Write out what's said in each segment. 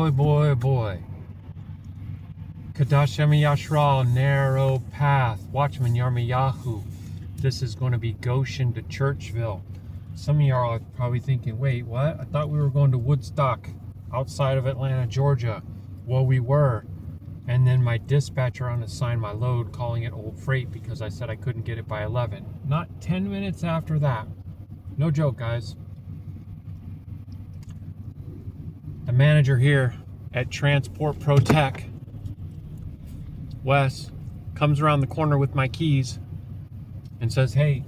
boy, boy, boy. Qadashayam of Yasharal, narrow path. Watchman Yarmayahu. This is going to be Goshen to Churchville. Some of y'all are probably thinking, wait, what? I thought we were going to Woodstock outside of Atlanta, Georgia. Well, we were. And then my dispatcher unassigned my load, calling it old freight because I said I couldn't get it by 11. Not 10 minutes after that. No joke, guys. The manager here at Transport Pro Tech, Wes, comes around the corner with my keys and says, hey,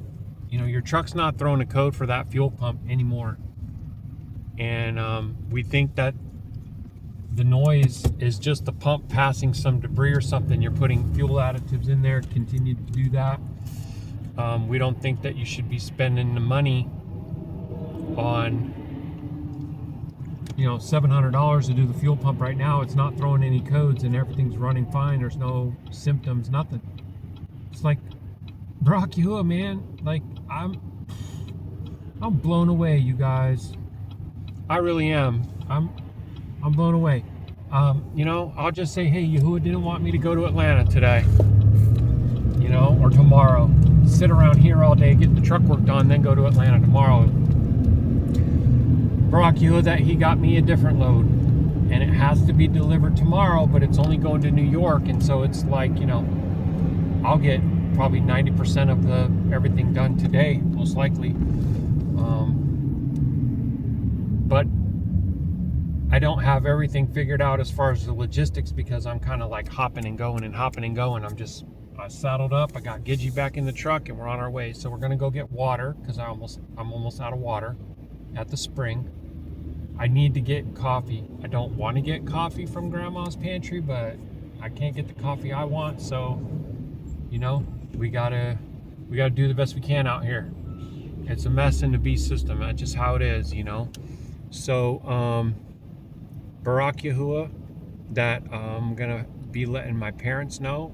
you know, your truck's not throwing a code for that fuel pump anymore. And we think that the noise is just the pump passing some debris or something. You're putting fuel additives in there, continue to do that. We don't think that you should be spending the money on, you know, $700 to do the fuel pump right now. It's not throwing any codes and everything's running fine. There's no symptoms, nothing. It's like, Baruk Atah Yahuah, man, like I'm blown away, you guys. I really am. I'm blown away. You know, I'll just say, hey, Yahuah didn't want me to go to Atlanta today, you know, or tomorrow. Sit around here all day, get the truck work done, then go to Atlanta tomorrow. Baruk Atah Yahuah, that he got me a different load, and it has to be delivered tomorrow, but it's only going to New York, and so it's like, you know, I'll get probably 90% of the everything done today, most likely. But I don't have everything figured out as far as the logistics because I'm kind of like hopping and going. I saddled up, I got Gidgey back in the truck, and we're on our way. So we're gonna go get water because I'm almost out of water at the spring. I need to get coffee. I don't want to get coffee from Grandma's pantry, but I can't get the coffee I want. So, you know, we gotta do the best we can out here. It's a mess in the beast system. That's just how it is, you know. So, Baruk Atah Yahuah, that I'm gonna be letting my parents know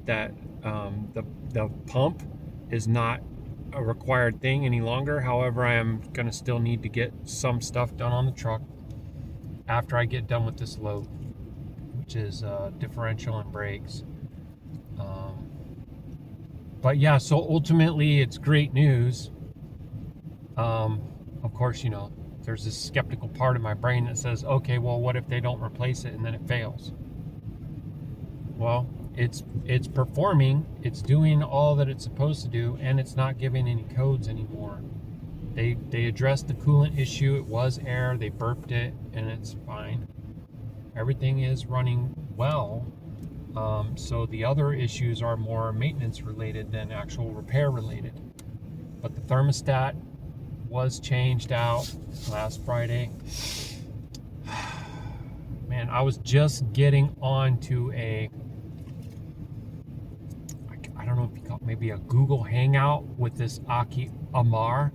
that the pump is not a required thing any longer. However, I am gonna still need to get some stuff done on the truck after I get done with this load, which is differential and brakes. But yeah, so ultimately it's great news. Of course, you know, there's this skeptical part of my brain that says, okay, well, what if they don't replace it and then it fails? Well, it's performing, it's doing all that it's supposed to do, and it's not giving any codes anymore. They addressed the coolant issue. It was air, they burped it, and it's fine. Everything is running well. So the other issues are more maintenance related than actual repair related. But the thermostat was changed out last Friday. Man, I was just getting onto I don't know if you call it maybe a Google Hangout with this Aki Amar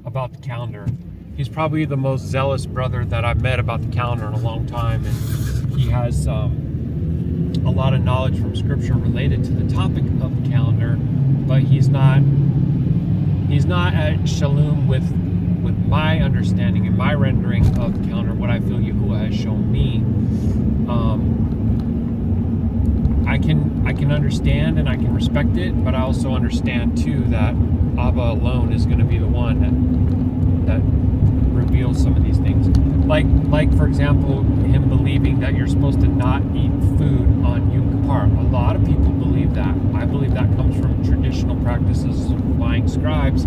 about the calendar. He's probably the most zealous brother that I've met about the calendar in a long time, and he has a lot of knowledge from scripture related to the topic of the calendar, but he's not at Shalum with my understanding and my rendering of the calendar, what I feel Yahuah has shown me. I can understand and I can respect it, but I also understand too that Abba alone is going to be the one that reveals some of these things. Like for example, him believing that you're supposed to not eat food on Yom Kippur. A lot of people believe that. I believe that comes from traditional practices of lying scribes,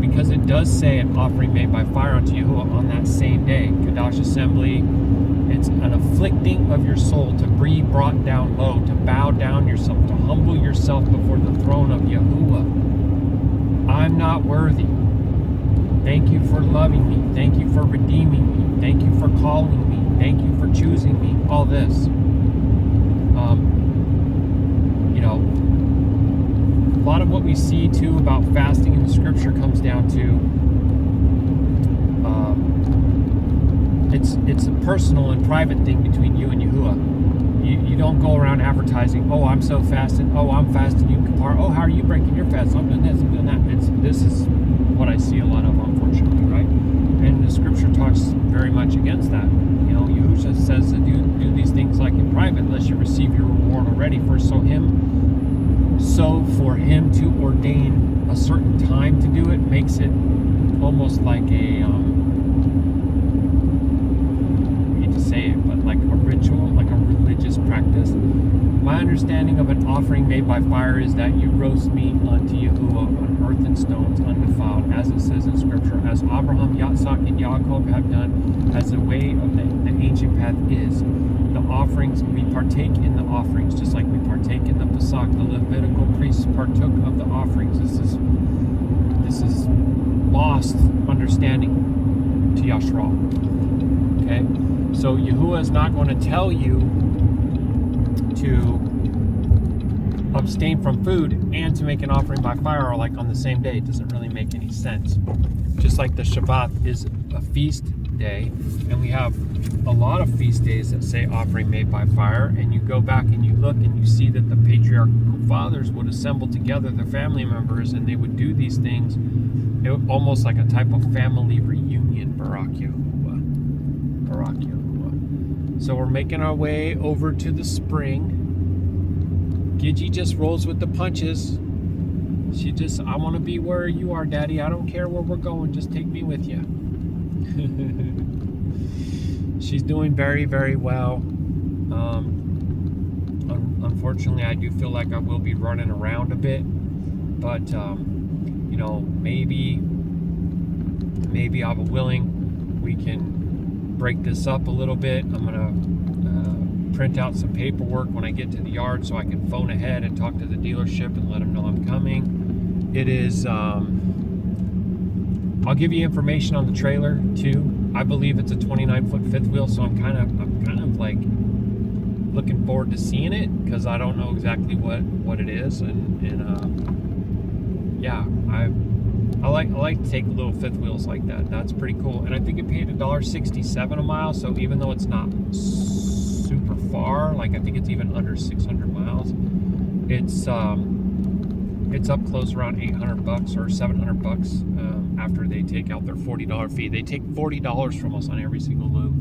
because it does say an offering made by fire unto Yahuwah on that same day. Qadash assembly. It's an afflicting of your soul to be brought down low, to bow down yourself, to humble yourself before the throne of Yahuwah. I'm not worthy. Thank you for loving me. Thank you for redeeming me. Thank you for calling me. Thank you for choosing me. All this. You know, a lot of what we see too about fasting in the scripture comes down to it's a personal and private thing between you and Yahuwah. You don't go around advertising, oh, I'm so fasting, oh, I'm fasting Yom Kippur, oh, how are you breaking your fast? I'm doing this, I'm doing that. This is what I see a lot of, unfortunately, right? And the scripture talks very much against that. You know, Yahusha says to do these things like in private, unless you receive your reward already. So for him to ordain a certain time to do it makes it almost like a, I hate to say it, but like a ritual, like a religious practice. My understanding of an offering made by fire is that you roast meat unto Yahuwah on earth and stones undefiled, as it says in Scripture, as Abraham, Yitzhak, and Yaakov have done, as the way of the ancient path is. The offerings, we partake in the offerings, just like we partake in the Pesach. The Levitical priests partook of the offerings. This is lost understanding to Yashar'Al. Okay? So Yahuwah is not going to tell you to abstain from food and to make an offering by fire or like on the same day. It doesn't really make any sense. Just like the Shabbat is a feast day, and we have a lot of feast days that say offering made by fire, and you go back and you look and you see that the patriarchal fathers would assemble together their family members and they would do these things. It was almost like a type of family reunion. Baruk Yahuah. Baruk Yahuah. So we're making our way over to the spring. Gidgy just rolls with the punches. She just, I want to be where you are, Daddy. I don't care where we're going. Just take me with you. She's doing very, very well. Unfortunately, I do feel like I will be running around a bit. But, you know, maybe I'm willing. We can break this up a little bit. I'm going to print out some paperwork when I get to the yard so I can phone ahead and talk to the dealership and let them know I'm coming. It is, I'll give you information on the trailer too. I believe it's a 29-foot fifth wheel, so I'm kind of like looking forward to seeing it, because I don't know exactly what it is, and yeah, I like to take little fifth wheels like that. That's pretty cool. And I think it paid $1.67 a mile, so even though it's not super far, like I think it's even under 600 miles, it's up close around $800 or $700 after they take out their $40 fee. They take $40 from us on every single load.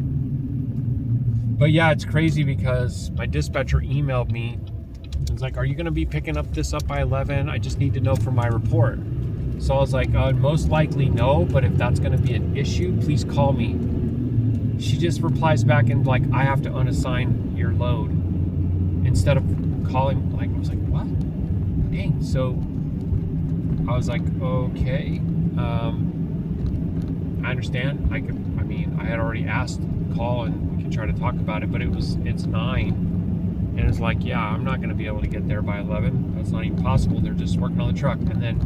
But yeah, it's crazy because my dispatcher emailed me. It's like, are you going to be picking up this up by 11? I just need to know for my report. So I was like, most likely no, but if that's going to be an issue, please call me. She just replies back and like, I have to unassign your load. Instead of calling, like, I was like, what? Dang. So I was like, okay. I understand. I had already asked to call and we could try to talk about it, but it's 9. And it's like, yeah, I'm not going to be able to get there by 11. That's not even possible. They're just working on the truck. And then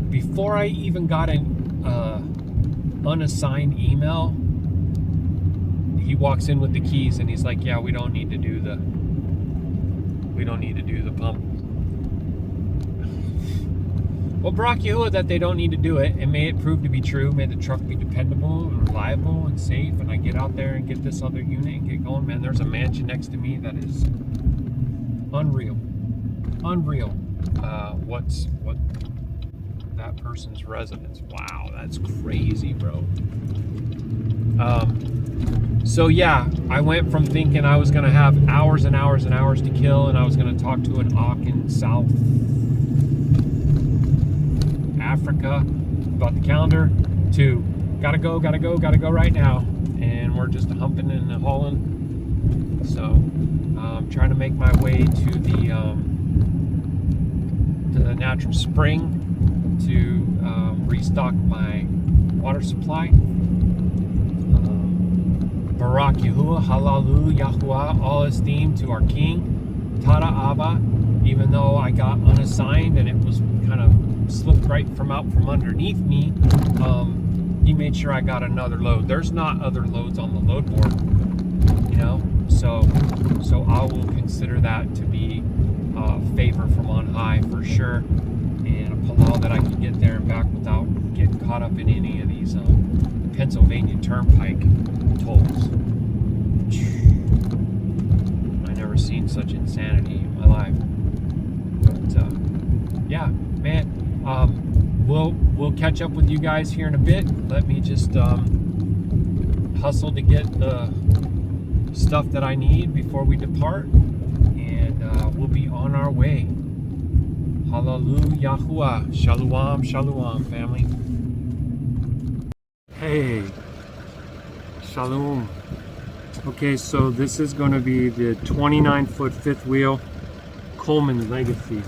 before I even got an unassigned email, he walks in with the keys and he's like, yeah, we don't need to do the pump. Well, Baruk Yahuah that they don't need to do it, and may it prove to be true. May the truck be dependable and reliable and safe, and I get out there and get this other unit and get going. Man, there's a mansion next to me that is unreal. What that person's residence. Wow, that's crazy, bro. So yeah, I went from thinking I was gonna have hours and hours and hours to kill, and I was gonna talk to an Ak in South Africa about the calendar, to gotta go right now, and we're just humping and hauling. So I'm trying to make my way to the natural spring to restock my water supply. Baruk Yahuah, Halalu Yahuah, all esteem to our King, Tada Abba. Even though I got unassigned and it was kind of slipped right from underneath me, he made sure I got another load. There's not other loads on the load board, you know, so I will consider that to be a favor from on high for sure, and a palau that I can get there and back without getting caught up in any of these Pennsylvania Turnpike tolls. I never seen such insanity in my life. But yeah, man, we'll catch up with you guys here in a bit. Let me just hustle to get the stuff that I need before we depart, and we'll be on our way. Hallelujah, Yahuah. Shalom, shalom, family. Hey, shalom. Okay, so this is going to be the 29-foot fifth wheel Coleman Legacy,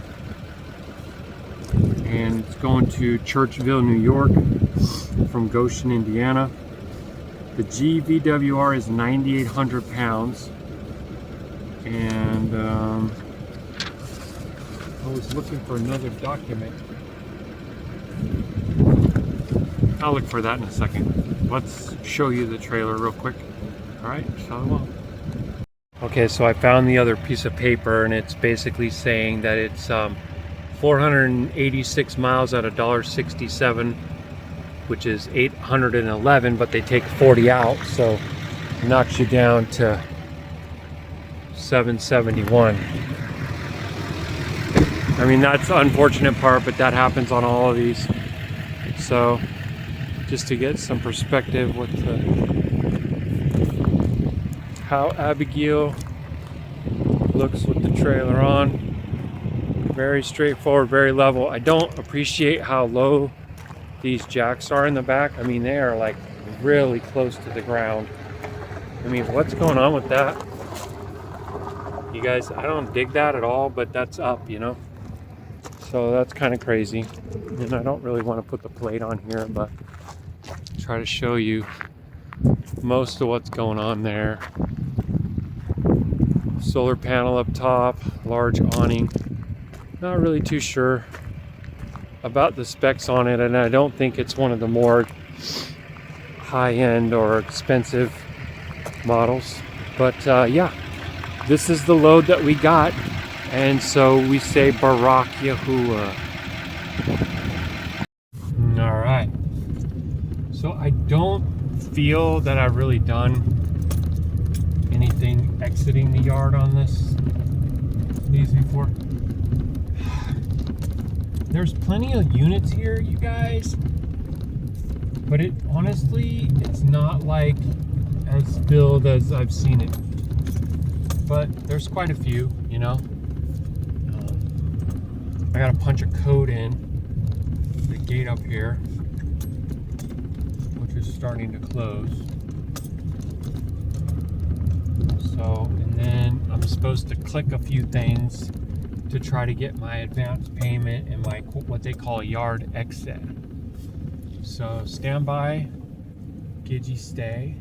and it's going to Churchville, New York from Goshen, Indiana. The GVWR is 9,800 pounds, and I was looking for another document. I'll look for that in a second. Let's show you the trailer real quick. All right, shalom. Okay, so I found the other piece of paper, and it's basically saying that it's 486 miles at $1.67, which is 811, but they take 40 out, so it knocks you down to 771. I mean, that's the unfortunate part, but that happens on all of these. So just to get some perspective with how Abigail looks with the trailer on. Very straightforward, very level. I don't appreciate how low these jacks are in the back. I mean, they are like really close to the ground. I mean, what's going on with that? You guys, I don't dig that at all, but that's up, you know? So that's kind of crazy. And I don't really want to put the plate on here, but try to show you most of what's going on there. Solar panel up top, large awning. Not really too sure about the specs on it, and I don't think it's one of the more high-end or expensive models. But yeah, this is the load that we got, and so we say Baruk Yahuah. All right. So I don't feel that I've really done anything exiting the yard on these before. There's plenty of units here, you guys, but it honestly, it's not like as filled as I've seen it. But there's quite a few, you know. I gotta punch a code in the gate up here, which is starting to close. So, and then I'm supposed to click a few things to try to get my advance payment and my what they call yard exit. So stand by, Gidgy stay.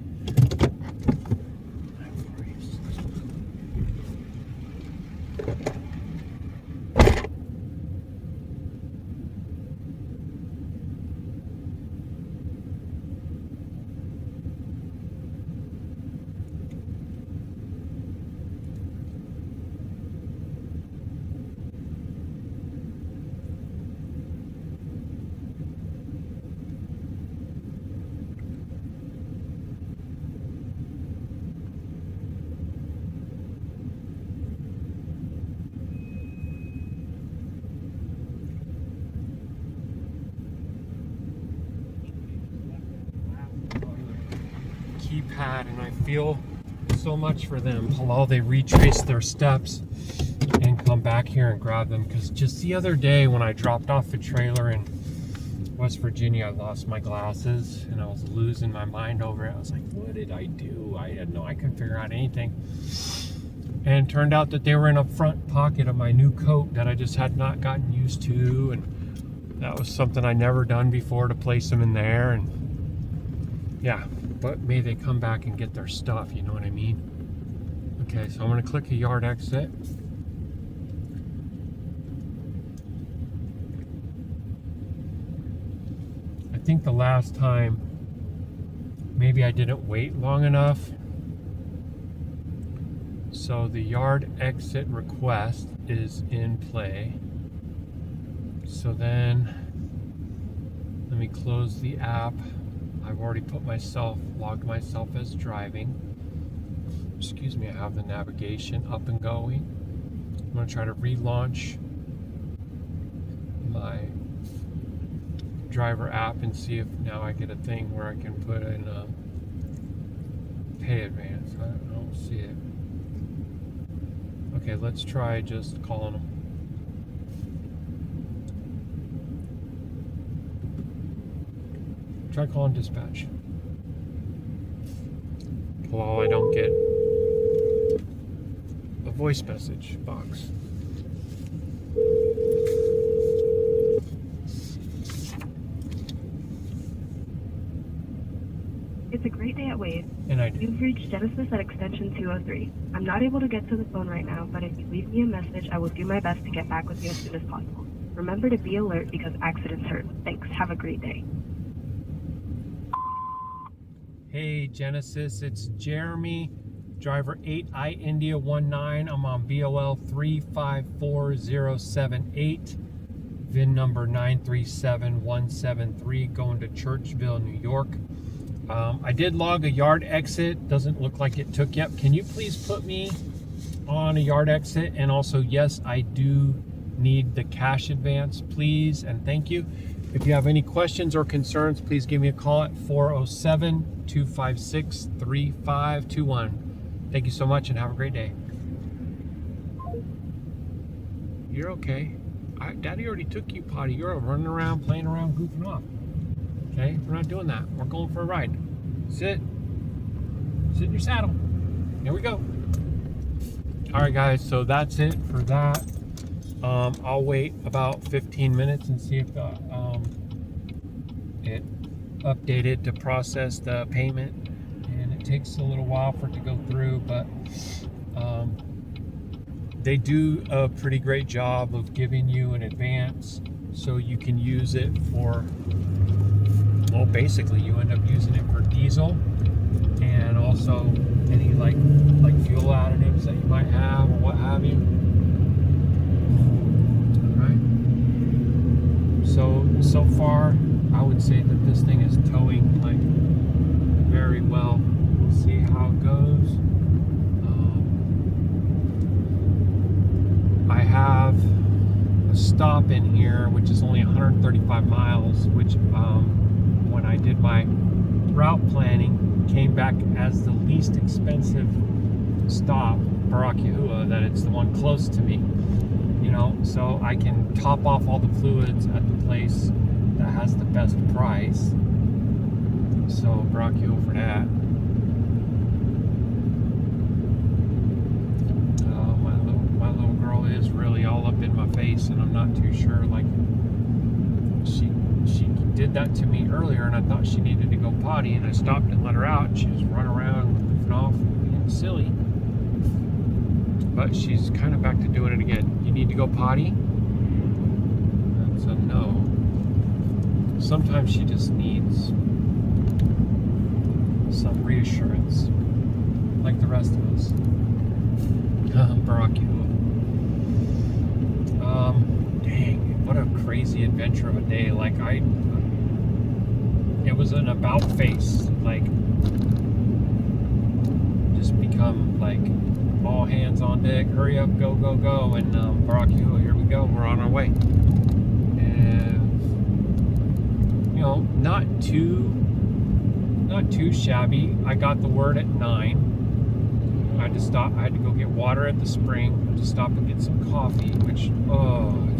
Keypad, and I feel so much for them while they retrace their steps and come back here and grab them, because just the other day when I dropped off the trailer in West Virginia, I lost my glasses and I was losing my mind over it. I was like, what did I do? I couldn't figure out anything, and it turned out that they were in a front pocket of my new coat that I just had not gotten used to, and that was something I never done before, to place them in there. And yeah, but may they come back and get their stuff, you know what I mean? Okay, so I'm gonna click a yard exit. I think the last time, maybe I didn't wait long enough. So the yard exit request is in play. So then, let me close the app. I've already logged myself as driving. Excuse me, I have the navigation up and going. I'm gonna try to relaunch my driver app and see if now I get a thing where I can put in Pay advance. I don't see it. Okay, let's try just calling them. Try calling dispatch. Well, I don't get a voice message box. It's a great day at Wade. And I do. You've reached Genesis at extension 203. I'm not able to get to the phone right now, but if you leave me a message, I will do my best to get back with you as soon as possible. Remember to be alert because accidents hurt. Thanks. Have a great day. Hey Genesis, it's Jeremy, driver 8I India 19. I'm on BOL 354078, VIN number 937173, going to Churchville, New York. I did log a yard exit. Doesn't look like it took yet. Can you please put me on a yard exit? And also, yes, I do need the cash advance, please, and thank you. If you have any questions or concerns, please give me a call at 407-256-3521. Thank you so much and have a great day. You're okay. Daddy already took you potty. You're running around, playing around, goofing off. Okay, we're not doing that. We're going for a ride. Sit in your saddle. Here we go. All right, guys, so that's it for that. I'll wait about 15 minutes and see if it updated to process the payment, and it takes a little while for it to go through, but they do a pretty great job of giving you an advance so you can use it for, well, basically you end up using it for diesel and also any like fuel additives that you might have or what have you. So far, I would say that this thing is towing like very well. We'll see how it goes. I have a stop in here, which is only 135 miles, which when I did my route planning, came back as the least expensive stop, Baruk Atah Yahuah, that it's the one close to me. You know, so I can top off all the fluids at the place that has the best price. So Baruk Atah Yahuah for that. My little girl is really all up in my face, and I'm not too sure. Like she did that to me earlier, and I thought she needed to go potty, and I stopped and let her out, and she was running around, goofing off, being silly. But she's kind of back to doing it again. You need to go potty? That's a no. Sometimes she just needs some reassurance, like the rest of us. Baruk Atah Yahuah. Dang, what a crazy adventure of a day. Like it was an about face. Like, just become like, all hands on deck, hurry up, go, go, go, and Baruk Atah Yahuah, here we go, we're on our way. And, you know, not too shabby. I got the word at 9. I had to stop, I had to go get water at the spring, I had to stop and get some coffee, which, I'm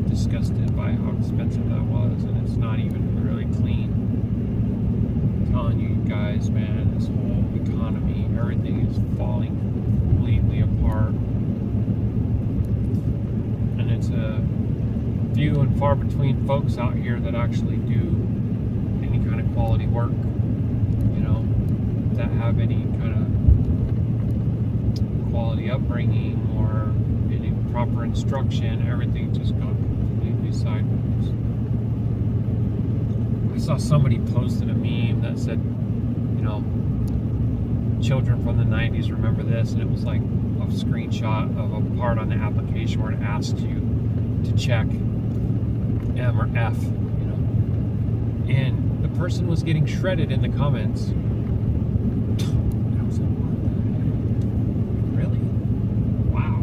disgusted by how expensive that was, and it's not even really clean. I'm telling you guys, man, this whole economy, everything is falling completely apart, and it's a few and far between folks out here that actually do any kind of quality work, you know, that have any kind of quality upbringing or any proper instruction. Everything just gone completely sideways. I saw somebody posted a meme that said, you know, children from the 90s remember this, and it was like a screenshot of a part on the application where it asked you to check M or F, you know, and the person was getting shredded in the comments. And I was like, what the heck? Really? Wow.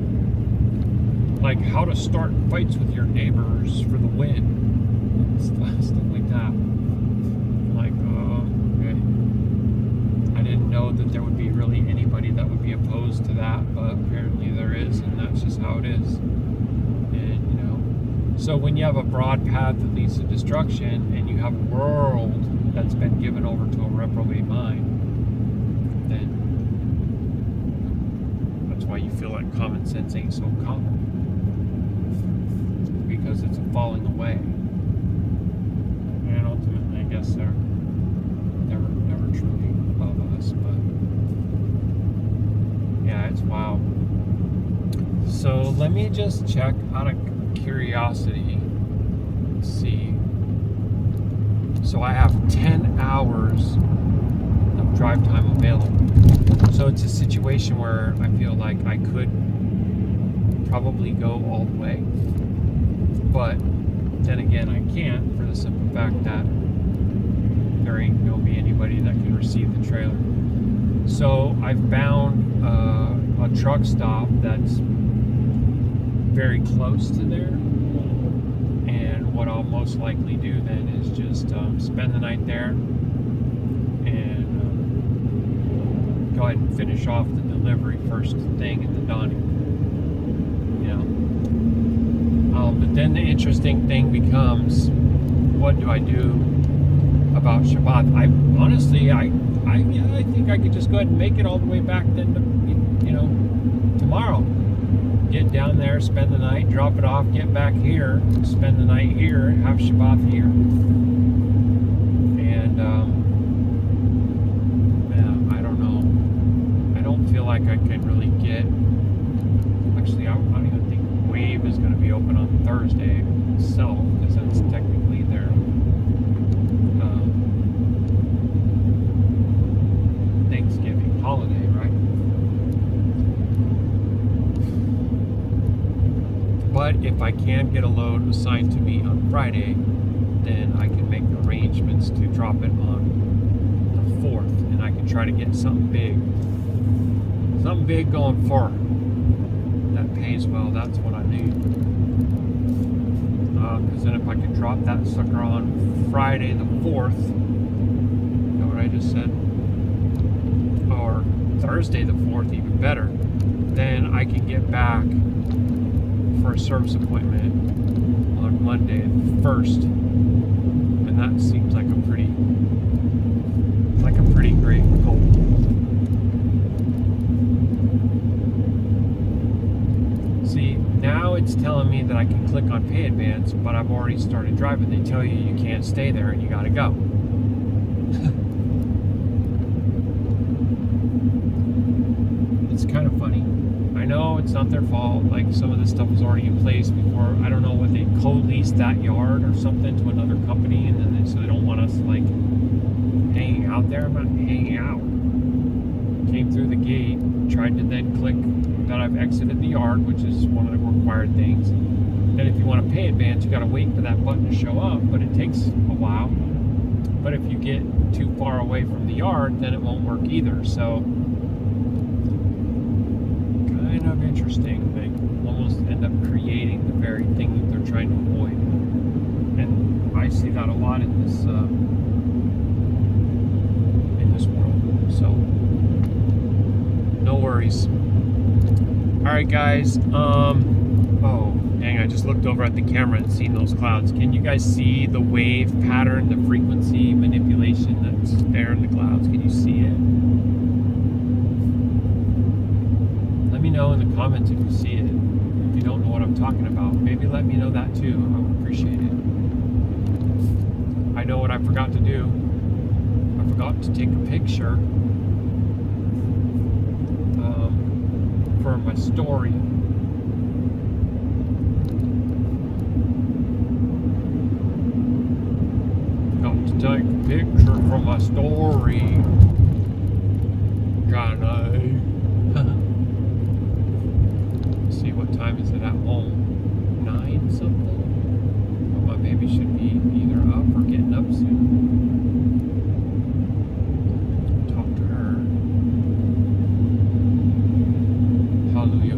Like how to start fights with your neighbors for the win, stuff like that. Like, okay. I didn't know that there would be really anybody that would be opposed to that, but apparently there is, and that's just how it is. And, you know, so when you have a broad path that leads to destruction, and you have a world that's been given over to a reprobate mind, then that's why you feel like common sense ain't so common, because it's a falling away. And ultimately, I guess they're never truly above us, but yeah, it's wild. So let me just check out of curiosity. Let's see. So I have 10 hours of drive time available. So it's a situation where I feel like I could probably go all the way. But then again, I can't, for the simple fact that there ain't gonna be anybody that can receive the trailer. So I've found a truck stop that's very close to there, and what I'll most likely do then is just spend the night there and go ahead and finish off the delivery first thing in the dawning. You know, but then the interesting thing becomes, what do I do about Shabbat? I honestly, I think I could just go ahead and make it all the way back then to, you know, tomorrow. Get down there, spend the night, drop it off, get back here, spend the night here, have Shabbat here. And, yeah, I don't know. I don't feel like I can really get, actually, I don't even think Wave is going to be open on Thursday itself, because that's technically their Thanksgiving holiday, right? But if I can get a load assigned to me on Friday, then I can make arrangements to drop it on the 4th, and I can try to get something big going forward that pays well. That's what I need. Because then if I could drop that sucker on Friday the 4th, you know what I just said? Or Thursday the 4th, even better, then I can get back for a service appointment on Monday the 1st, and that seems like a pretty great goal. See, now it's telling me that I can click on pay advance, but I've already started driving. They tell you can't stay there and you gotta go. It's kind of funny. I know it's not their fault. Like, some of this stuff was already in place before. I don't know what they co-leased that yard or something to another company, and then so they don't want us like hanging out there. I'm not hanging out. Came through the gate, tried to then click that I've exited the yard, which is one of the required things. Then if you want to pay advance, you got to wait for that button to show up, but it takes a while. But if you get too far away from the yard, then it won't work either. So kind of interesting. They almost end up creating the very thing that they're trying to avoid. And I see that a lot in this world. So no worries. Alright guys, oh dang, I just looked over at the camera and seen those clouds. Can you guys see the wave pattern, the frequency manipulation that's there in the clouds? Can you see it? Let me know in the comments if you see it. If you don't know what I'm talking about, maybe let me know that too. I would appreciate it. I know what I forgot to do. I forgot to take a picture for my story. Got to take a picture for my story. Can I? See, what time is it at home? 9 something? Well, my baby should be either up or getting up soon. Talk to her. Hallelujah.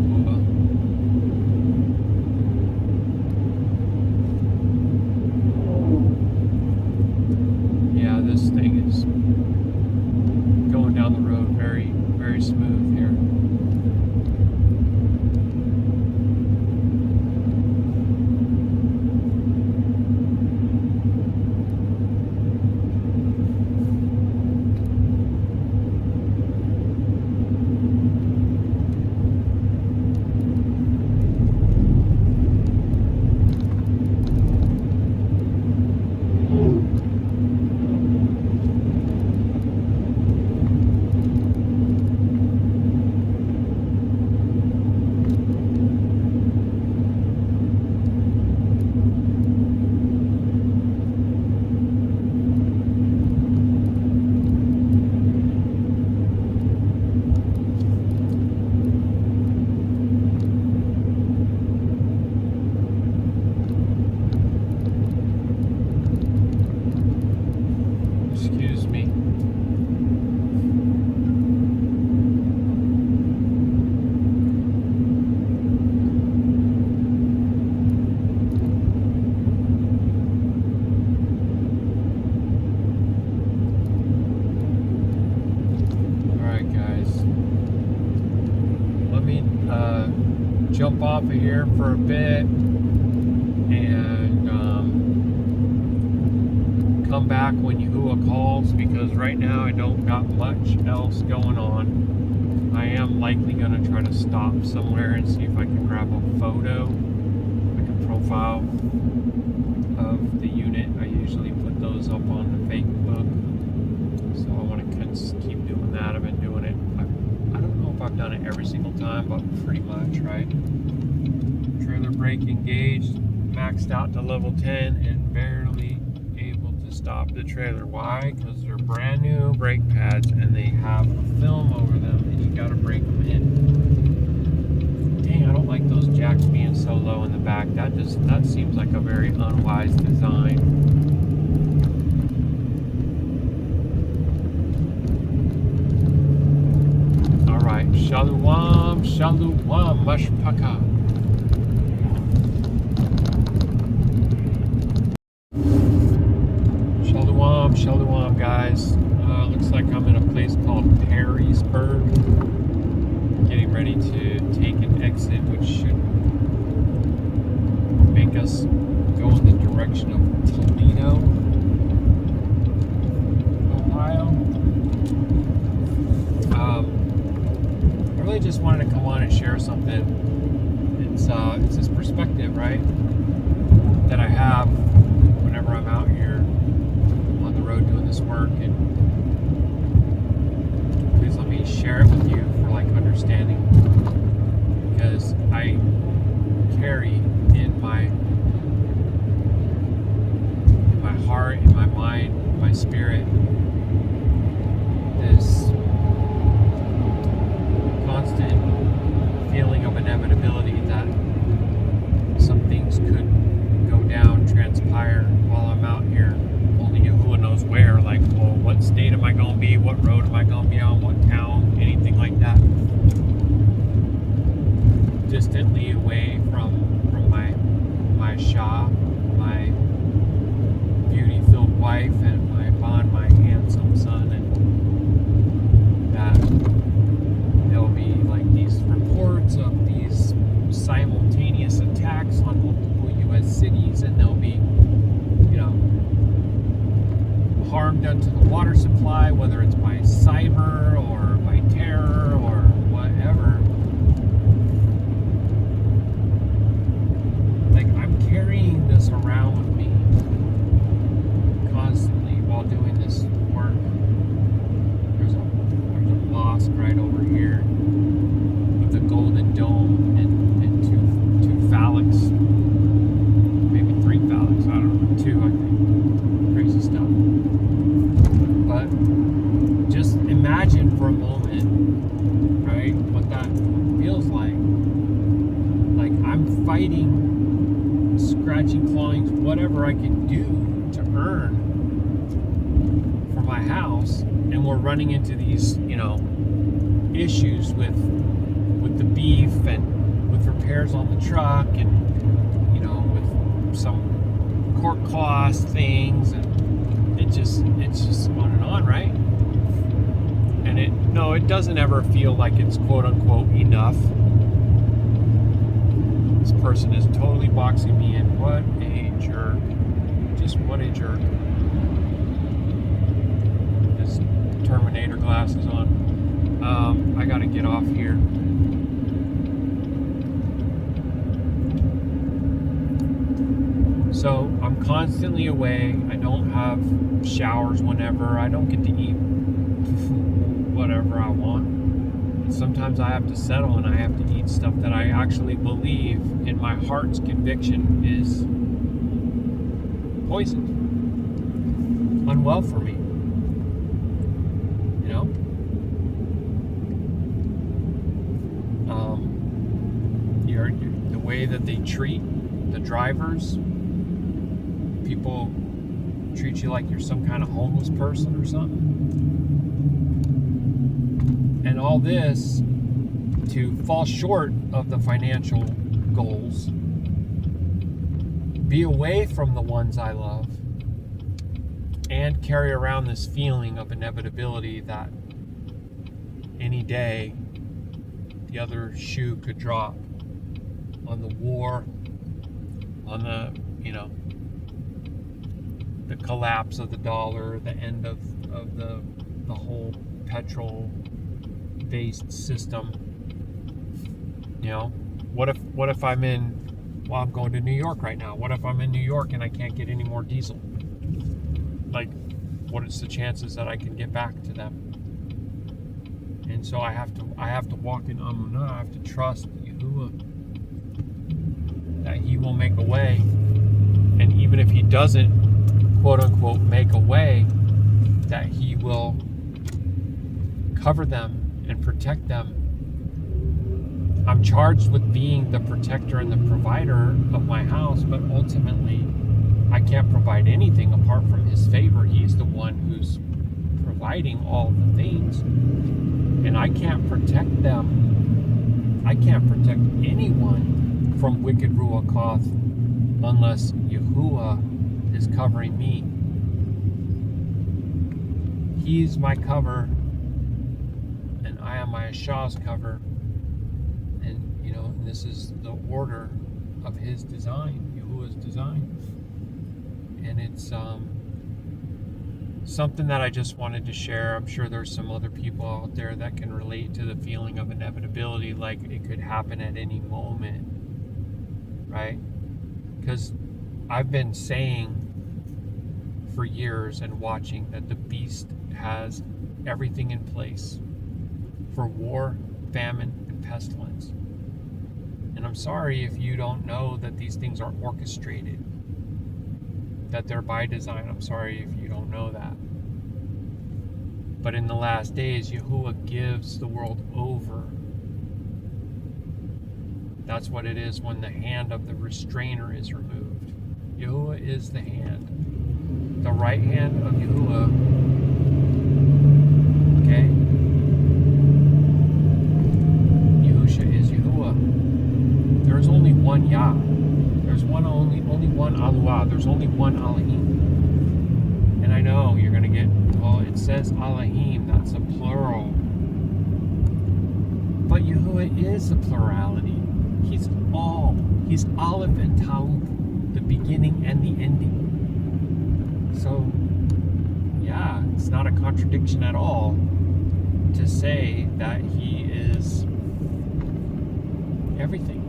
Yeah, this thing is going down the road very jump off of here for a bit and come back when Yahuah calls, because right now I don't got much else going on. I am likely going to try to stop somewhere and see if I can grab a photo, like a profile of the unit. I usually put those up on the Facebook, so I want to keep doing that. I've been doing it. I don't know if I've done it every single time, but pretty much, right? Trailer brake engaged, maxed out to level 10, and barely able to stop the trailer. Why? Because they're brand new brake pads and they have film over them, and you got to break them in. Dang, I don't like those jacks being so low in the back. That seems like a very unwise design. All right, Shalom, Shalom, Mashpaka. Shalom, guys. Looks like I'm in a place called Perrysburg. Getting ready to take an exit, which should make us go in the direction of Toledo, Ohio. I really just wanted to come on and share something. It's this perspective, right, that I have whenever I'm out here on the road doing this work, and please let me share it with you for like understanding, because I carry in my heart, in my mind, in my spirit, this constant feeling of inevitability that some things could go down, transpire while I'm out here. Only Yahuah knows where. Like, well, what state am I going to be? What road am I going to be on? What town? Anything like that. Distantly away from my Shah, my beauty-filled wife, and my bond, my handsome son, and that there'll be like these reports of these simultaneous attacks on multiple U.S. cities, and there'll be, harm done to the water supply, whether it's by cyber or by terror or whatever. Like, I'm carrying this around with me constantly while doing this work. There's a mosque right over here with a golden dome and two phallics, maybe 3 phallics, I don't know, 2 I think. Crazy stuff. But just imagine for a moment, right, what that feels like. Like, I'm fighting, scratching, clawing, whatever I can do to earn for my house, and we're running into these, issues with the beef and with repairs on the truck, and with some court cost things, and it's just on and on, right? And it doesn't ever feel like it's quote unquote enough. This person is totally boxing me in. What a jerk. Just what a jerk. His Terminator glasses on. I gotta get off here. So I'm constantly away. I don't have showers whenever. I don't get to eat whatever I want. Sometimes I have to settle and I have to eat stuff that I actually believe in my heart's conviction is poison, unwell for me. The way that they treat the drivers, people treat you like you're some kind of homeless person or something. And all this to fall short of the financial goals, be away from the ones I love, and carry around this feeling of inevitability that any day the other shoe could drop on the war, on the, the collapse of the dollar, the end of the whole petrol-based system. What if I'm I'm going to New York right now. What if I'm in New York and I can't get any more diesel? Like, what is the chances that I can get back to them? And so I have to walk in Amunah. I have to trust Yahuwah that He will make a way. And even if He doesn't, quote unquote, make a way, that He will cover them and protect them. I'm charged with being the protector and the provider of my house, but ultimately I can't provide anything apart from His favor. He's the one who's providing all the things, and I can't protect them. I can't protect anyone from wicked Ruach Ha'Qadash unless Yahuwah is covering me. He's my cover, and I am my Yashar'Al's cover. And this is the order of His design, Yahuwah's design. And it's something that I just wanted to share. I'm sure there's some other people out there that can relate to the feeling of inevitability, like it could happen at any moment, right? Because I've been saying for years and watching that the beast has everything in place for war, famine, and pestilence. And I'm sorry if you don't know that these things are orchestrated, that they're by design. I'm sorry if you don't know that. But in the last days, Yahuwah gives the world over. That's what it is when the hand of the restrainer is removed. Yahuwah is the hand. The right hand of Yahuwah. Okay? Yahusha is Yahuwah. There's only one Yah. There's only one Aluah. There's only one Elohim. And I know you're going to get, well, it says Elohim. That's a plural. But Yahuwah is a plurality. He's all. He's Aleph and Taub, the beginning and the ending. So, yeah, it's not a contradiction at all to say that He is everything.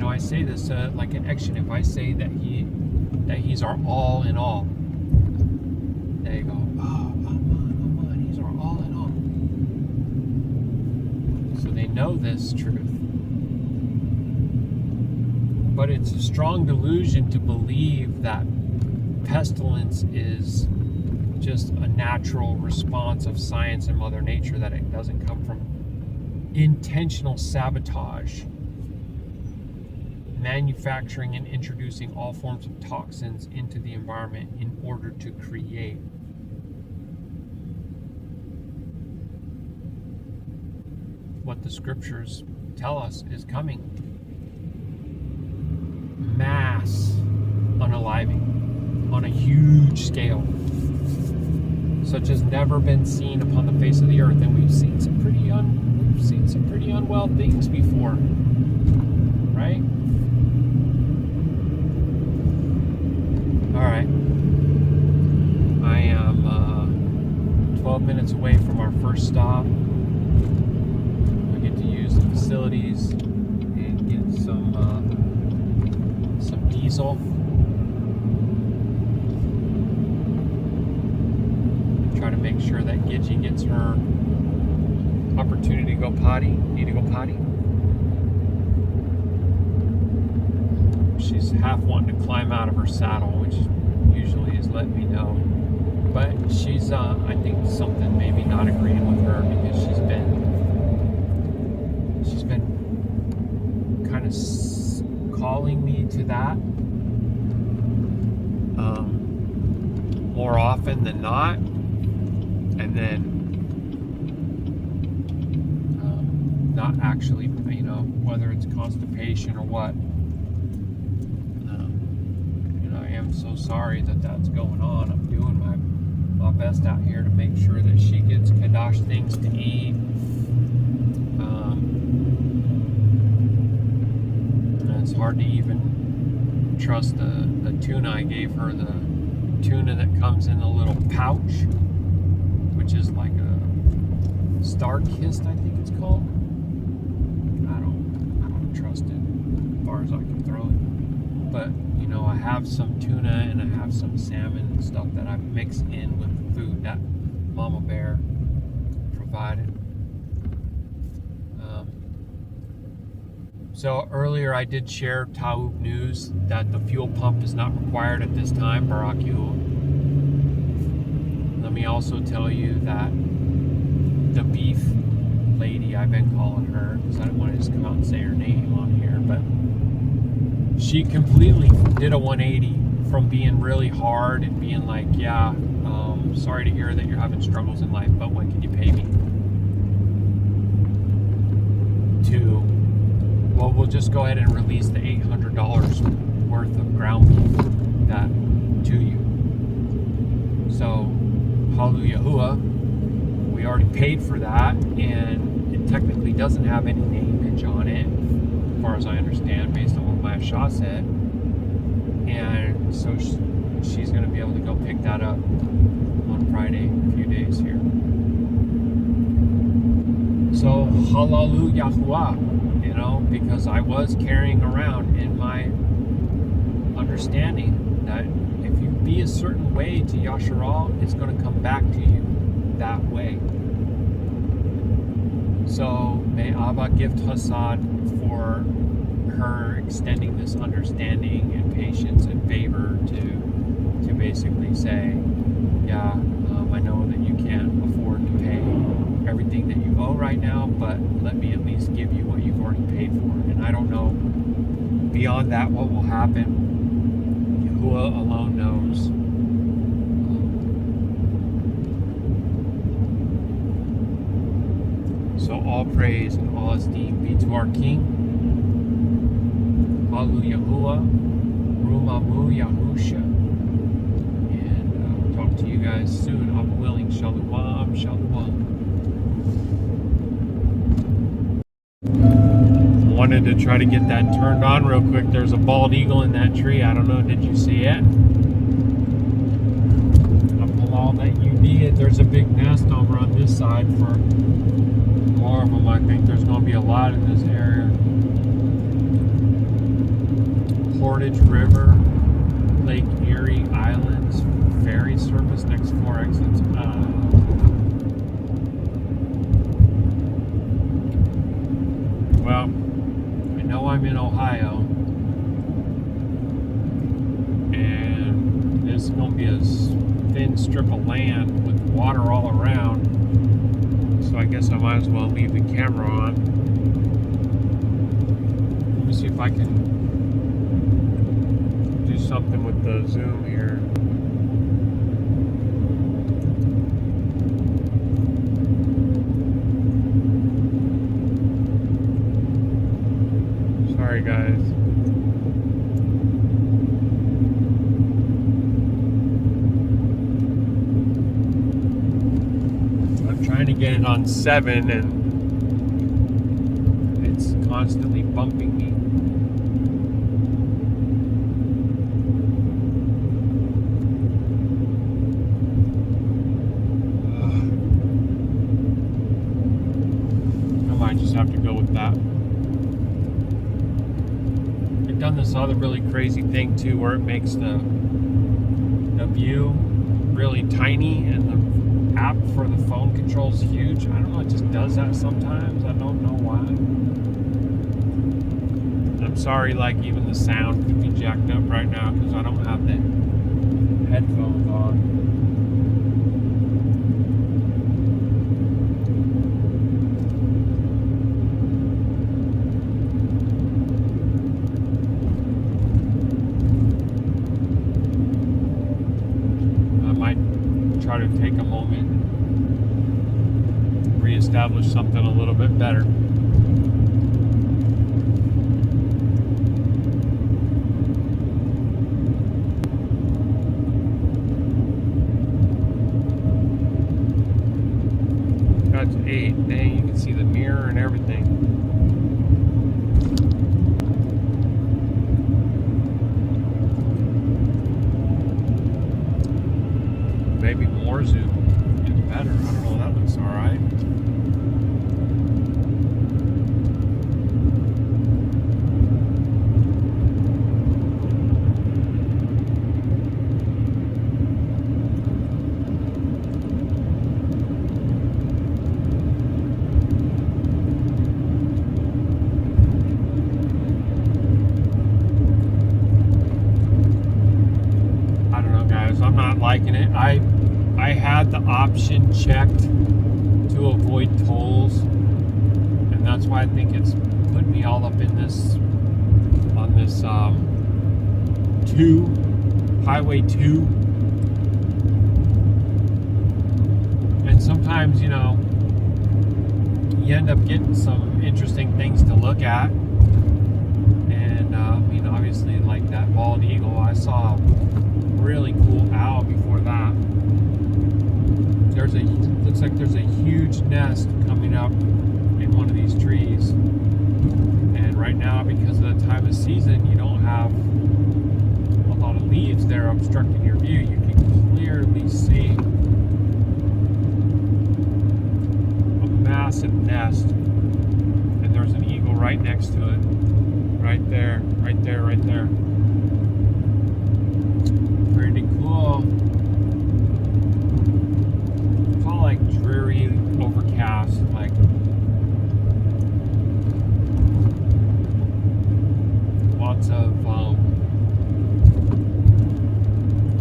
I say this like an action. If I say that He's our all in all, they go, oh, Aman, He's our all in all. So they know this truth. But it's a strong delusion to believe that pestilence is just a natural response of science and Mother Nature, that it doesn't come from intentional sabotage, manufacturing and introducing all forms of toxins into the environment in order to create. What the scriptures tell us is coming. Mass unaliving on a huge scale, such as never been seen upon the face of the earth. And we've seen some pretty unwell things before, right? All right. I am 12 minutes away from our first stop. We get to use the facilities and get some diesel. Try to make sure that Gidgy gets her opportunity to go potty. Need to go potty. She's half wanting to climb out of her saddle, which usually is letting me know. But she's, I think something maybe not agreeing with her, because she's been kind of calling me to that more often than not, and then not actually, whether it's constipation or what. I am so sorry that that's going on. I'm doing my best out here to make sure that she gets Qadash things to eat. And it's hard to even trust the tuna. I gave her the tuna that comes in a little pouch, which is like a star-kissed, I think it's called. I don't trust it as far as I can throw it. But you know, I have some tuna and I have some salmon and stuff that I mix in with the food that Mama Bear provided. So earlier I did share Taub news that the fuel pump is not required at this time, Baruk Yahuah. Let me also tell you that the beef lady, I've been calling her because I don't want to just come out and say her name on here, but she completely did a 180 from being really hard and being like, yeah, sorry to hear that you're having struggles in life, but when can you pay me? To, well, we'll just go ahead and release the $800 worth of ground beef that to you. So, Hallelujah Yahuah, we already paid for that, and it technically doesn't have any nameage on it, as far as I understand, based on what my Shah said. And so she's going to be able to go pick that up on Friday, a few days here. So, Hallelujah Yahuah, you know, because I was carrying around in my understanding that if you be a certain way to Yashar'Al, it's going to come back to you that way. So may Abba gift Hassad for her extending this understanding and patience and favor to basically say, yeah, I know that you can't afford to pay everything that you owe right now, but let me at least give you what you've already paid for. And I don't know beyond that what will happen. Yahuah alone knows. So all praise and all esteem be to our King, Hallelujah Yahuah, Rumamu Yahusha. And we'll talk to you guys soon. I'm willing. Shalom, shalom. Wanted to try to get that turned on real quick. There's a bald eagle in that tree. I don't know. Did you see it? All that you need. There's a big nest over on this side for more of them. I think there's going to be a lot in this area. Portage River, Lake Erie Islands, ferry service, next 4 exits. Well, I know I'm in Ohio, and this is going to be a thin strip of land with water all around. So I guess I might as well leave the camera on. Let me see if I can do something with the zoom here. Sorry guys. Trying to get it on 7 and it's constantly bumping me. I might just have to go with that. I've done this other really crazy thing too where it makes the view really tiny and the app for the phone controls huge. I don't know, it just does that sometimes. I don't know why. I'm sorry, like even the sound could be jacked up right now because I don't have the headphones on. Try to take a moment and reestablish something a little bit better. 8. Dang, you can see the mirror and everything. Maybe more zoom is better. I don't know. That looks alright. I'm not liking it. I had the option checked to avoid tolls, and that's why I think it's put me all up in this on this 2 highway 2. And sometimes, you know, you end up getting some interesting things to look at. And I mean, obviously, like that bald eagle, I saw really cool owl before that. Looks like there's a huge nest coming up in one of these trees. And right now, because of the time of season, you don't have a lot of leaves there obstructing your view. You can clearly see a massive nest. And there's an eagle right next to it. Right there, right there, right there. Pretty cool. It's all like dreary, overcast, like lots of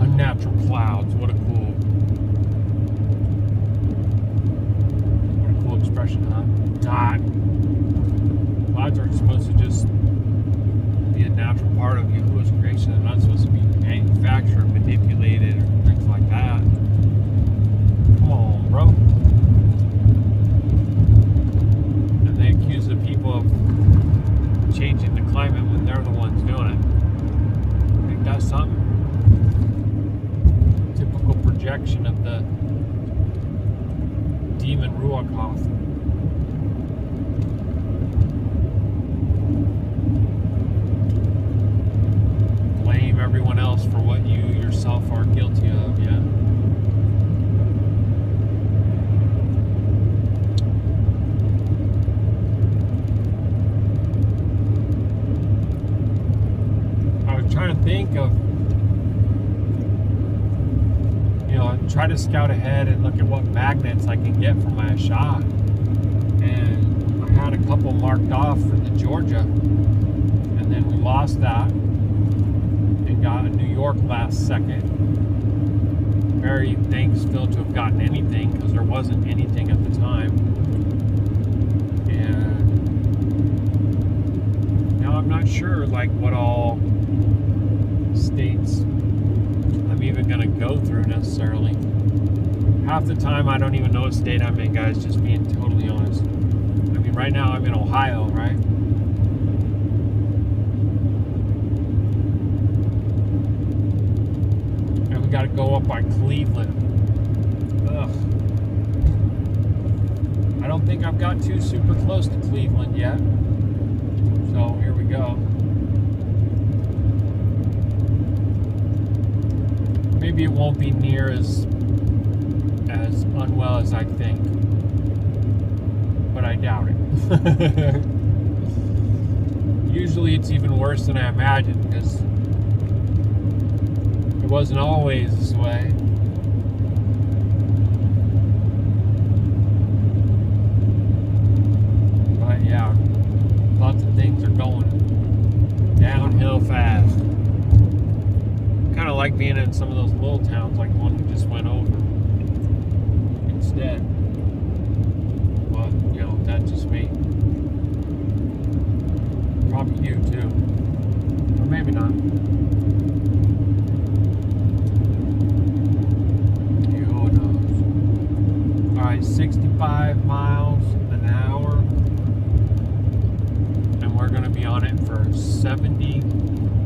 unnatural clouds. What a cool expression, huh? Not. Clouds are supposed to just be a natural part of Yahuwah's creation. They're not supposed to be manufactured, manipulated, or things like that. Come on, bro. And they accuse the people of changing the climate when they're the ones doing it. I think that's something. Typical projection of the demon Ruach Ha'Qadash. Blame everyone else for what you yourself are guilty of, yeah. I was trying to think of, you know, try to scout ahead and look at what magnets I can get for my shot. And I had a couple marked off for the Georgia, and then we lost that. Got a New York last second. Very thankful to have gotten anything, because there wasn't anything at the time. And now I'm not sure like what all states I'm even gonna go through necessarily. Half the time I don't even know what state I'm in, guys, just being totally honest. I mean, right now I'm in Ohio, right? Got to go up by Cleveland. Ugh. I don't think I've got too super close to Cleveland yet. So here we go. Maybe it won't be near as unwell as I think, but I doubt it. Usually it's even worse than I imagined, because it wasn't always this way. But yeah, lots of things are going downhill fast. Kind of like being in some of those little towns, like the one we just went over instead. But, you know, that's just me. Probably you too. Or maybe not. Who knows? Alright, 65 miles an hour. And we're going to be on it for 70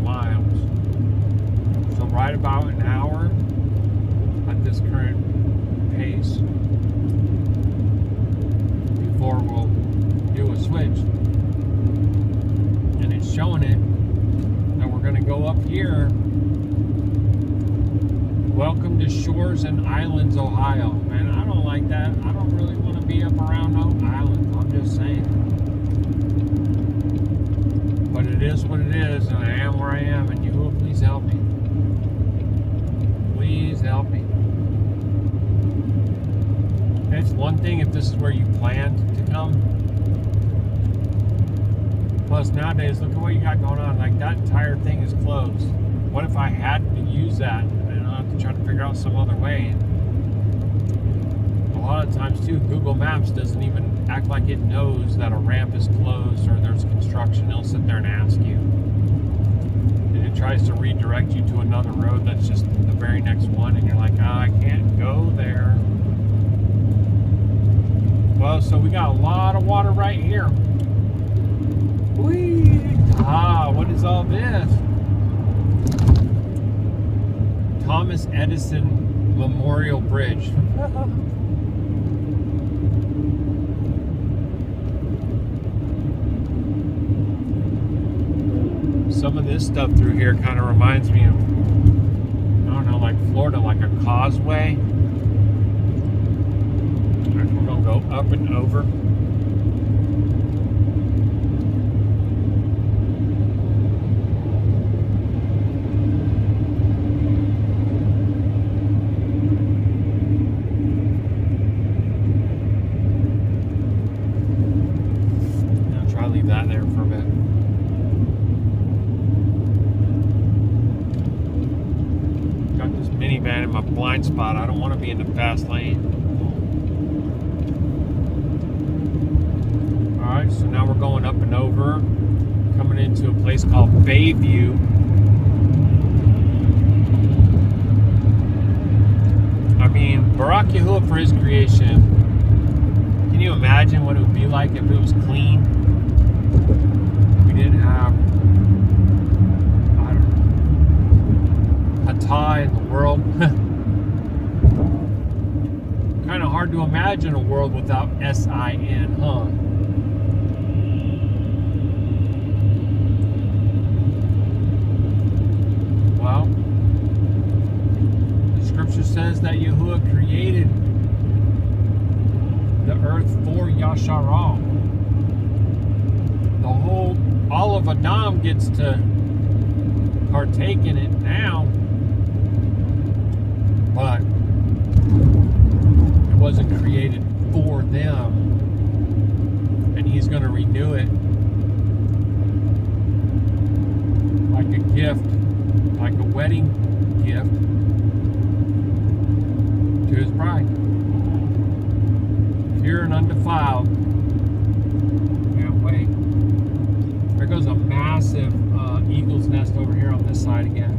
miles. So right about an hour at this current pace. welcome to Shores and Islands, Ohio. Man, I don't like that. I don't really want to be up around no islands. I'm just saying. But it is what it is, and I am where I am, and Yahuah, please help me. Please help me. It's one thing if this is where you planned to come. Plus, nowadays, look at what you got going on. Like, that entire thing is closed. What if I had to use that and I have to try to figure out some other way? A lot of times, too, Google Maps doesn't even act like it knows that a ramp is closed or there's construction. It'll sit there and ask you. And it tries to redirect you to another road that's just the very next one, and you're like, I can't go there. Well, so we got a lot of water right here. Whee! Ah, what is all this? Thomas Edison Memorial Bridge. Some of this stuff through here kind of reminds me of, I don't know, like Florida, like a causeway. We're going to go up and over. I'll try to leave that there for a bit. Got this minivan in my blind spot. I don't want to be in the fast lane. Alright, so now we're going up and over, coming into a place called Bayview. I mean, Baruk Yahuah for his creation. Can you imagine what it would be like if it was clean? We didn't have, I don't know, Atah in the world. Kind of hard to imagine a world without S-I-N, huh? Well, the scripture says that Yahuah created the earth for Yashar'Al. All of Adam gets to partake in it now, but it wasn't created for them, and he's going to renew it like a gift, like a wedding gift to his bride, pure and undefiled. Can't wait. There goes a massive eagle's nest over here on this side again.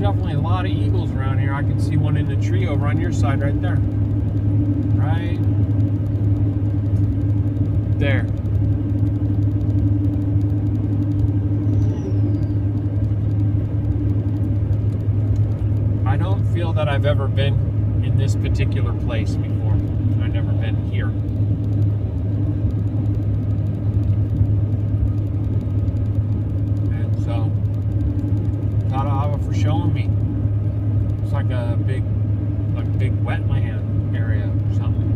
Definitely a lot of eagles around here. I can see one in the tree over on your side right there. Right there. I don't feel that I've ever been in this particular place before. I've never been here. And so, Yahuah for showing me. It's like a big wetland area or something.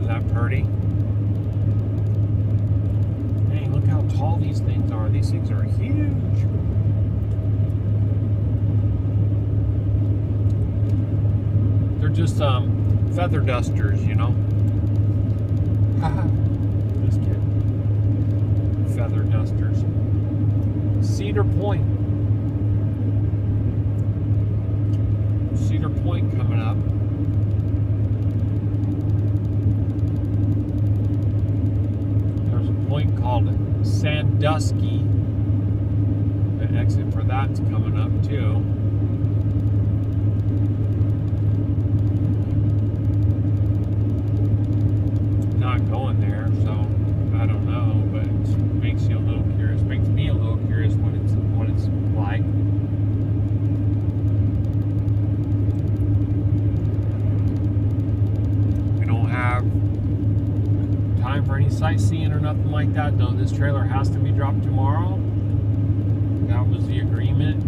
Is that pretty? Hey, look how tall these things are. These things are huge. They're just feather dusters, you know. Just kidding. Feather dusters. Cedar Point. Cedar Point coming up. Called Sandusky. The exit for that's coming up too. sightseeing or nothing like that. No, this trailer has to be dropped tomorrow. That was the agreement.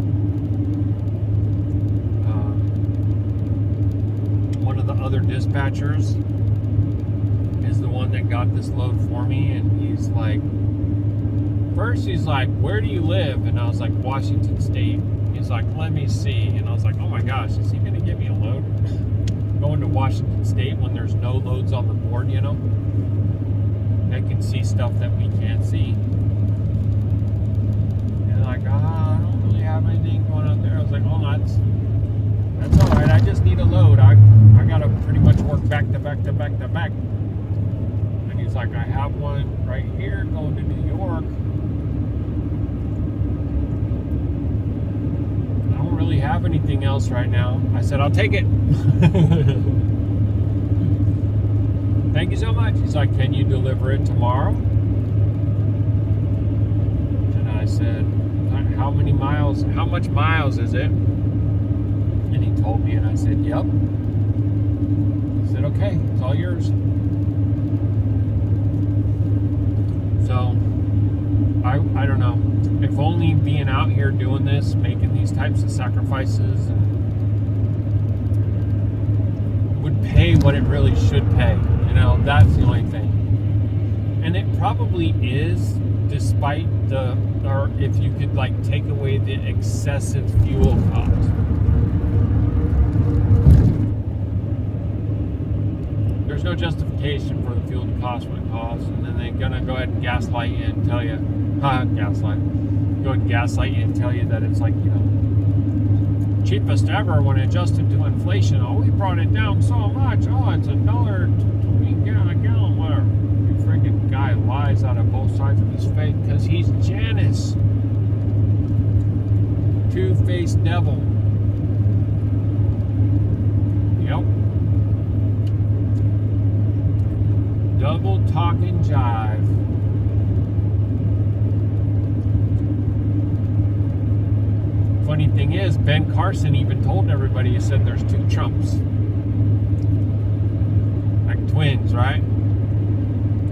One of the other dispatchers is the one that got this load for me, and he's like, first he's like, where do you live? And I was like, Washington State. He's like, let me see. And I was like, oh my gosh, is he going to give me a load? Going to Washington State when there's no loads on the board, you know? They can see stuff that we can't see. And like, I don't really have anything going on there. I was like, oh, that's all right. I just need a load. I got to pretty much work back to back to back to back. And he's like, I have one right here going to New York. I don't really have anything else right now. I said, I'll take it. Thank you so much. He's like, can you deliver it tomorrow? And I said, how many miles? How much miles is it? And he told me, and I said, yep. He said, okay, it's all yours. So, I don't know. If only being out here doing this, making these types of sacrifices, would pay what it really should pay. You know, that's the only thing. And it probably is, despite or if you could like take away the excessive fuel cost. There's no justification for the fuel to cost what it costs, and then they're gonna go ahead and gaslight you and tell you, go ahead and gaslight you and tell you that it's like, you know, cheapest ever when adjusted to inflation. Oh, we brought it down so much. Oh, it's $1.20 a gallon, whatever. You freaking guy lies out of both sides of his face because he's Janus. Two-faced devil. Yep. Double talking jive. Funny thing is, Ben Carson even told everybody, he said there's two Trumps. Like twins, right?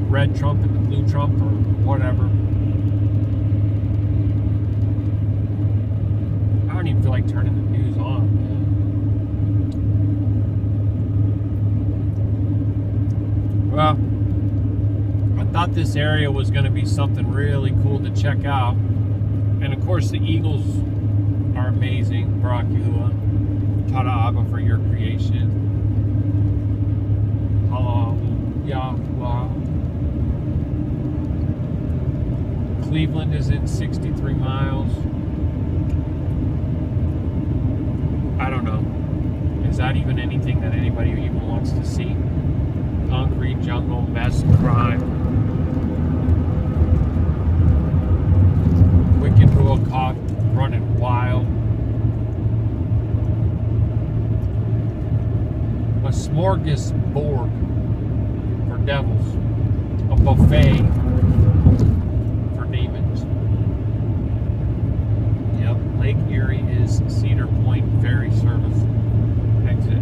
Red Trump and the blue Trump or whatever. I don't even feel like turning the news on, man. Well, I thought this area was going to be something really cool to check out. And of course the Eagles are amazing. Baruk Atah Yahuah for your creation. Shalum Yahuah. Cleveland is in 63 miles. I don't know. Is that even anything that anybody even wants to see? Concrete jungle, mess, crime. Wicked Ruach Ha'Qadash running wild. A smorgasbord for devils. A buffet for demons. Yep, Lake Erie is Cedar Point ferry service exit.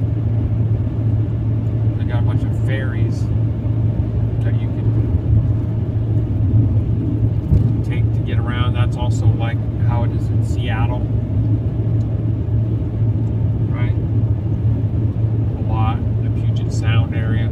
They got a bunch of ferries that you can take to get around. That's also like how it is in Seattle, right? A lot, the Puget Sound area.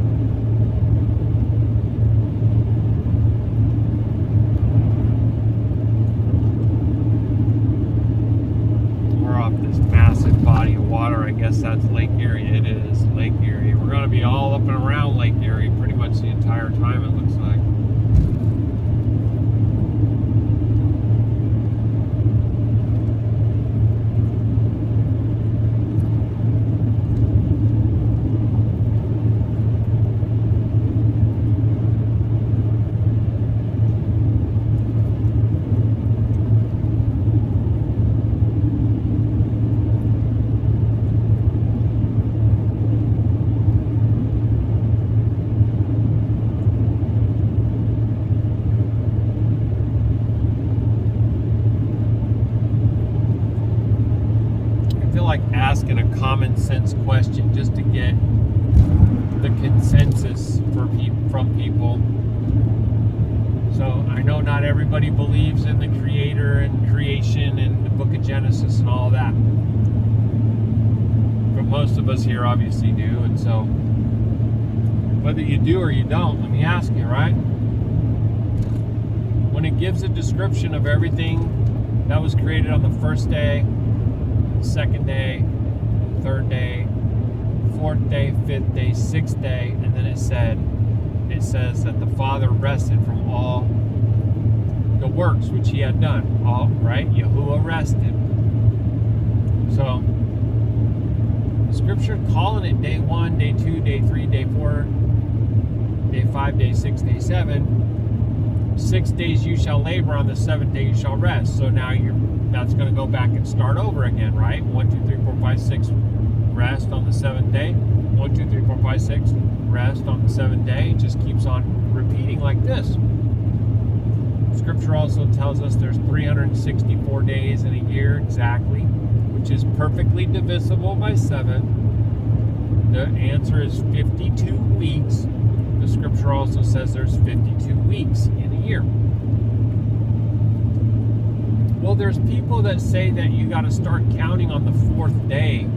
We're off this massive body of water. I guess that's Lake Erie. It is Lake Erie. We're going to be all up and around Lake Erie pretty much the entire time, it looks like. Asking a common sense question just to get the consensus from people. So I know not everybody believes in the Creator and creation and the book of Genesis and all that. But most of us here obviously do. And so whether you do or you don't, let me ask you, right? When it gives a description of everything that was created on the first day, second day, third day, fourth day, fifth day, sixth day, and then it says that the Father rested from all the works which he had done. All right, Yahuwah rested. So the scripture calling it day 1, day 2, day 3, day 4, day 5, day 6, day 7. 6 days you shall labor, on the 7th day you shall rest. So now that's going to go back and start over again, right? 1, 2, 3, 4, 5, 6, rest on the 7th day. 1, 2, 3, 4, 5, 6, rest on the 7th day. It just keeps on repeating like this. Scripture also tells us there's 364 days in a year exactly, which is perfectly divisible by 7. The answer is 52 weeks. The scripture also says there's 52 weeks in a year. Well, there's people that say that you got to start counting on the 4th day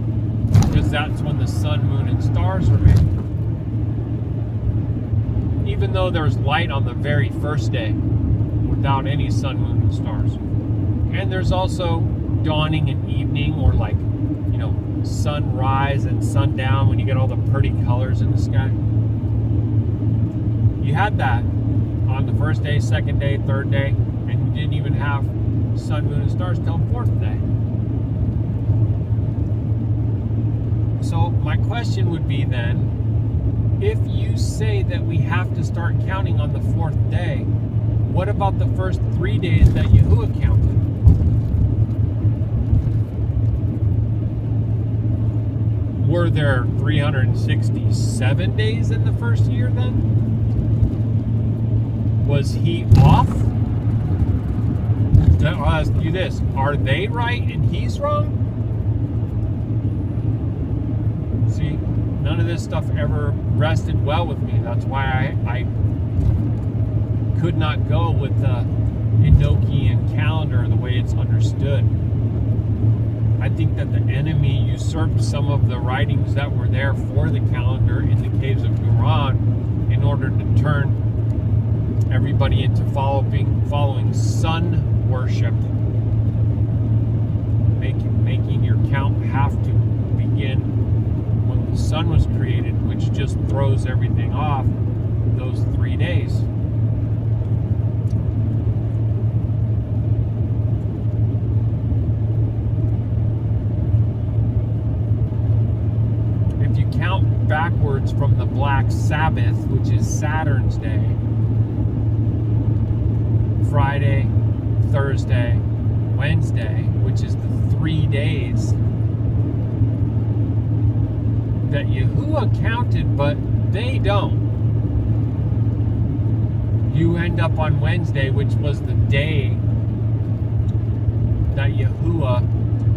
because that's when the sun, moon, and stars were made. Even though there's light on the very first day without any sun, moon, and stars. And there's also dawning and evening, or like, sunrise and sundown when you get all the pretty colors in the sky. You had that on the first day, second day, third day, and you didn't even have sun, moon, and stars till 4th day. So my question would be then, if you say that we have to start counting on the 4th day, what about the first 3 days that Yahuwah counted? Were there 367 days in the first year then? Was he off? I'll ask you this. Are they right and he's wrong? See, none of this stuff ever rested well with me. That's why I could not go with the Enochian calendar the way it's understood. I think that the enemy usurped some of the writings that were there for the calendar in the caves of Qumran in order to turn everybody into following sun worship, making your count have to begin when the sun was created, which just throws everything off those 3 days. If you count backwards from the Black Sabbath, which is Saturn's day, Friday, Thursday, Wednesday, which is the 3 days that Yahuwah counted, but they don't. You end up on Wednesday, which was the day that Yahuwah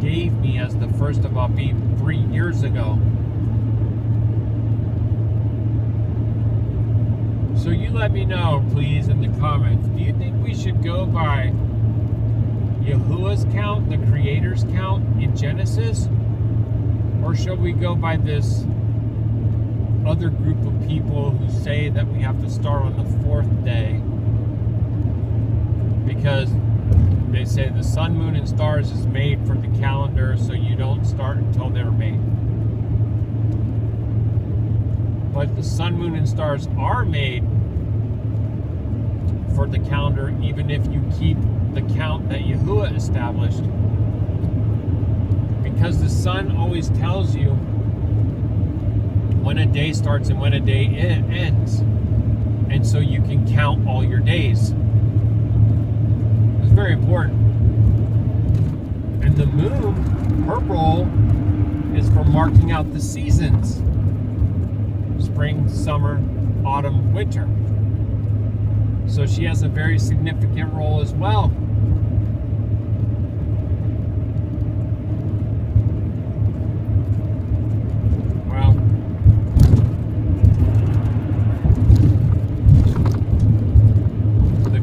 gave me as the first of Abib 3 years ago. So you let me know, please, in the comments. Do you think we should go by Yahuwah's count, the Creator's count in Genesis? Or should we go by this other group of people who say that we have to start on the 4th day? Because they say the sun, moon, and stars is made for the calendar, so you don't start until they're made. But the sun, moon, and stars are made for the calendar, even if you keep the count that Yahuwah established. Because the sun always tells you when a day starts and when a day ends. And so you can count all your days. It's very important. And the moon, her role is for marking out the seasons. Spring, summer, autumn, winter. So she has a very significant role as well. Well, the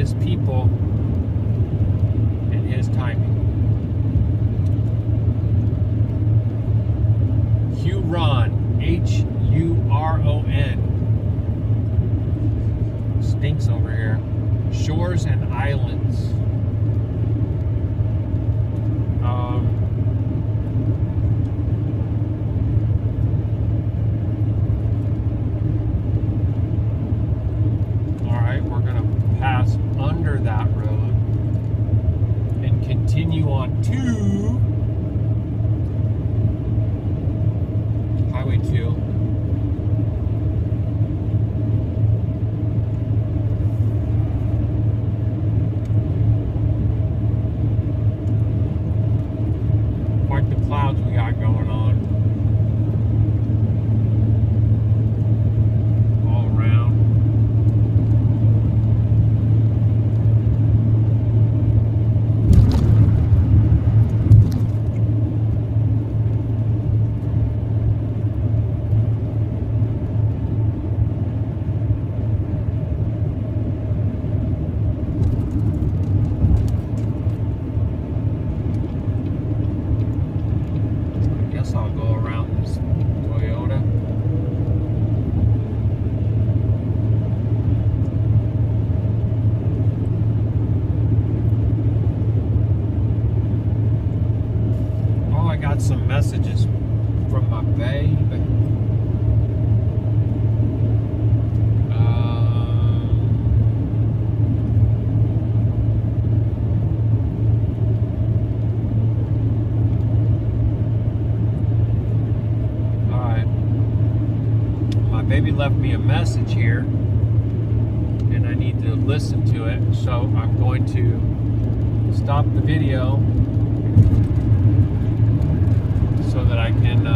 His people and His timing. Huron, Huron. Stinks over here. Shores and islands. Alright, we're going to pass under that road and continue on to Highway 2. Quite the clouds we got going on all around. I'll go around this Toyota. Oh, I got some messages from my babe. Baby left me a message here and I need to listen to it, so I'm going to stop the video so that I can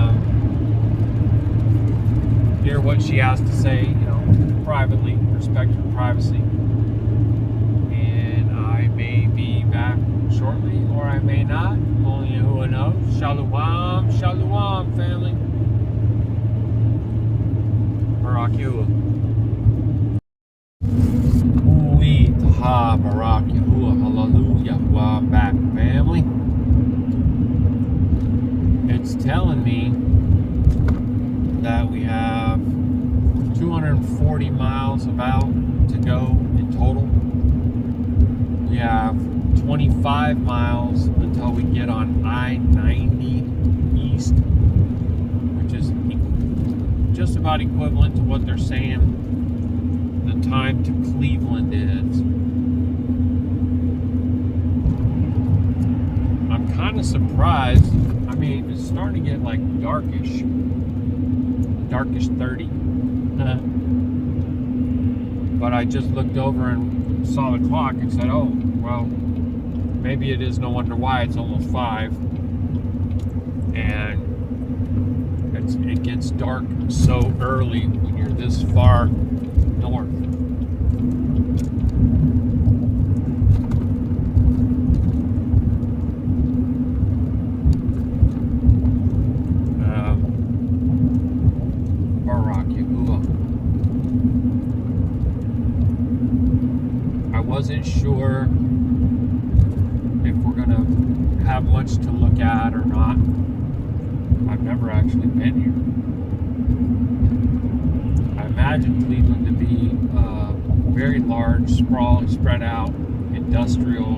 hear what she has to say, privately, respect her privacy. And I may be back shortly or I may not, only Yahuah knows. Shalom, shalom, family. Baruk Yahuah. Baruk Yahuah. Hallelujah. Well, I'm back, family. It's telling me that we have 240 miles about to go in total. We have 25 miles until we get on I-90 East, which is just about equivalent to what they're saying the time to Cleveland is. I'm kind of surprised. I mean, it's starting to get like darkish 30. But I just looked over and saw the clock and said, oh, well, maybe it is no wonder why it's almost 5. And it gets dark so early when you're this far north. Baruk Yahuah. I wasn't sure if we're gonna have much to look at or not. I've never actually been here. I imagine Cleveland to be a very large, sprawling, spread out, industrial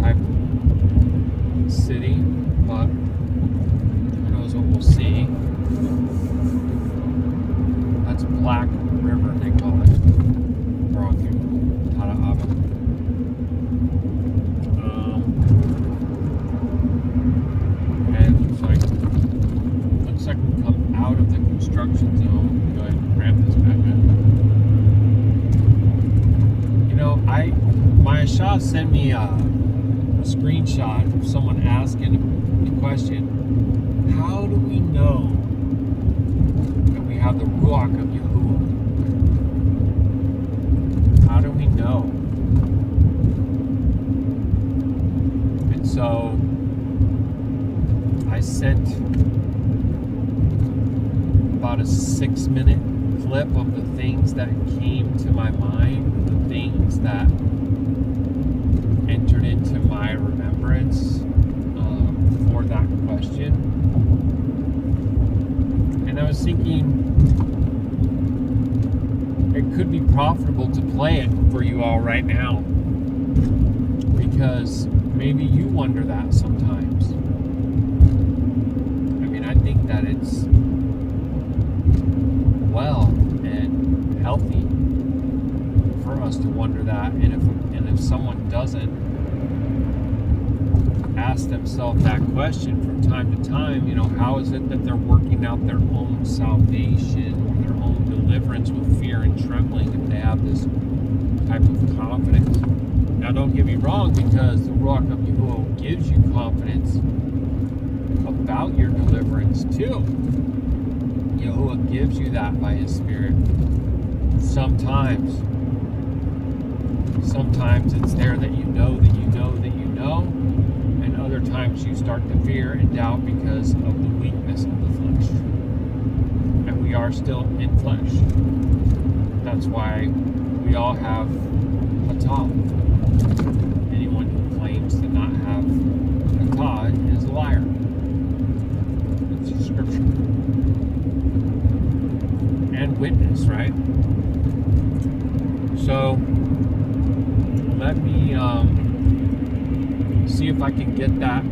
type city, but who knows what we'll see. That's Black River, they call it. Baruk Atah Yahuah. Looks like we come out of the construction zone. Go ahead and ramp this back up. My Yashar'Al sent me a screenshot of someone asking the question, how do we know that we have the Ruach of Yahuah? How do we know? And so I sent about a 6-minute slip of the things that came to my mind, the things that entered into my remembrance for that question. And I was thinking it could be profitable to play it for you all right now, because maybe you wonder that sometimes. I mean, I think that it's well and healthy for us to wonder that, and if someone doesn't ask themselves that question from time to time, how is it that they're working out their own salvation or their own deliverance with fear and trembling if they have this type of confidence? Now, don't get me wrong, because the Ruach of Yahuah gives you confidence about your deliverance too. Yahuwah gives you that by His Spirit. Sometimes it's there that you know that you know that you know, and other times you start to fear and doubt because of the weakness of the flesh. And we are still in flesh. That's why we all have a top. Anyone who claims to not have a God is a liar. It's a scripture. And witness, right? So let me see if I can get that.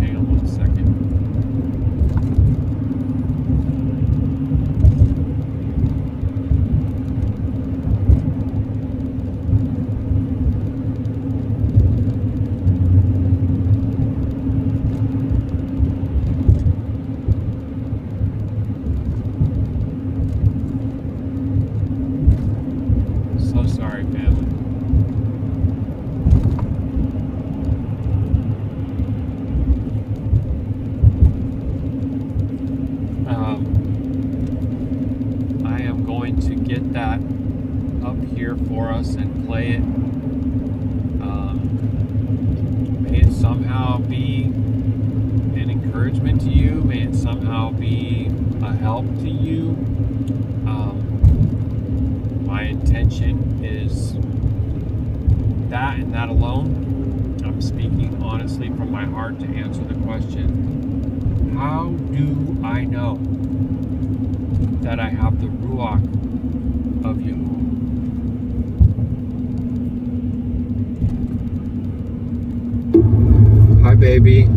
Hang on 1 second. For us and play it. May it somehow be an encouragement to you. May it somehow be a help to you. My intention is that and that alone. I'm speaking honestly from my heart to answer the question, how do I know that I have the Ruach of Yahuwah? Hi, baby.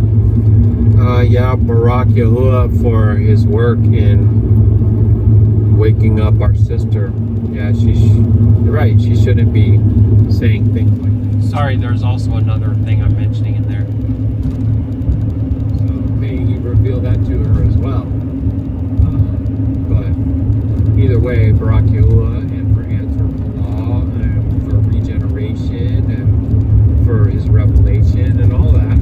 Baruk Yahuah for his work in waking up our sister. Yeah, you're right. She shouldn't be saying things like that. Sorry, there's also another thing I'm mentioning in there. So may he reveal that to her as well. But either way, Baruk Yahuah, and for answer for law, and for regeneration, and for his revelation, and all that.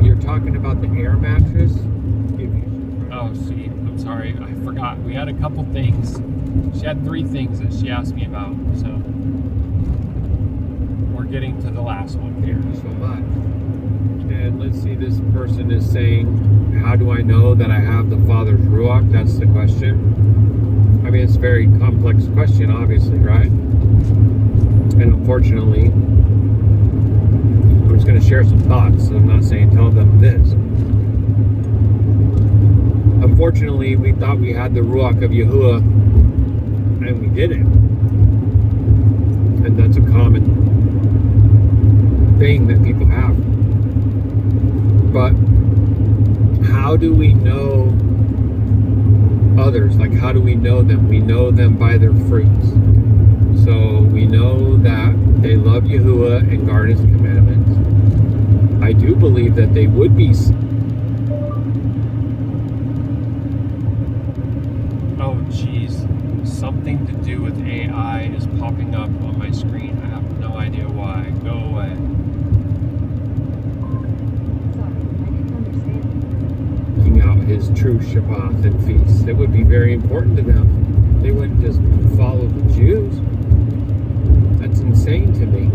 You're talking about the air mattress? Oh, see, I'm sorry, I forgot. We had a couple things. She had 3 things that she asked me about, so we're getting to the last one here. So much. And let's see, this person is saying, how do I know that I have the Father's Ruach? That's the question. I mean, it's a very complex question, obviously, right? And unfortunately, I'm just going to share some thoughts. I'm not saying tell them this. Unfortunately, we thought we had the Ruach of Yahuwah, and we didn't. And that's a common thing that people have. But how do we know others? Like, how do we know them? We know them by their fruits. So we know that they love Yahuwah and guard His commandments. I do believe that they would be. Oh, geez. Something to do with AI is popping up on my screen. I have no idea why. Go away. Sorry, I didn't understand. Looking out His true Shabbat and feasts. It would be very important to them. They wouldn't just follow the Jews. That's insane to me.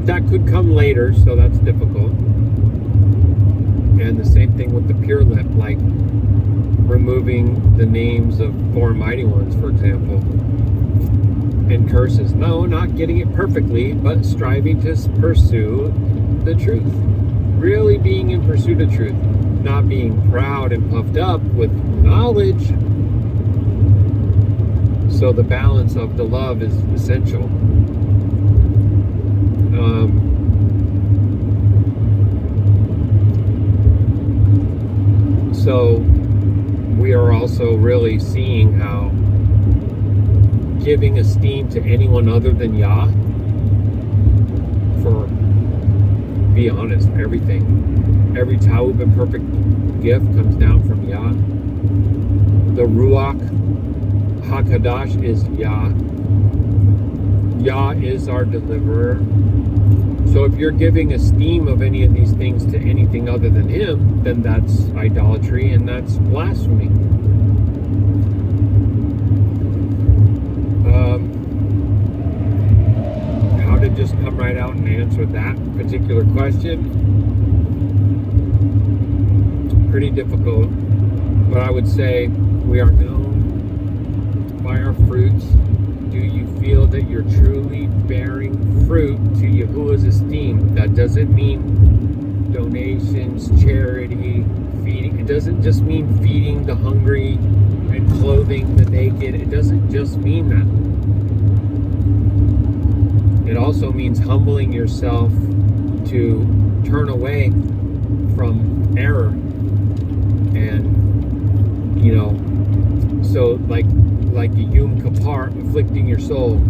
But that could come later, so that's difficult. And the same thing with the pure lip, like removing the names of foreign mighty ones, for example, and curses. No, not getting it perfectly, but striving to pursue the truth. Really being in pursuit of truth, not being proud and puffed up with knowledge. So the balance of the love is essential. So we are also really seeing how giving esteem to anyone other than Yah, for, be honest, every Taub and perfect gift comes down from Yah. The Ruach Ha'Qadash is Yah. Yah is our deliverer. So if you're giving esteem of any of these things to anything other than Him, then that's idolatry and that's blasphemy. How to just come right out and answer that particular question? Pretty difficult, but I would say we are known by our fruits. Do you feel that you're truly bearing fruit to Yahuwah's esteem? That doesn't mean donations, charity, feeding. It doesn't just mean feeding the hungry and clothing the naked. It doesn't just mean that. It also means humbling yourself to turn away from error. And, so like Yom Kippur, afflicting your soul.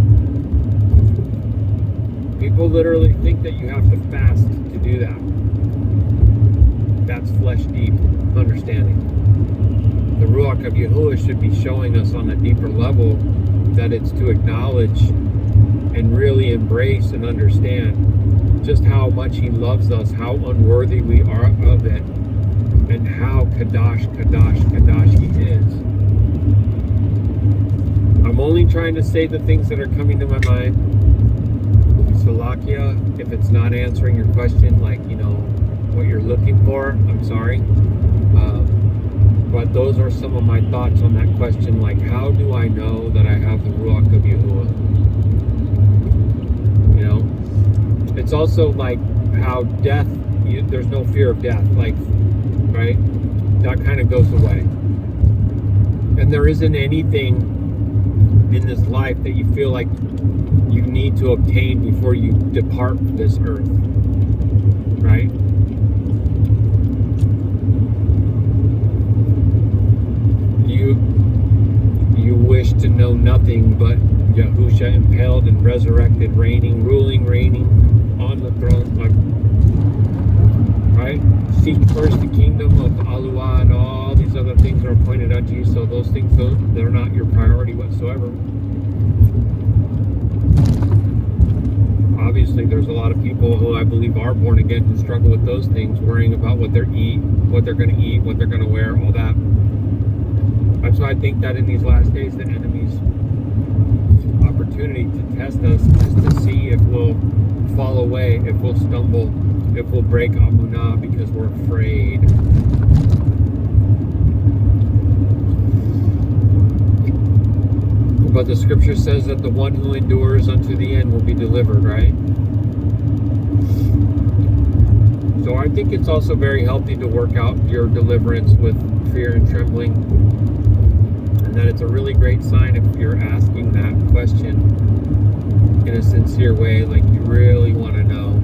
People literally think that you have to fast to do that. That's flesh deep understanding. The Ruach of Yahuah should be showing us on a deeper level that it's to acknowledge and really embrace and understand just how much He loves us, how unworthy we are of it, and how Qadash He is. I'm only trying to say the things that are coming to my mind. Salakia, if it's not answering your question, what you're looking for, I'm sorry. But those are some of my thoughts on that question, like how do I know that I have the Ruach of Yahuah? It's also like how death, there's no fear of death, right? That kind of goes away. And there isn't anything in this life that you feel like you need to obtain before you depart this earth, right? You wish to know nothing but Yahusha impaled and resurrected, reigning on the throne, right? Seek first the kingdom of Aluah, and all these other things are pointed unto you. So those things, they're not your priority whatsoever. Obviously, there's a lot of people who I believe are born again who struggle with those things, worrying about what they're going to eat, what they're going to wear, all that. That's why I think that in these last days, the enemy's opportunity to test us is to see if we'll fall away, if we'll stumble, if we'll break Amunah because we're afraid. But the scripture says that the one who endures unto the end will be delivered, right? So I think it's also very healthy to work out your deliverance with fear and trembling. And that it's a really great sign if you're asking that question in a sincere way, like you really want to know.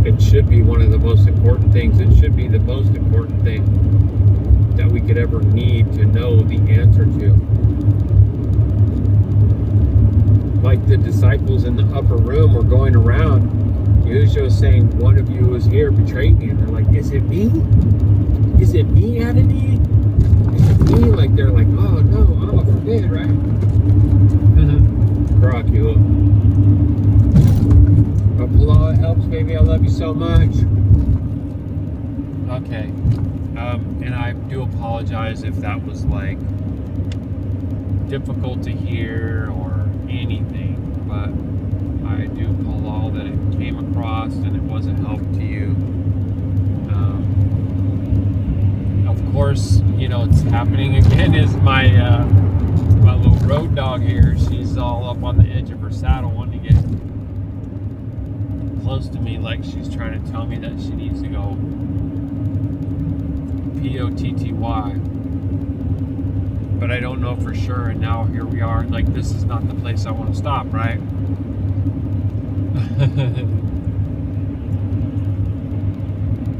It should be one of the most important things. It should be the most important thing that we could ever need to know the answer to. Like the disciples in the upper room were going around, Yahusha was saying, one of you is here betraying me. And they're like, is it me? Is it me, Adonai? Is it me? Like, they're like, oh no, Allah forbid, right? Baruk Atah Yahuah. It helps, baby. I love you so much. Okay. And I do apologize if that was difficult to hear or anything, but I do halal that it came across and it was a help to you. Of course, you know, it's happening again is my my little road dog here. She's all up on the edge of her saddle wanting to get close to me, like she's trying to tell me that she needs to go POTTY. But I don't know for sure, and now here we are. Like, this is not the place I want to stop, right?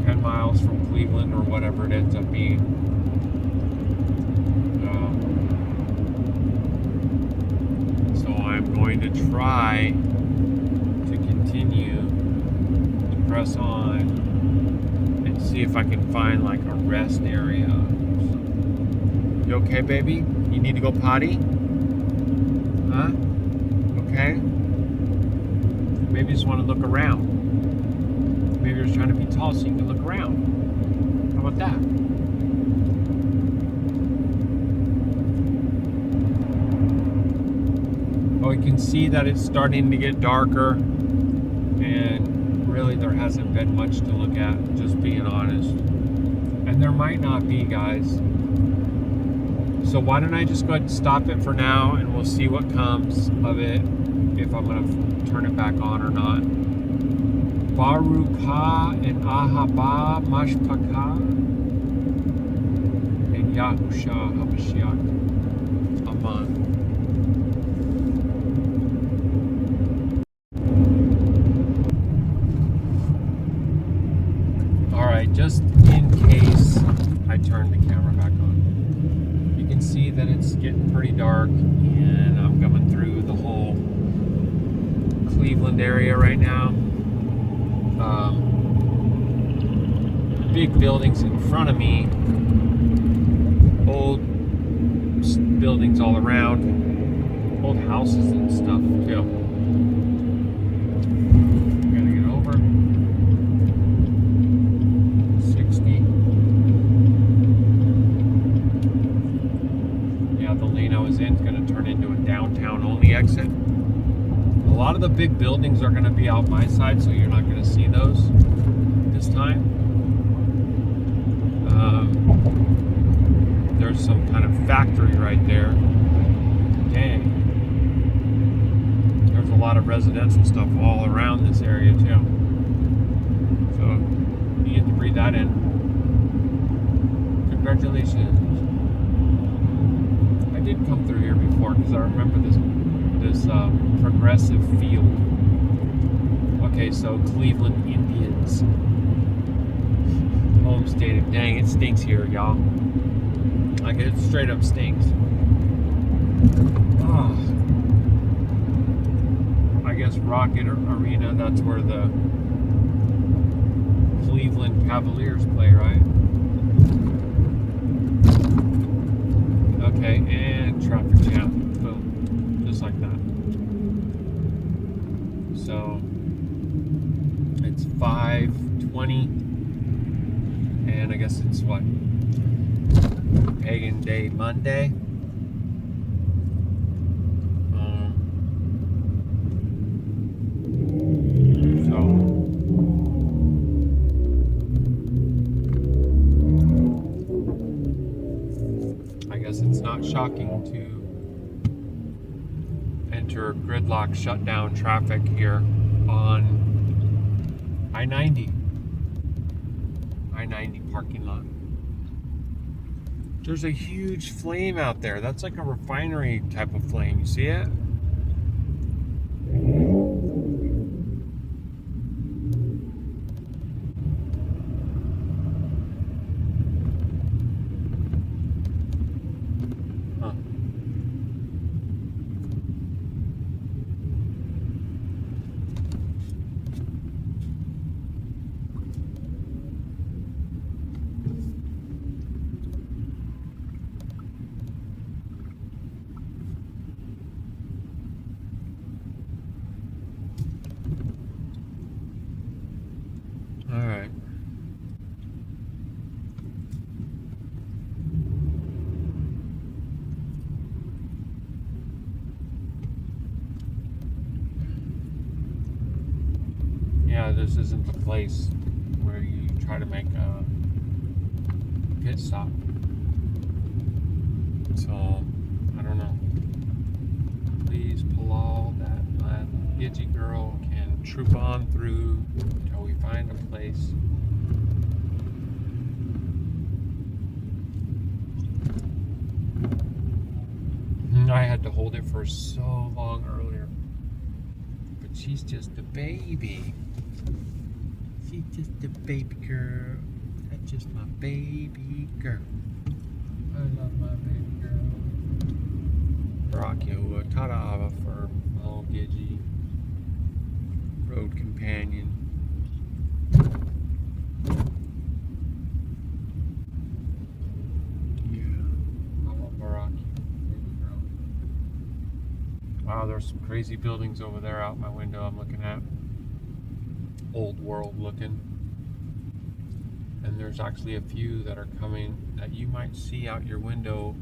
10 miles from Cleveland or whatever it ends up being. So I'm going to try to continue to press on and see if I can find like a rest area. You okay, baby? You need to go potty? Huh? Okay. Maybe you just want to look around. Maybe you're just trying to be tall so you can look around. How about that? Oh, you can see that it's starting to get darker, and really there hasn't been much to look at, just being honest. And there might not be, guys. So why don't I just go ahead and stop it for now, and we'll see what comes of it, if I'm going to turn it back on or not. Baruk Atah Yahuah Mashpaka and Yahusha HaMashiach. Amen. Alright, just in case I turn the camera back on. You can see that it's getting pretty dark, and I'm coming through the whole Cleveland area right now. Big buildings in front of me, old buildings all around, old houses and stuff too. Gotta get over 60. Yeah, the lane I was in is gonna turn into a downtown only exit. A lot of the big buildings are going to be out my side, so you're not going to see those this time. There's some kind of factory right there. Dang. There's a lot of residential stuff all around this area too. So you get to breathe that in. Congratulations. I did come through here before because I remember this progressive field. Okay, so Cleveland Indians. Home state of, dang, it stinks here, y'all. Like, it straight up stinks. Oh. I guess Rocket Arena, that's where the Cleveland Cavaliers play, right? Okay, and traffic jam. Boom. Just like that. So it's 5:20, and I guess it's what, Pagan Day Monday. So I guess it's not shocking to enter gridlock shutdown traffic here on I-90 parking lot. There's a huge flame out there. That's like a refinery type of flame. You see it? this isn't the place where you try to make a pit stop. So, I don't know. Please, Palal, that Gidgy girl can troop on through until we find a place. I had to hold it for so long earlier. But she's just a baby. She's just a baby girl. That's just my baby girl. I love my baby girl. Baruk Atah Yahuah for my old Gidgy. Road companion. Yeah. I love Baruk. Wow, there's some crazy buildings over there out my window I'm looking at. Old world looking. And there's actually a few that are coming that you might see out your window.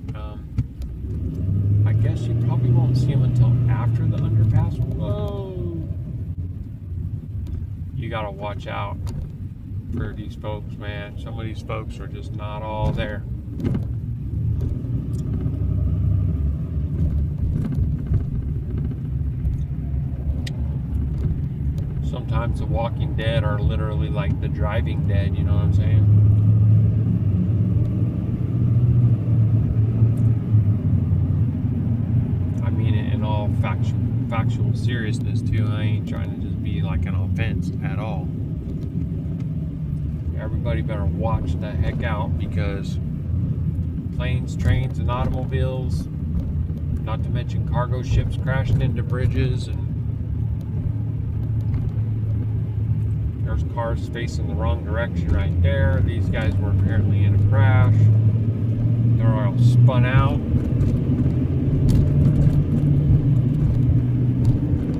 I guess you probably won't see them until after the underpass. Whoa! You gotta watch out for these folks, man. Some of these folks are just not all there. Sometimes the walking dead are literally like the driving dead, you know what I'm saying? I mean it in all factual seriousness too. I ain't trying to just be like an offense at all. Everybody better watch the heck out, because planes, trains, and automobiles, not to mention cargo ships crashing into bridges, and there's cars facing the wrong direction right there. These guys were apparently in a crash. They're all spun out.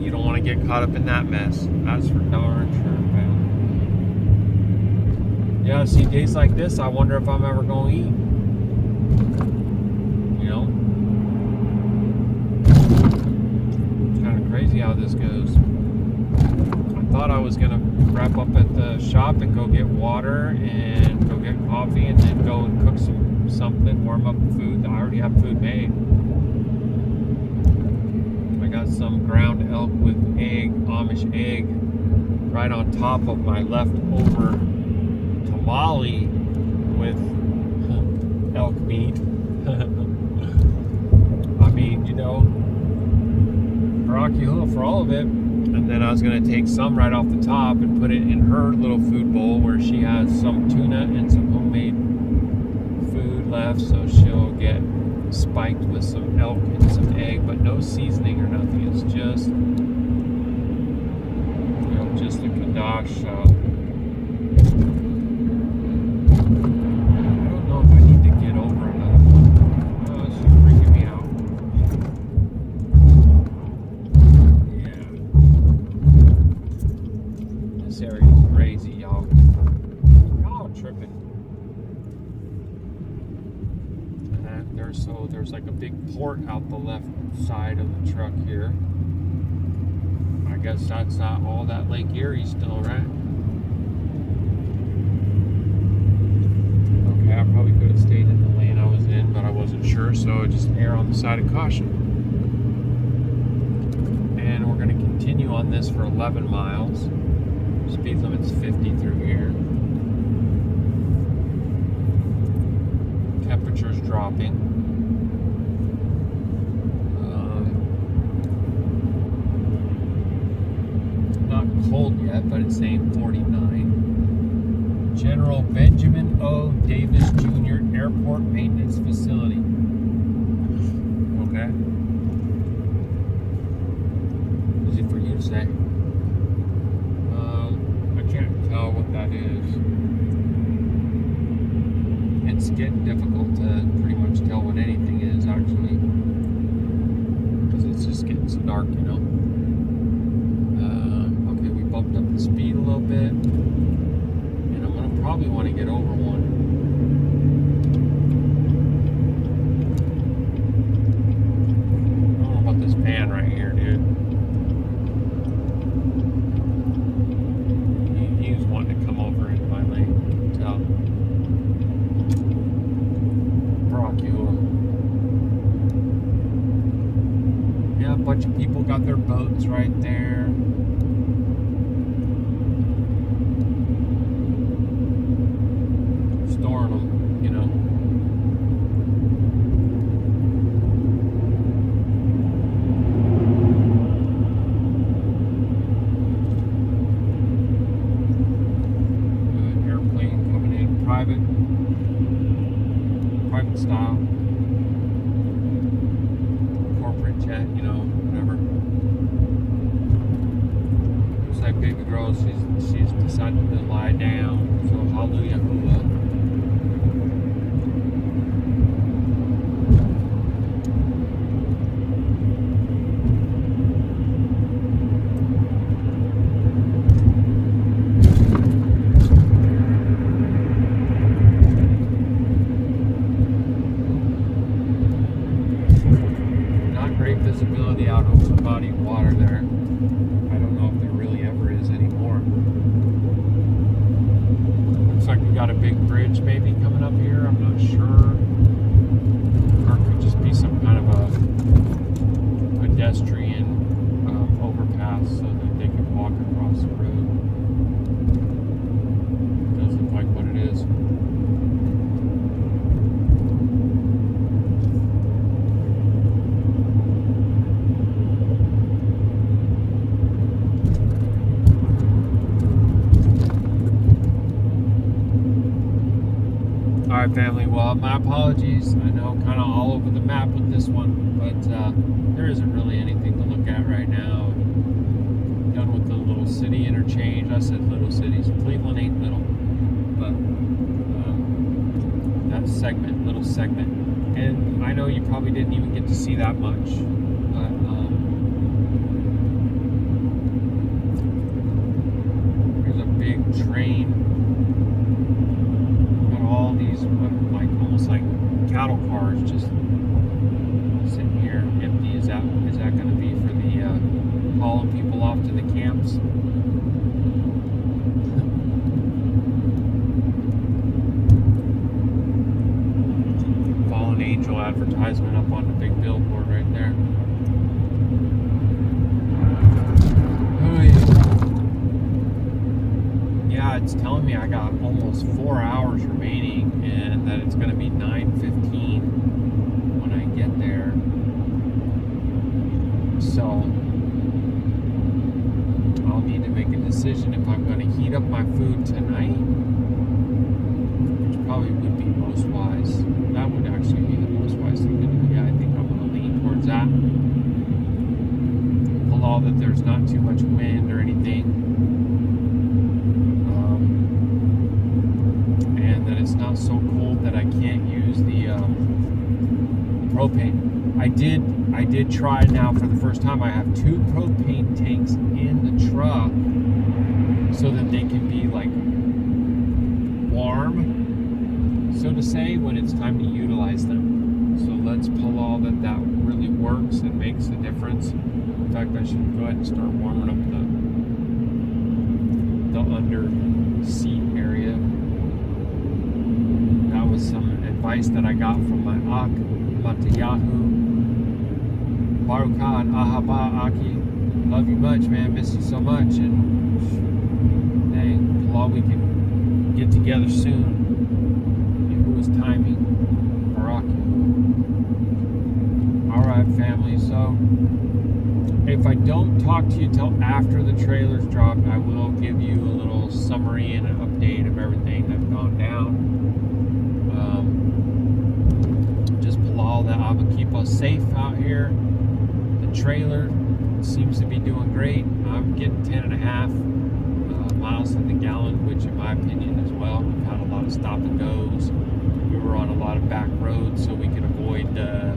You don't want to get caught up in that mess. That's for darn sure, man. Yeah, see, days like this, I wonder if I'm ever going to eat. You know? It's kind of crazy how this goes. I thought I was gonna wrap up at the shop and go get water and go get coffee and then go and cook something, warm up food. I already have food made. I got some ground elk with egg, Amish egg, right on top of my leftover tamale with elk meat. I mean, you know, Baruk Atah for all of it. And then I was going to take some right off the top and put it in her little food bowl where she has some tuna and some homemade food left, so she'll get spiked with some elk and some egg, but no seasoning or nothing. It's just, you know, just a Qadash. I don't know if I need to get over another one. Oh, she's freaking me out. This area is crazy, y'all. Y'all are tripping. And there's like a big port out the left side of the truck here. I guess that's not all that Lake Erie still, right? Okay, I probably could have stayed in the lane I was in, but I wasn't sure, so just err on the side of caution. And we're going to continue on this for 11 miles. Speed limit's 50 through here. Temperature's dropping. Not cold yet, but it's saying 49. General Benjamin O. Davis Jr. Airport Maintenance Facility. Okay. Easy for you to say. I can't tell what that is. It's getting difficult to pretty much tell what anything is, actually, because it's just getting so dark, you know. Okay, we bumped up the speed a little bit, and I'm gonna probably want to get over one. I don't know about this pan right here, dude. People got their boats right there. Storing them, you know. Airplane coming in private style. Corporate jet, you know, whatever. Looks like baby girl, she's decided to lie down. So hallelujah. Visibility out over the body of water there. I don't know if there really ever is anymore. Looks like we got a big bridge maybe coming up here. I'm not sure. Or it could just be some kind of a pedestrian overpass so that they can walk across the road. Does look like what it is. Alright, family, well, my apologies. I know kind of all over the map with this one, but there isn't really anything to look at right now. Done with the little city interchange. I said little cities. Cleveland ain't little, but that segment, little segment. And I know you probably didn't even get to see that much, but there's a big train. All these like almost like cattle cars just sitting here empty. Is that going to be for the hauling people off to the camps? Fallen Angel advertisement up on the big billboard right there. Oh yeah, it's telling me I got almost 4 hours remaining and that it's going to be 9:15 when I get there. So I'll need to make a decision if I'm going to heat up my food tonight, which probably would be most wise. That would actually be the most wise thing to do. Yeah, I think I'm going to lean towards that. Allow that there's not too much wind or anything. It's not so cold that I can't use the propane. I did try now for the first time. I have 2 propane tanks in the truck so that they can be like warm, so to say, when it's time to utilize them. So let's pull all that really works and makes a difference. In fact, I should go ahead and start warming up the under seat area. That was some advice that I got from my Atah Yahuah. Baruk Atah Yahuah. Love you much, man. Miss you so much. And dang, we can get together soon. Yahuah's timing. Baruk. Alright, family. So if I don't talk to you till after the trailers drop, I will give you a little summary and an update of everything that's gone down. Just Palal that I will keep us safe out here. The trailer seems to be doing great. I'm getting 10.5 miles to the gallon, which in my opinion as well. We've had a lot of stop and goes. We were on a lot of back roads so we could avoid the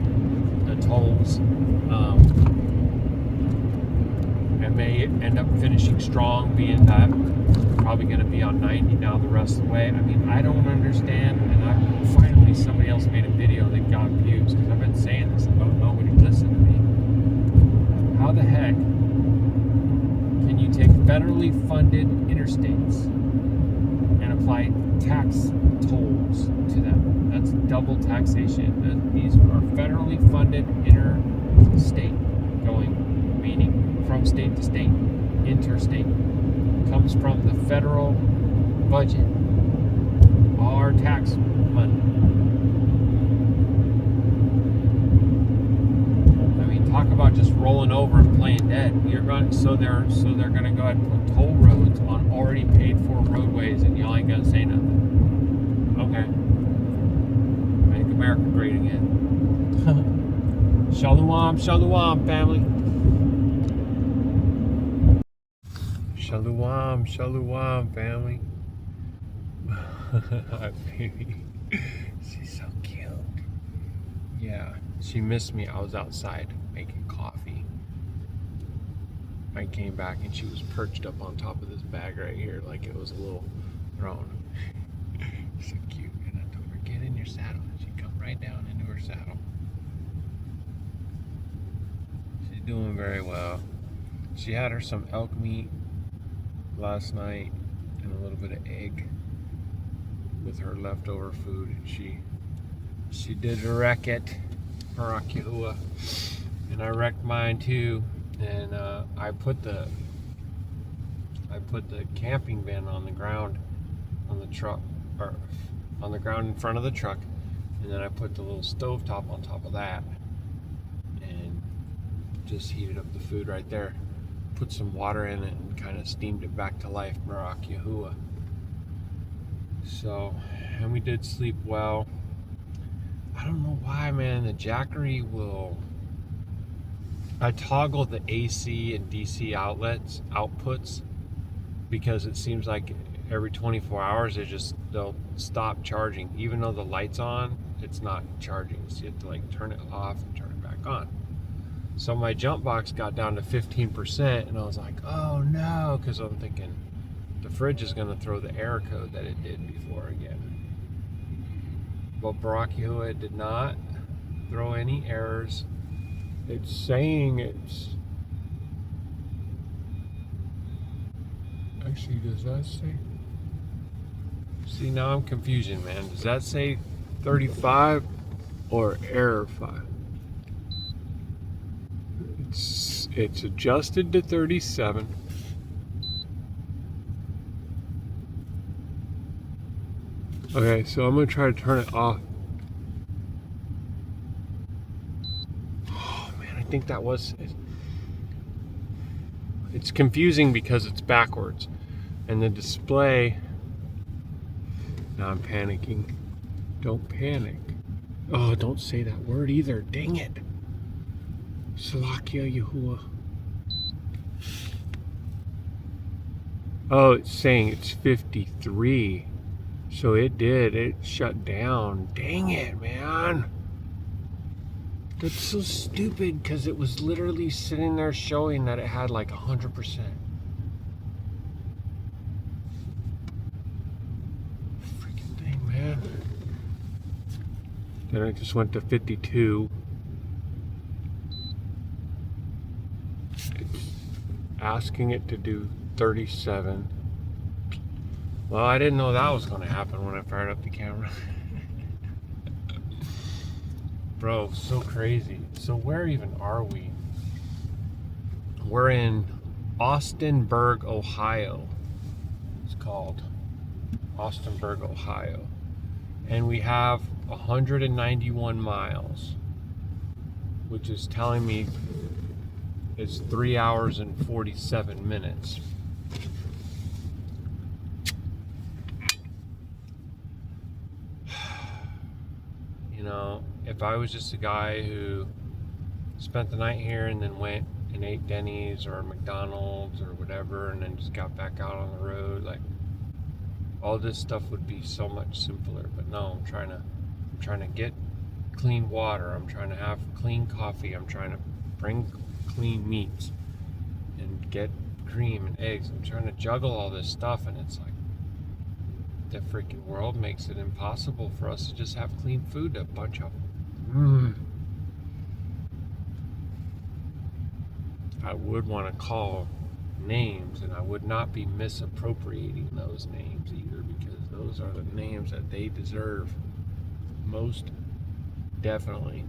tolls. I may end up finishing strong, being that I'm probably going to be on 90 now the rest of the way. I mean, I don't understand, and finally somebody else made a video that got views, because I've been saying this about nobody listened to me. How the heck can you take federally funded interstates and apply tax tolls to them? That's double taxation. These are federally funded interstate going meaning from state to state, interstate, comes from the federal budget, all our tax money. I mean, talk about just rolling over and playing dead. So they're gonna go ahead and put toll roads on already paid for roadways, and y'all ain't gonna say nothing. Okay. Make America great again. Shalom, shalom, family. Shalom, shalom, family. Baby, she's so cute. Yeah, she missed me. I was outside making coffee. I came back and she was perched up on top of this bag right here like it was a little throne. So cute. And I told her, get in your saddle. And she come right down into her saddle. She's doing very well. She had her some elk meat last night and a little bit of egg with her leftover food. And she did wreck it, Baruk Atah Yahuah. And I wrecked mine too. And I put the camping bin on the ground on the truck, or on the ground in front of the truck, and then I put the little stove top on top of that and just heated up the food right there, put some water in it and kind of steamed it back to life. Ruach Yahuah. So, and we did sleep well. I don't know why, man. The Jackery will, I toggle the AC and DC outputs, because it seems like every 24 hours they'll stop charging. Even though the light's on, it's not charging. So you have to like turn it off and turn it back on. So my jump box got down to 15%, and I was like, oh no, because I'm thinking the fridge is going to throw the error code that it did before again. But Baruk Atah Yahuah did not throw any errors. It's saying it's... Actually, does that say... See, now I'm confusing, man. Does that say 35 or error 5? It's adjusted to 37. Okay, so I'm going to try to turn it off. Oh, man, I think that was... It's confusing because it's backwards. And the display... Now I'm panicking. Don't panic. Oh, don't say that word either. Dang it. Salakia Yahuah. Oh, it's saying it's 53. So it shut down. Dang it, man. That's so stupid, because it was literally sitting there showing that it had like 100%. Freaking thing, man. Then I just went to 52. It's asking it to do 37. Well, I didn't know that was going to happen when I fired up the camera. Bro, so crazy. So where even are we? We're in Austinburg, Ohio. It's called Austinburg, Ohio. And we have 191 miles, which is telling me it's 3 hours and 47 minutes. You know, if I was just a guy who spent the night here and then went and ate Denny's or McDonald's or whatever and then just got back out on the road, like, all this stuff would be so much simpler. But no, I'm trying to get clean water. I'm trying to have clean coffee. I'm trying to bring clean meats and get cream and eggs. I'm trying to juggle all this stuff, and it's like the freaking world makes it impossible for us to just have clean food, a bunch of them. I would want to call names, and I would not be misappropriating those names either, because those are the names that they deserve most definitely.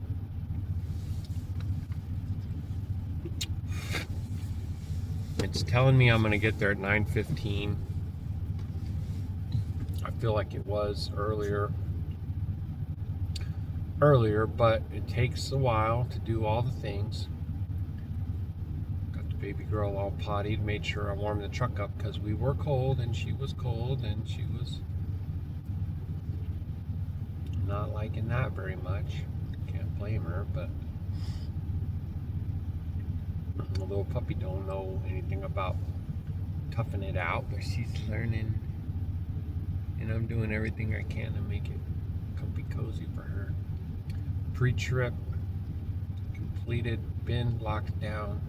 It's telling me I'm going to get there at 9:15. I feel like it was earlier, but it takes a while to do all the things. Got the baby girl all pottied, made sure I warmed the truck up because we were cold and she was cold and she was not liking that very much. Can't blame her, but the little puppy don't know anything about toughing it out, but she's learning, and I'm doing everything I can to make it comfy cozy for her. Pre-trip completed, bin locked down,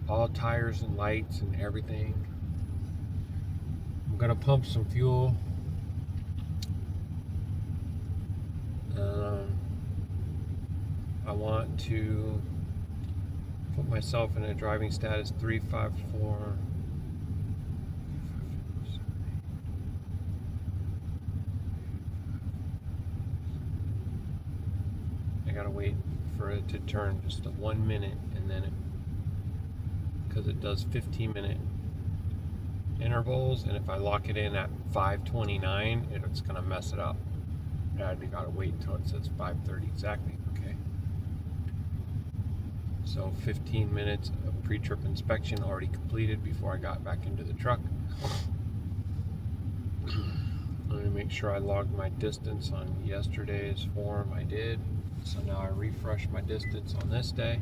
all tires and lights and everything. I'm gonna pump some fuel. I want to put myself in a driving status 354. I gotta wait for it to turn just 1 minute, and then because it does 15-minute intervals, and if I lock it in at 5:29, it's gonna mess it up. I gotta wait until it says 5:30 exactly. Okay. So 15 minutes of pre-trip inspection already completed before I got back into the truck. Let me make sure I logged my distance on yesterday's form. I did. So now I refresh my distance on this day,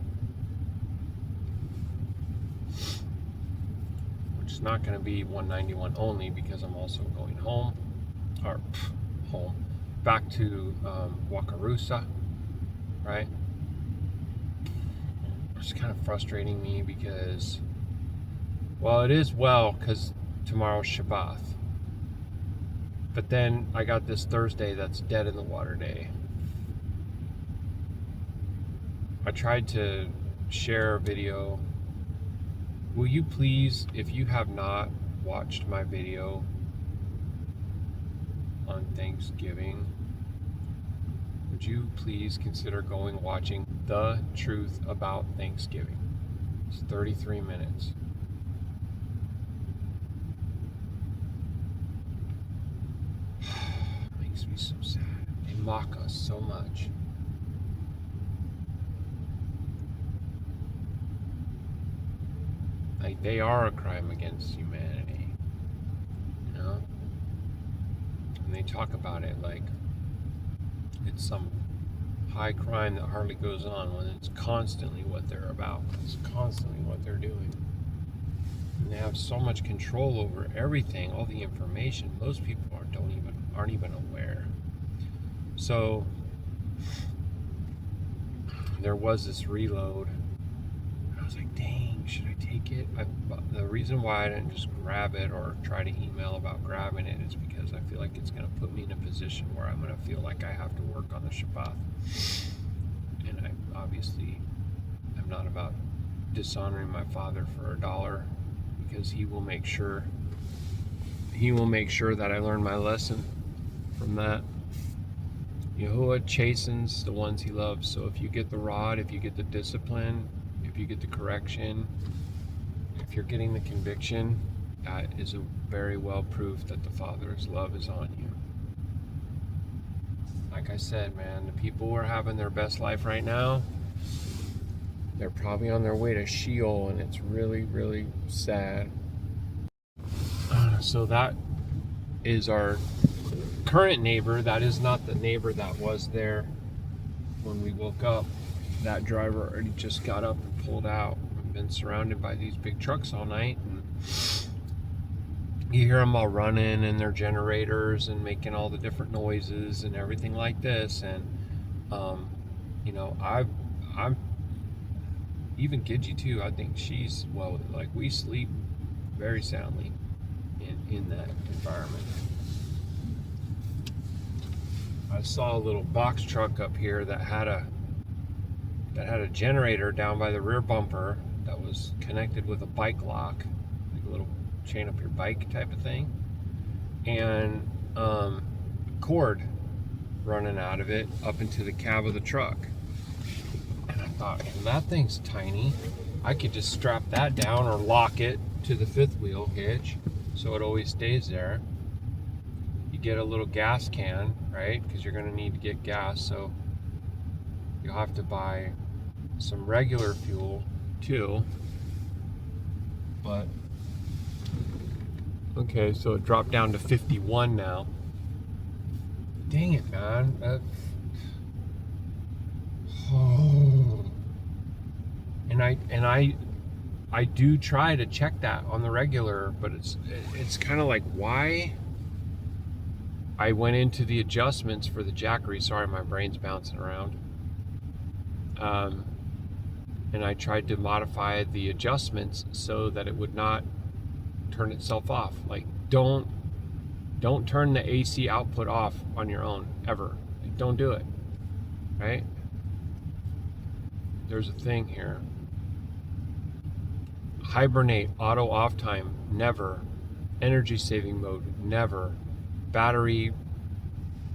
which is not going to be 191 only because I'm also going home, or back to Wakarusa, right? It's kind of frustrating me because, well, it is because tomorrow's Shabbat. But then I got this Thursday that's dead in the water day. I tried to share a video. Will you please, if you have not watched my video on Thanksgiving, would you please consider watching The Truth About Thanksgiving? It's 33 minutes. Makes me so sad. They mock us so much. Like, they are a crime against humanity, you know? And they talk about it like it's some high crime that hardly goes on, when it's constantly what they're about. It's constantly what they're doing. And they have so much control over everything, all the information. Most people aren't even aware. So there was this reload. And I was like, dang, should I take it? The reason why I didn't just grab it or try to email about grabbing it is because I feel like it's going to put me in a position where I'm going to feel like I have to work on the Shabbat. And I obviously am not about dishonoring my father for $1, because he will make sure that I learn my lesson from that. Yahuah chastens the ones he loves. So if you get the rod, if you get the discipline, if you get the correction, if you're getting the conviction, that is a very well proof that the Father's love is on you. Like I said, man, the people who are having their best life right now, they're probably on their way to Sheol, and it's really, really sad. So that is our current neighbor. That is not the neighbor that was there when we woke up. That driver already just got up and pulled out. We've been surrounded by these big trucks all night, and you hear them all running in their generators and making all the different noises and everything like this. And you know, I'm even Gidgy too. I think she's, well, like, we sleep very soundly in that environment. I saw a little box truck up here that had a generator down by the rear bumper that was connected with a bike lock, like a little chain up your bike type of thing, and cord running out of it up into the cab of the truck. And I thought, well, that thing's tiny. I could just strap that down or lock it to the fifth wheel hitch so it always stays there. You get a little gas can, right? Because you're going to need to get gas, so you'll have to buy some regular fuel too. But okay, so it dropped down to 51 now. Dang it, man. And I do try to check that on the regular, but it's kind of like, why? I went into the adjustments for the Jackery. Sorry, my brain's bouncing around. And I tried to modify the adjustments so that it would not turn itself off. Like, don't turn the AC output off on your own, ever. Like, don't do it, right? There's a thing here. Hibernate, auto off time, never. Energy saving mode, never. Battery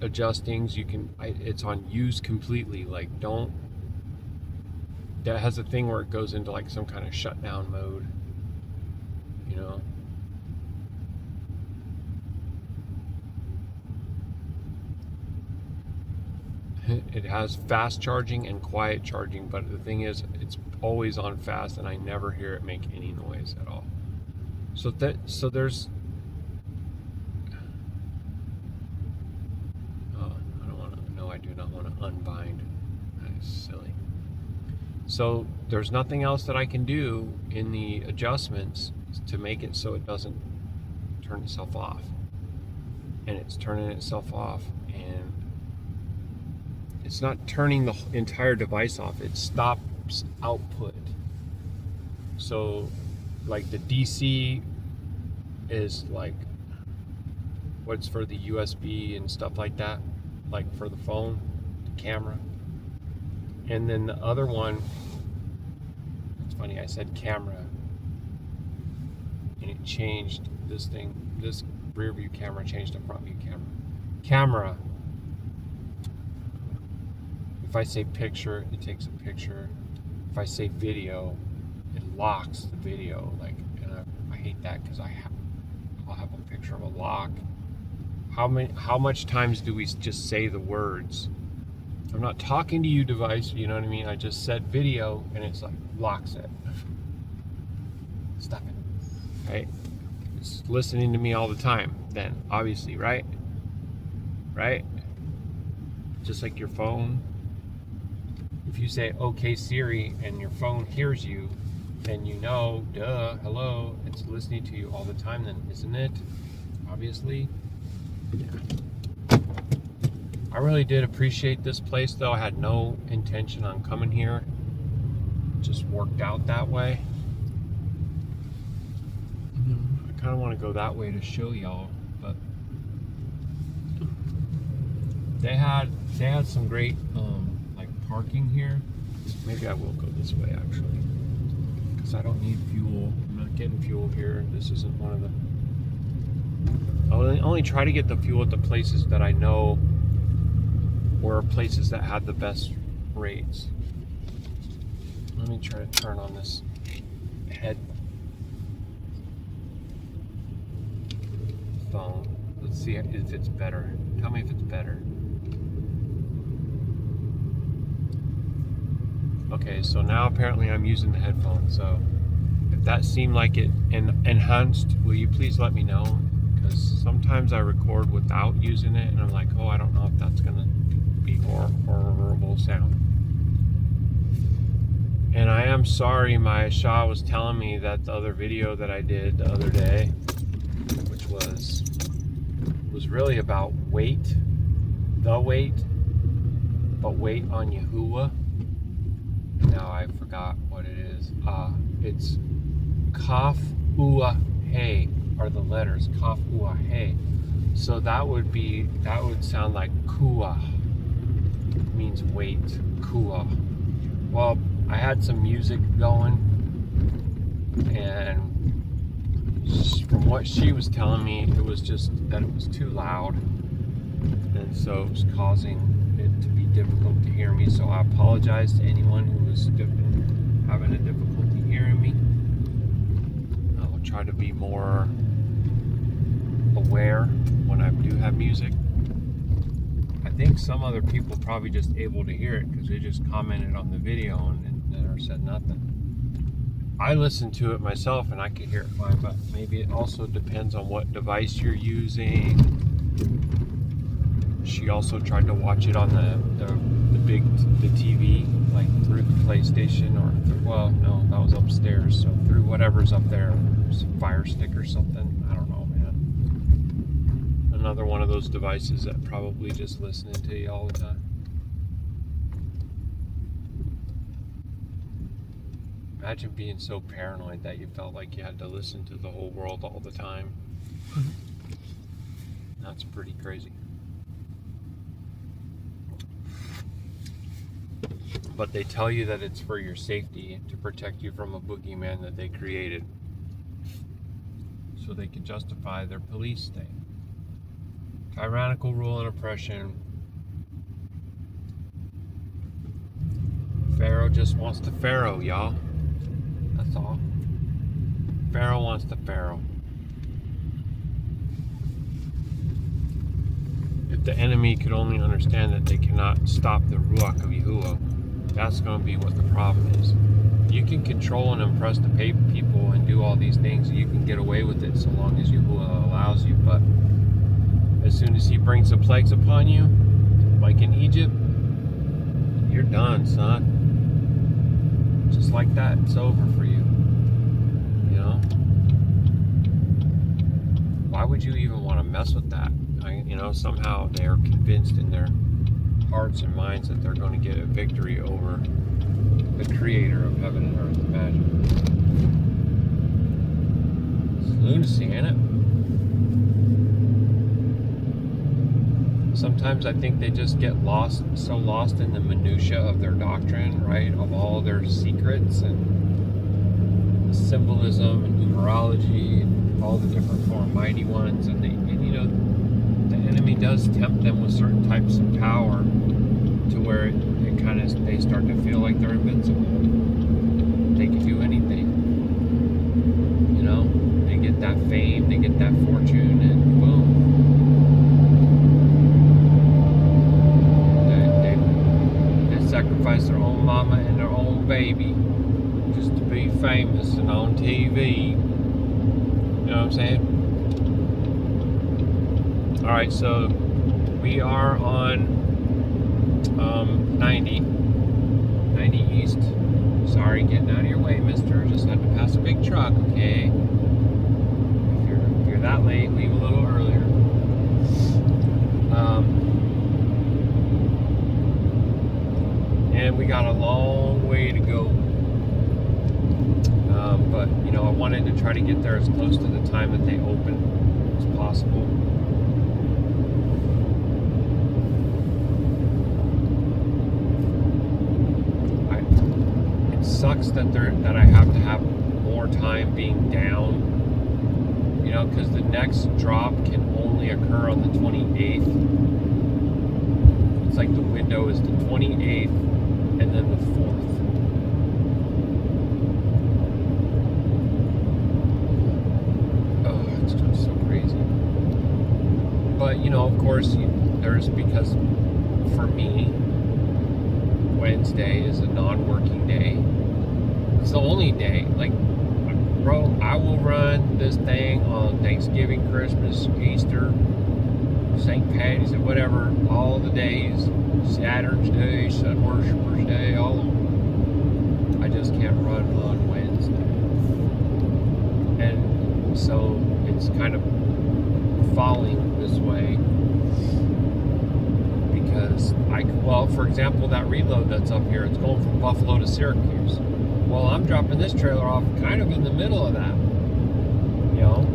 adjustings, it's on use completely. Like, don't. That has a thing where it goes into like some kind of shutdown mode, you know. It has fast charging and quiet charging, but the thing is, it's always on fast, and I never hear it make any noise at all. So there's. Oh, I don't want to. No, I do not want to unbind. That is silly. So there's nothing else that I can do in the adjustments to make it so it doesn't turn itself off. And it's turning itself off, and it's not turning the entire device off. It stops output. So like the DC is like what's for the USB and stuff like that, like for the phone, the camera. And then the other one, it's funny, I said camera, and it changed this thing. This rear view camera changed to front view camera. Camera. If I say picture, it takes a picture. If I say video, it locks the video. Like, and I hate that because I'll have a picture of a lock. How much times do we just say the words? I'm not talking to you, device, you know what I mean? I just said video, and it's like, locks it. Stop it. Right? It's listening to me all the time, then, obviously, right? Right? Just like your phone. If you say, okay, Siri, and your phone hears you, then you know, duh, hello, it's listening to you all the time, then, isn't it? Obviously. Yeah. I really did appreciate this place, though. I had no intention on coming here. It just worked out that way. I kind of want to go that way to show y'all, but they had some great like parking here. Maybe I will go this way actually, because I don't need fuel. I'm not getting fuel here. This isn't one of the. I'll only try to get the fuel at the places that I know were places that had the best rates. Let me try to turn on this head phone. Let's see if it's better. Tell me if it's better. Okay, so now apparently I'm using the headphones, so if that seemed like it enhanced, will you please let me know? Because sometimes I record without using it, and I'm like, oh, I don't know if that's gonna be horrible sound. And I am sorry, my Shah was telling me that the other video that I did the other day, which was really about weight, but weight on Yahuah. Now I forgot what it is. It's Kaf Ua Hey are the letters, Kaf Ua Hey. So that would sound like Kua. Means weight, Kua. Well, I had some music going, and from what she was telling me, it was just that it was too loud, and so it was causing it to be difficult to hear me. So I apologize to anyone who was having a difficulty hearing. hearing me. I'll try to be more aware when I do have music. I think some other people probably just able to hear it because they just commented on the video and or said nothing. I listened to it myself and I could hear it fine, but maybe it also depends on what device you're using. She also tried to watch it on the TV, like through the PlayStation or well, no, that was upstairs, so through whatever's up there, some Fire Stick or something. I don't know, man. Another one of those devices that probably just listening to you all the time. Imagine being so paranoid that you felt like you had to listen to the whole world all the time. That's pretty crazy. But they tell you that it's for your safety, to protect you from a boogeyman that they created, so they can justify their police thing. Tyrannical rule and oppression. Pharaoh just wants to Pharaoh, y'all. That's all. Pharaoh wants to Pharaoh. If the enemy could only understand that they cannot stop the Ruach of Yahuah, that's going to be what the problem is. You can control and impress the people and do all these things, and you can get away with it so long as Yahuah allows you. But as soon as he brings the plagues upon you, like in Egypt, you're done, son. Just like that, it's over for you. You know? Why would you even want to mess with that? You know, somehow they are convinced in their hearts and minds that they're going to get a victory over the creator of heaven and earth. Imagine. It's lunacy, ain't it? Sometimes I think they just get so lost in the minutia of their doctrine, right? Of all their secrets and the symbolism and numerology and all the different foreign mighty ones, and you know, the enemy does tempt them with certain types of power to where it kind of, they start to feel like they're invincible. They can do anything. You know, they get that fame, they get that fortune, and boom. They sacrifice their own mama and their own baby just to be famous and on TV. You know what I'm saying? Alright, so we are on 90 East. Sorry, getting out of your way, mister. Just had to pass a big truck, okay? If you're that late, leave a little earlier. And we got a long way to go. But, you know, I wanted to try to get there as close to the time that they open as possible. It sucks that I have to have more time being down, you know, because the next drop can only occur on the 28th. It's like the window is the 28th and then the 4th. But, you know, of course, because for me, Wednesday is a non-working day. It's the only day. Like, bro, I will run this thing on Thanksgiving, Christmas, Easter, St. Patty's, or whatever, all the days, Saturn's Day, Sun Worshipers Day, all of them. I just can't run on Wednesday. And so it's kind of falling this way because for example, that reload that's up here, it's going from Buffalo to Syracuse. Well, I'm dropping this trailer off kind of in the middle of that. You know,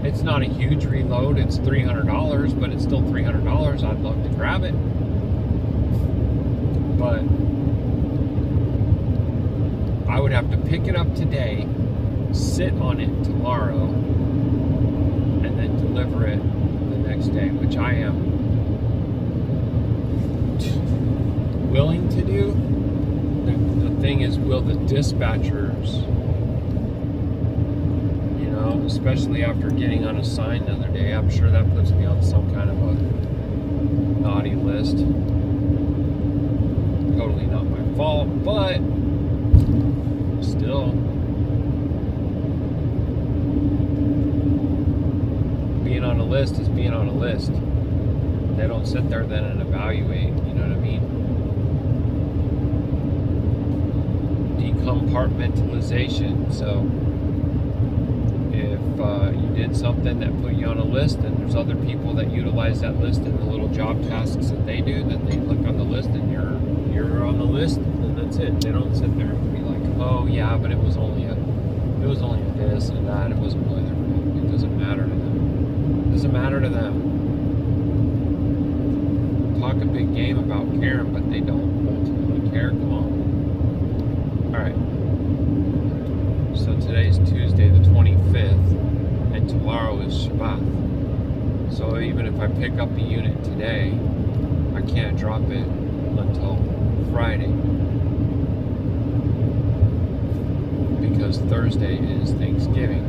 it's not a huge reload, it's $300, but it's still $300. I'd love to grab it, but I would have to pick it up today, sit on it tomorrow, and then deliver it the next day, which I am willing to do. The thing is, will the dispatchers especially after getting on a sign the other day. I'm sure that puts me on some kind of a naughty list. Totally not my fault, but still, being on a list is being on a list. They don't sit there then and evaluate, you know what I mean? Decompartmentalization. So if you did something that put you on a list and there's other people that utilize that list in the little job tasks that they do, then they look on the list and you're on the list, and that's it. They don't sit there and be like, oh yeah, but it was only a this and that. It wasn't really their problem. It doesn't matter to them. It doesn't matter to them. Talk a big game about caring, but they don't ultimately care. Come on. All right. So today's Tuesday the 25th, and tomorrow is Shabbat. So even if I pick up the unit today, I can't drop it until Friday, because Thursday is Thanksgiving.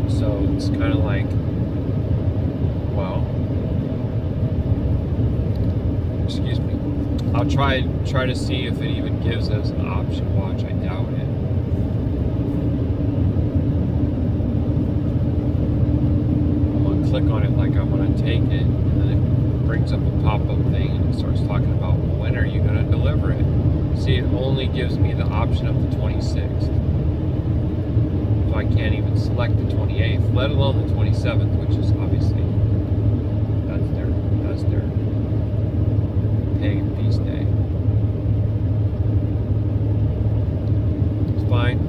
So it's kind of like, well, excuse me. I'll try to see if it even gives us an option. Watch, I doubt it. I'm gonna click on it like I'm gonna take it, and then it brings up a pop-up thing and it starts talking about, well, when are you gonna deliver it? See, it only gives me the option of the 26th. So I can't even select the 28th, let alone the 27th, which is obviously that's their pagan feast day. It's fine.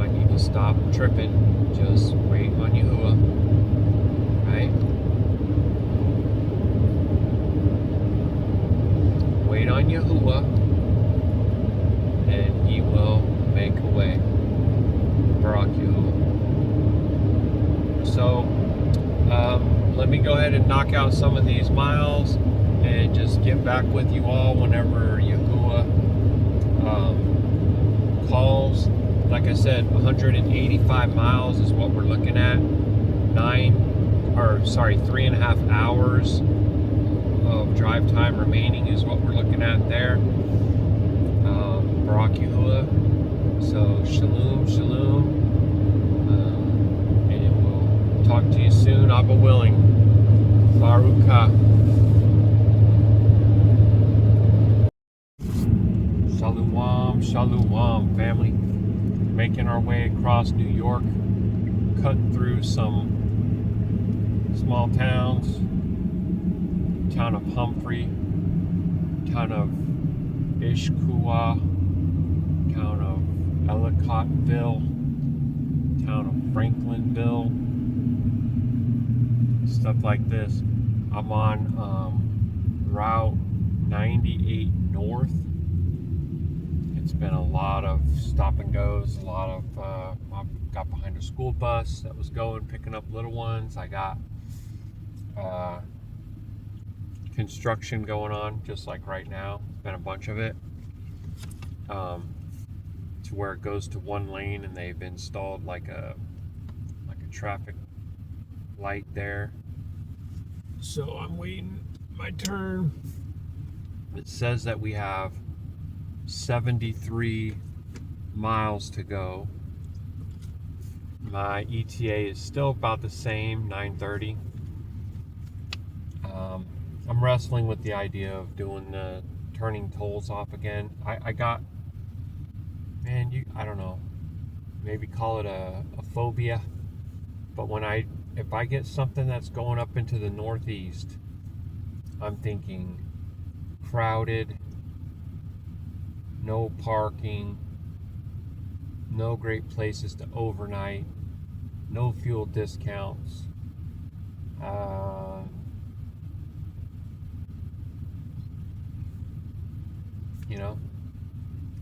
I need to stop tripping. Just wait on Yahuah. Right? Wait on Yahuah, and He will make a way. Baruk Atah Yahuah. So, let me go ahead and knock out some of these miles and just get back with you all whenever Yahuah calls. Like I said, 185 miles is what we're looking at. 3.5 hours of drive time remaining is what we're looking at there. Baruk Yahuah. So Shalum Shalum. And we'll talk to you soon, Abba willing. Baruk Atah. Shalom Shalum, family. Making our way across New York, cutting through some small towns. Town of Humphrey, town of Ishkuwa, town of Ellicottville, town of Franklinville, stuff like this. I'm on Route 98 North. It's been a lot of stop and goes, a lot of, I got behind a school bus that was going, picking up little ones. I got construction going on, just like right now. It's been a bunch of it, to where it goes to one lane, and they've installed like a traffic light there. So I'm waiting my turn. It says that we have 73 miles to go. My ETA is still about the same, 9:30. I'm wrestling with the idea of doing the turning tolls off again. I got, man, I don't know, maybe call it a phobia, but if I get something that's going up into the northeast, I'm thinking crowded, no parking, no great places to overnight, no fuel discounts,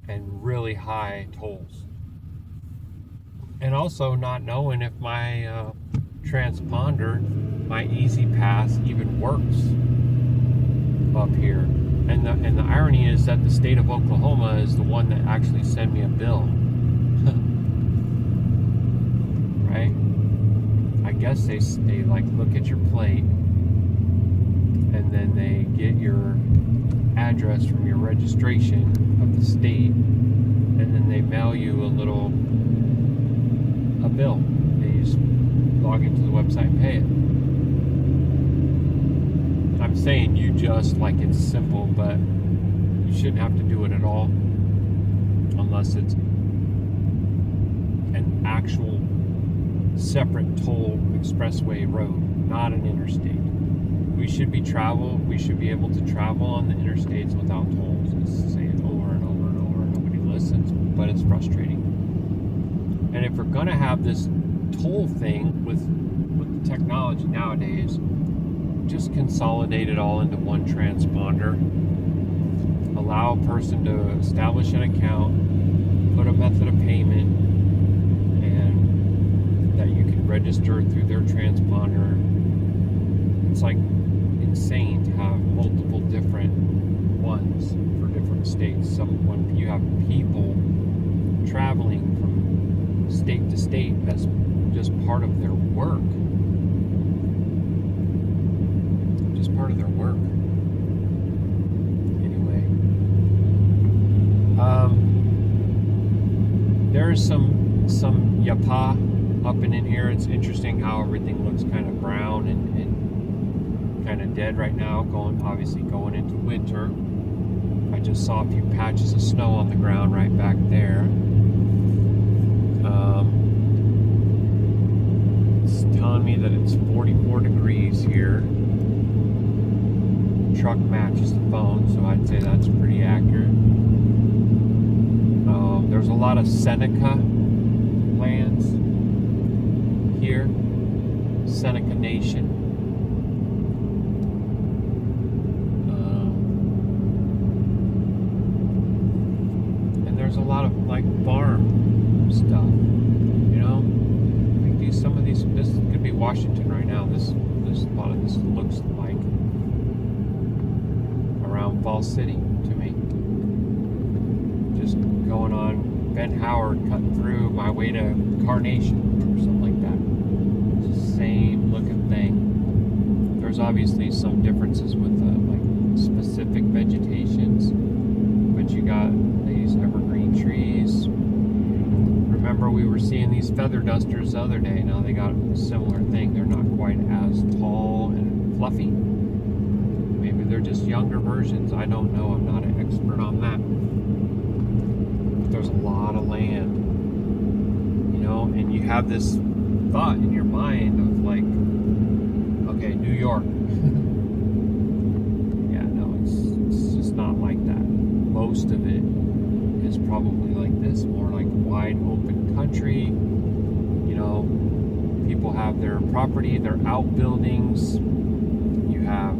and really high tolls. And also not knowing if my transponder, my Easy Pass, even works up here. And the irony is that the state of Oklahoma is the one that actually sent me a bill. right? I guess they like look at your plate, and then they get your address from your registration of the state, and then they mail you a bill. They just log into the website and pay it. I'm saying you just like it's simple, but you shouldn't have to do it at all unless it's an actual separate toll expressway road, not an interstate. We should be able to travel on the interstates without tolls. I say it over and over and over. Nobody listens, but it's frustrating. And if we're gonna have this toll thing with the technology nowadays, just consolidate it all into one transponder. Allow a person to establish an account, put a method of payment, and that you can register through their transponder. It's like insane to have multiple different ones for different states. When you have people traveling from state to state as just part of their work. Just part of their work. Anyway. There's some yapa up and in here. It's interesting how everything looks kind of brown and kind of dead right now, obviously going into winter. I just saw a few patches of snow on the ground right back there. It's telling me that it's 44 degrees here. Truck matches the phone, so I'd say that's pretty accurate. There's a lot of Seneca lands here. Seneca Nation. There's a lot of like farm stuff, you know. I think this could be Washington right now. A lot of this looks like around Fall City to me. Just going on Ben Howard, cutting through my way to Carnation or something like that. It's the same looking thing. There's obviously some differences with like specific vegetations, but you got these evergreen trees. Remember, we were seeing these feather dusters the other day. Now they got a similar thing. They're not quite as tall and fluffy. Maybe they're just younger versions. I don't know. I'm not an expert on that. But there's a lot of land, you know, and you have this thought in your mind of like, okay, New York. Yeah, no, it's just not like that. Most of it is probably like this, more like wide open country. You know, people have their property, their outbuildings. You have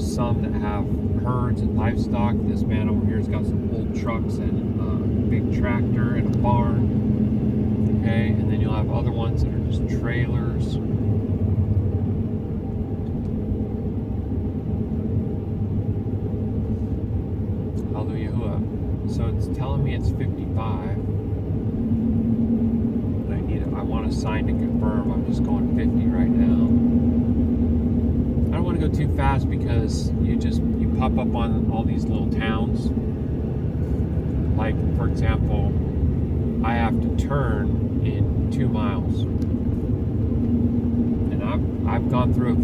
some that have herds and livestock. This man over here has got some old trucks and a big tractor and a barn. Okay, and then you'll have other ones that are just trailers. Yahuah. So it's telling me it's 55. But I want a sign to confirm. I'm just going 50 right now. I don't want to go too fast because you pop up on all these little towns. Like, for example, I have to turn in 2 miles. And I've gone through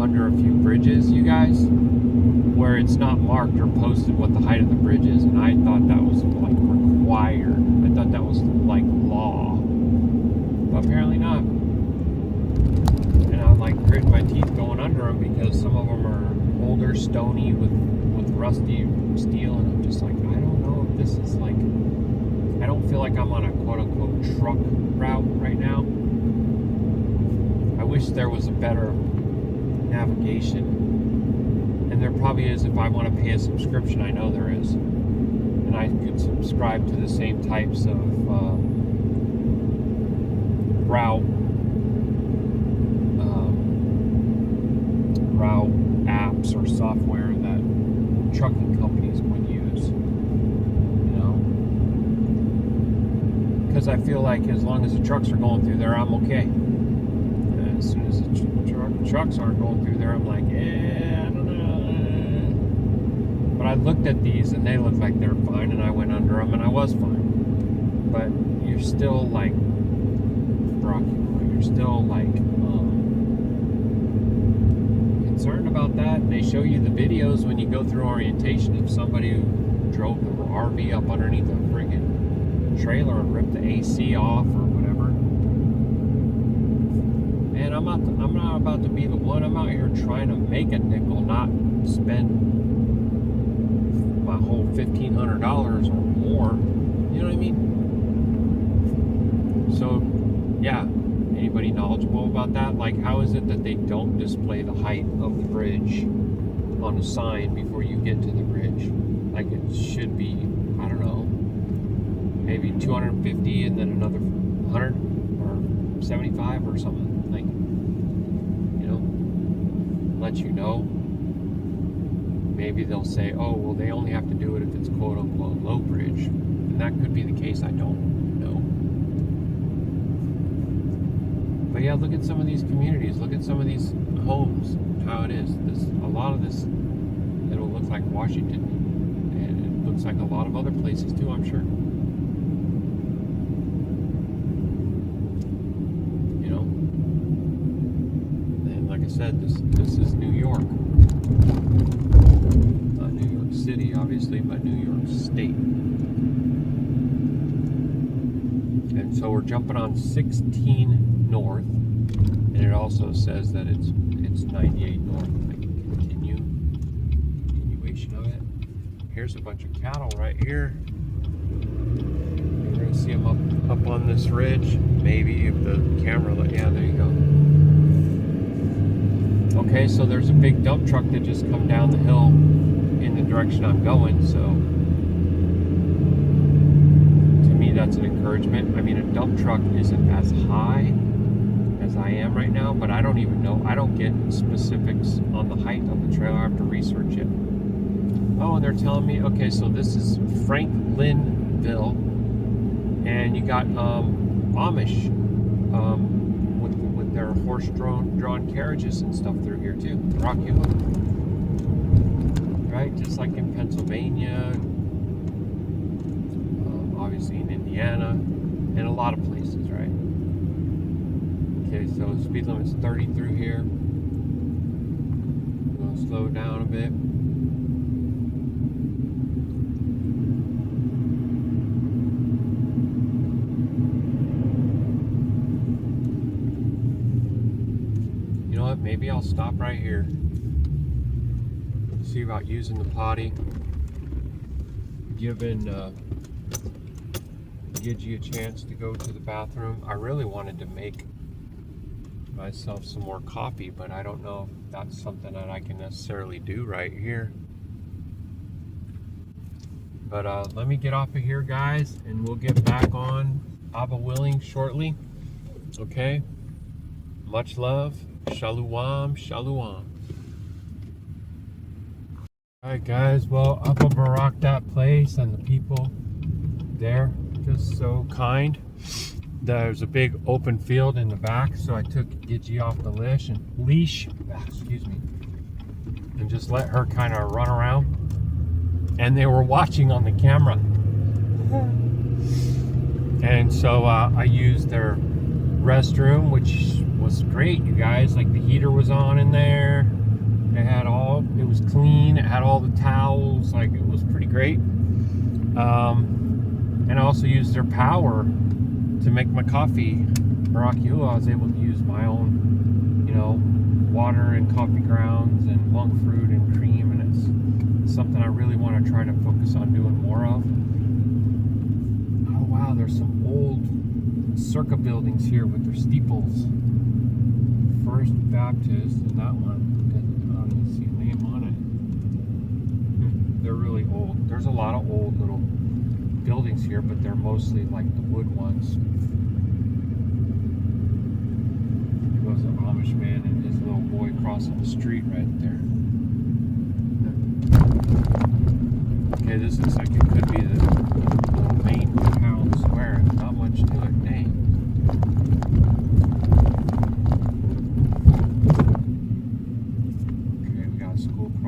under a few bridges, you guys, where it's not marked or posted what the height of the bridge is, and I thought that was like required. I thought that was like law, but apparently not. And I'm like gritting my teeth going under them because some of them are older, stony with rusty steel, and I'm just like, I don't know if this is like, I don't feel like I'm on a quote-unquote truck route right now. I wish there was a better navigation. And there probably is if I want to pay a subscription. I know there is. And I could subscribe to the same types of route apps or software that trucking companies would use. You know? Because because I feel like as long as the trucks are going through there, I'm okay. And as soon as the trucks aren't going through there, I'm like, yeah, I don't know. But I looked at these and they looked like they're fine, and I went under them and I was fine. But you're still like, you're still like concerned about that. They show you the videos when you go through orientation of somebody who drove the RV up underneath a friggin' trailer and ripped the AC off or whatever. And I'm not about to be the one. I'm out here trying to make a nickel, not spend my whole $1,500 or more. You know what I mean? So, yeah. Anybody knowledgeable about that? Like, how is it that they don't display the height of the bridge on a sign before you get to the bridge? Like, it should be, I don't know, maybe 250 and then another 100 or 75 or something. Like, you know, let you know. Maybe they'll say, oh, well, they only have to do it if it's quote unquote low bridge. And that could be the case. I don't know. But yeah, look at some of these communities. Look at some of these homes. How it is. A lot of this, it'll look like Washington, and it looks like a lot of other places too, I'm sure. You know. And like I said, this is New York. Not New York City, obviously, but New York State. And so we're jumping on 16 north, and it also says that it's 98 north. Like continuation of it. Here's a bunch of cattle right here. You're gonna see them up on this ridge. Maybe if the camera, yeah, there you go. Okay, so there's a big dump truck that just come down the hill in the direction I'm going. So to me, that's an encouragement. I mean, a dump truck isn't as high as I am right now, but I don't even know. I don't get specifics on the height of the trailer. I have to research it. Oh, and they're telling me, okay, so this is Franklinville, and you got Amish with their horse-drawn carriages and stuff through here too. Ruach Ha'Qadash, right? Just like in Pennsylvania, obviously in Indiana, and a lot of places, right? Okay, so speed limit's 30 through here. I'm going to slow down a bit. You know what? Maybe I'll stop right here. See about using the potty. Giving Gidgy a chance to go to the bathroom. I really wanted to make myself some more coffee, but I don't know if that's something that I can necessarily do right here. But let me get off of here, guys, and we'll get back on Abba willing shortly. Okay, much love. Shalom Shalom. Alright guys, well, Abba Baruk that place and the people there, just so kind. There's a big open field in the back, so I took Gidgy off the leash and and just let her kind of run around. And they were watching on the camera. And so I used their restroom, which was great, you guys. Like, the heater was on in there. It was clean. It had all the towels. Like, it was pretty great. And I also used their power to make my coffee. Baruk Atah, I was able to use my own, water and coffee grounds and monk fruit and cream, and it's something I really want to try to focus on doing more of. Oh wow, there's some old circa buildings here with their steeples. First Baptist, and that one, I don't even see a name on it. They're really old. There's a lot of old little buildings here, but they're mostly like the wood ones. There goes an Amish man and his little boy crossing the street right there. Okay, this looks like it could be the main town square. Not much to it.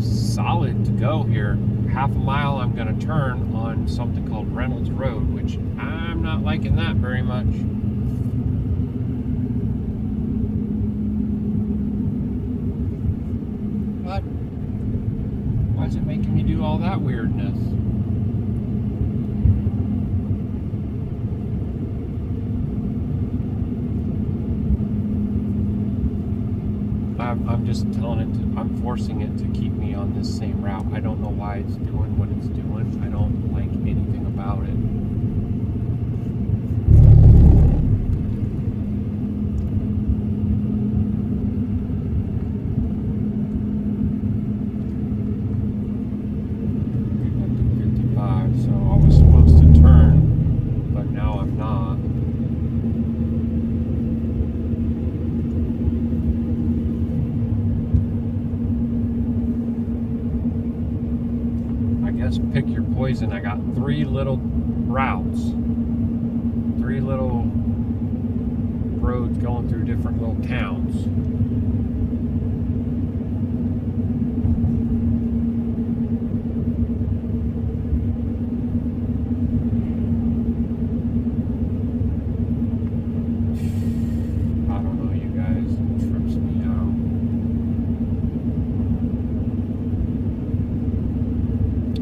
solid to go here. Half a mile I'm going to turn on something called Reynolds Road, which I'm not liking that very much. What? Why is it making me do all that weirdness? I'm just telling it I'm forcing it to keep me on this same route. I don't know why it's doing what it's doing. I don't like anything about it. Up to 55, so I was supposed to turn, but now I'm not. Pick your poison. I got 3 little routes, 3 little roads going through different little towns. I don't know, you guys, it trips me out.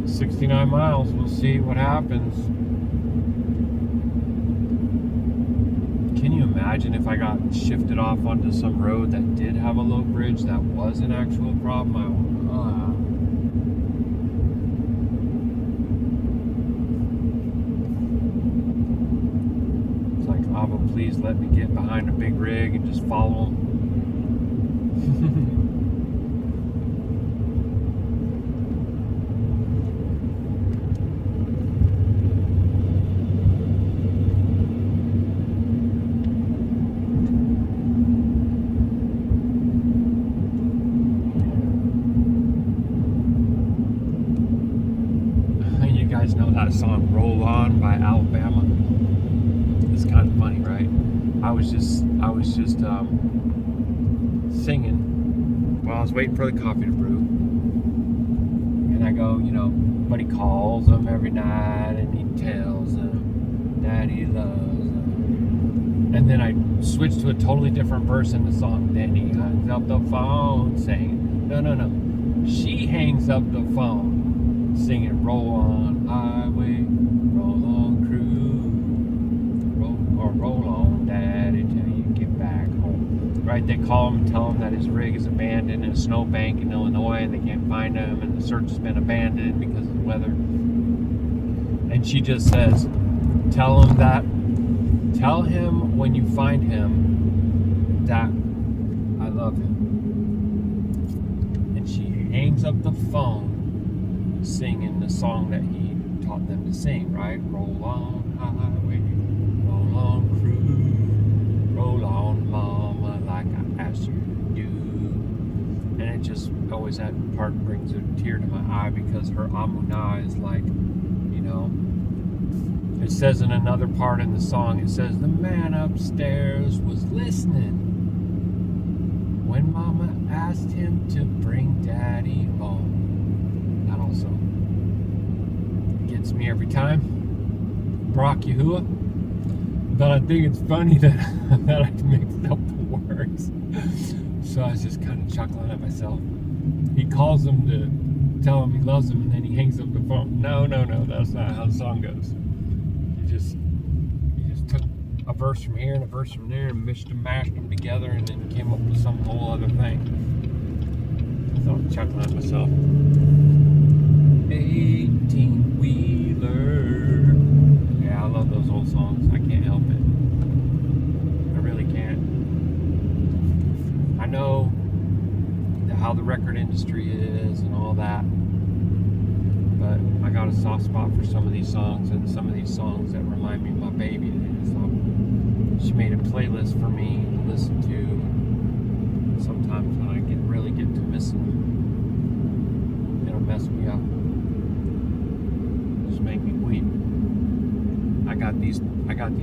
$69 miles. We'll see what happens. Can you imagine if I got shifted off onto some road that did have a low bridge that was an actual problem? It's like, Abba, please let me get behind a big rig and just follow them. Know that song "Roll On" by Alabama? It's kind of funny, right? I was just singing while I was waiting for the coffee to brew, and I go, but he calls them every night and he tells them that he loves them. And then I switched to a totally different verse in the song. Then he hangs up the phone saying, no, she hangs up the phone singing "Roll On Highway, roll on crew, roll on daddy till you get back home." Right? They call him and tell him that his rig is abandoned in a snowbank in Illinois and they can't find him and the search has been abandoned because of the weather. And she just says, tell him when you find him that I love him. And she hangs up the phone singing the song that he taught them to sing, right? Roll on highway, roll on crew, roll on mama like I asked you to do. And it just always, that part brings a tear to my eye because her amunah is like, it says in another part in the song, it says the man upstairs was listening when mama asked him to bring daddy home. That also gets me every time. Baruk Yahuah. But I think it's funny that I mixed up the words. So I was just kind of chuckling at myself. He calls him to tell him he loves him and then he hangs up the phone. No, that's not how the song goes. You just took a verse from here and a verse from there and mashed them together and then came up with some whole other thing. So I'm chuckling at myself. 18-wheeler. Yeah, I love those old songs. I can't help it. I really can't. I know how the record industry is and all that, but I got a soft spot for some of these songs, and some of these songs that remind me of my baby. So she made a playlist for me to listen to. Sometimes when I really get to missing them, it'll mess me up. Just make me weep. I got these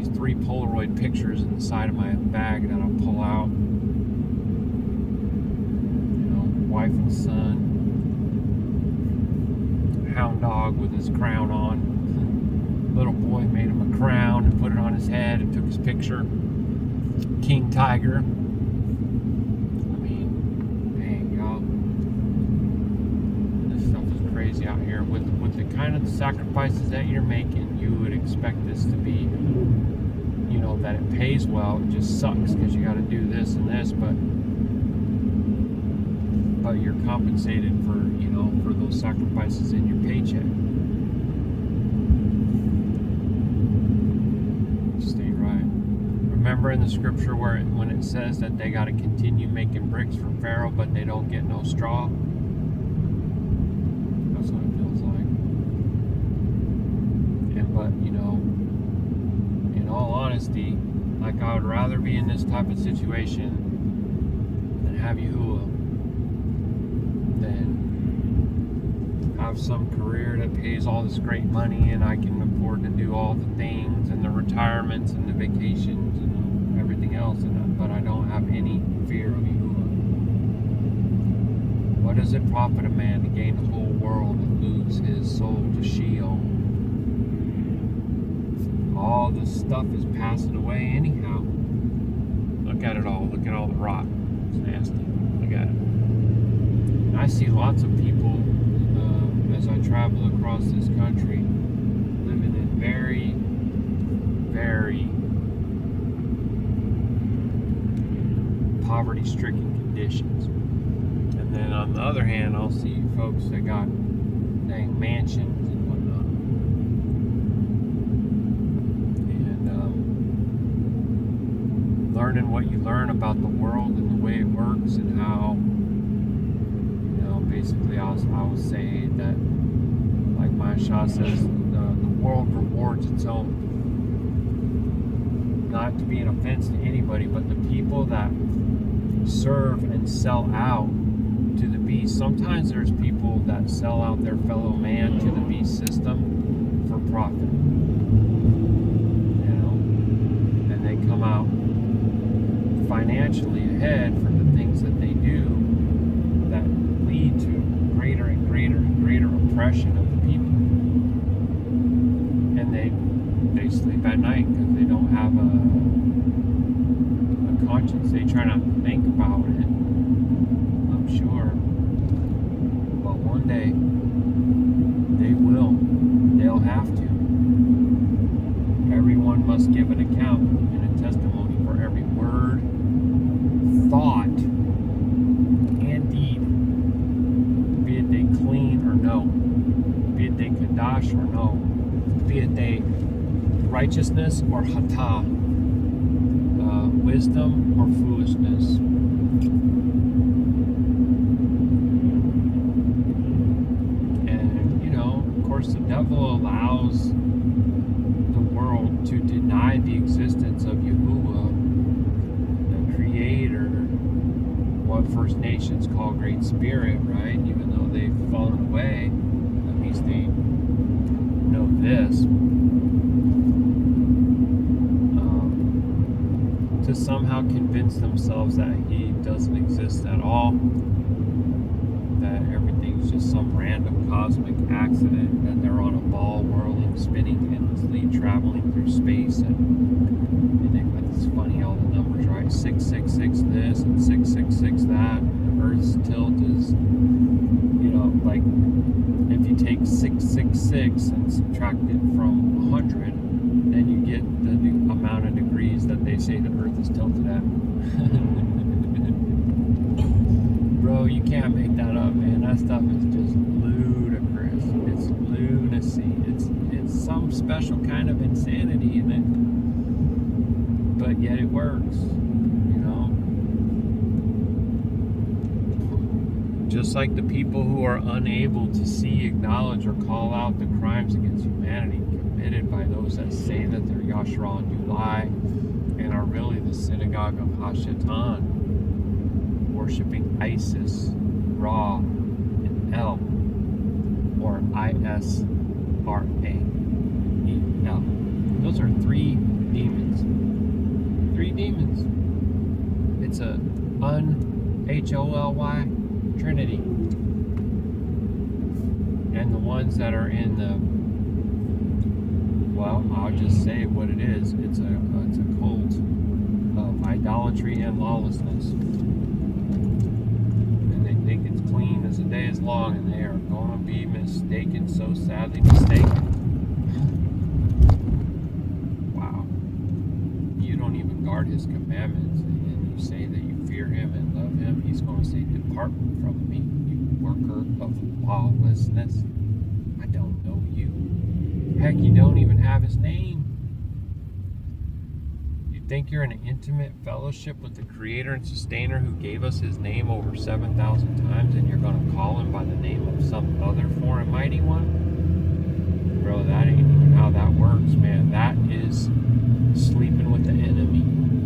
3 Polaroid pictures in the side of my bag that I'll pull out. Wife and son, hound dog with his crown on. Little boy made him a crown and put it on his head and took his picture. King Tiger. I mean, dang, y'all. This stuff is crazy out here. With the kind of sacrifices that you're making, you would expect this to be, you know, that it pays well. It just sucks because you got to do this and this, but you're compensated for, you know, for those sacrifices in your paycheck. Stay right. Remember in the scripture when it says that they got to continue making bricks for Pharaoh, but they don't get no straw? That's what it feels like. But, you know, in all honesty, like, I would rather be in this type of situation than have Yahuah, than have some career that pays all this great money and I can afford to do all the things and the retirements and the vacations and everything else, but I don't have any fear of Yahuah. What does it profit a man to gain the whole world and lose his soul to Sheol? All this stuff is passing away anyhow. Look at it all. Look at all the rot. It's nasty. Look at it. And I see lots of people as I travel across this country living in very, very poverty-stricken conditions. And then on the other hand, I'll see folks that got dang mansions and whatnot. Learning what you learn about the world and the way it works and how, you know, basically I will say that, like my Shah says, the world rewards its own. Not to be an offense to anybody, but the people that serve and sell out to the beast. Sometimes there's people that sell out their fellow man to the beast system for profit. You know, and they come out financially ahead for the things that they do that lead to greater and greater and greater oppression of the people. And they sleep at night because they don't have a conscience. They try not to think about it, I'm sure. But one day, they will. They'll have to. Everyone must give an account and a testimony for every word, thought, and deed, be it they clean or no, be it they Qadash or no, be it they righteousness or hatah, wisdom or foolishness. And, you know, of course, the devil allows the world to deny the existence of Yahuah, Creator, what First Nations call Great Spirit, right? Even though they've fallen away, at least they know this. To somehow convince themselves that He doesn't exist at all, that everything's just some random cosmic accident, that they're on a ball whirling, spinning endlessly, traveling through space, and it's funny, all the numbers, right? 666 this and 666 that. And Earth's tilt is, you know, like if you take 666 and subtract it from 100, then you get the amount of degrees that they say the Earth is tilted at. Bro, you can't make that up, man. That stuff is just ludicrous. It's lunacy. It's some special kind of insanity in it. But yet it works, you know? Just like the people who are unable to see, acknowledge, or call out the crimes against humanity committed by those that say that they're Yashar'Al and do lie and are really the synagogue of Hashatan, worshiping Isis, Ra, and El, or I-S-R-A-E-L. Those are three demons. Three demons. It's a H-O-L-Y Trinity. And the one ones that are in the, well, I'll just say what it is. It's a cult of idolatry and lawlessness. And they think it's clean as the day is long, and they are going to be mistaken, so sadly mistaken. Wow. You don't even guard his commandments, and you say that you fear him and love him. He's going to say, depart from me, you worker of lawlessness. I don't know you. Heck, you don't even have his name. You think you're in an intimate fellowship with the creator and sustainer who gave us his name over 7,000 times, and you're going to call him by the name of some other foreign mighty one? Bro, that ain't even how that works, man. That is sleeping with the enemy.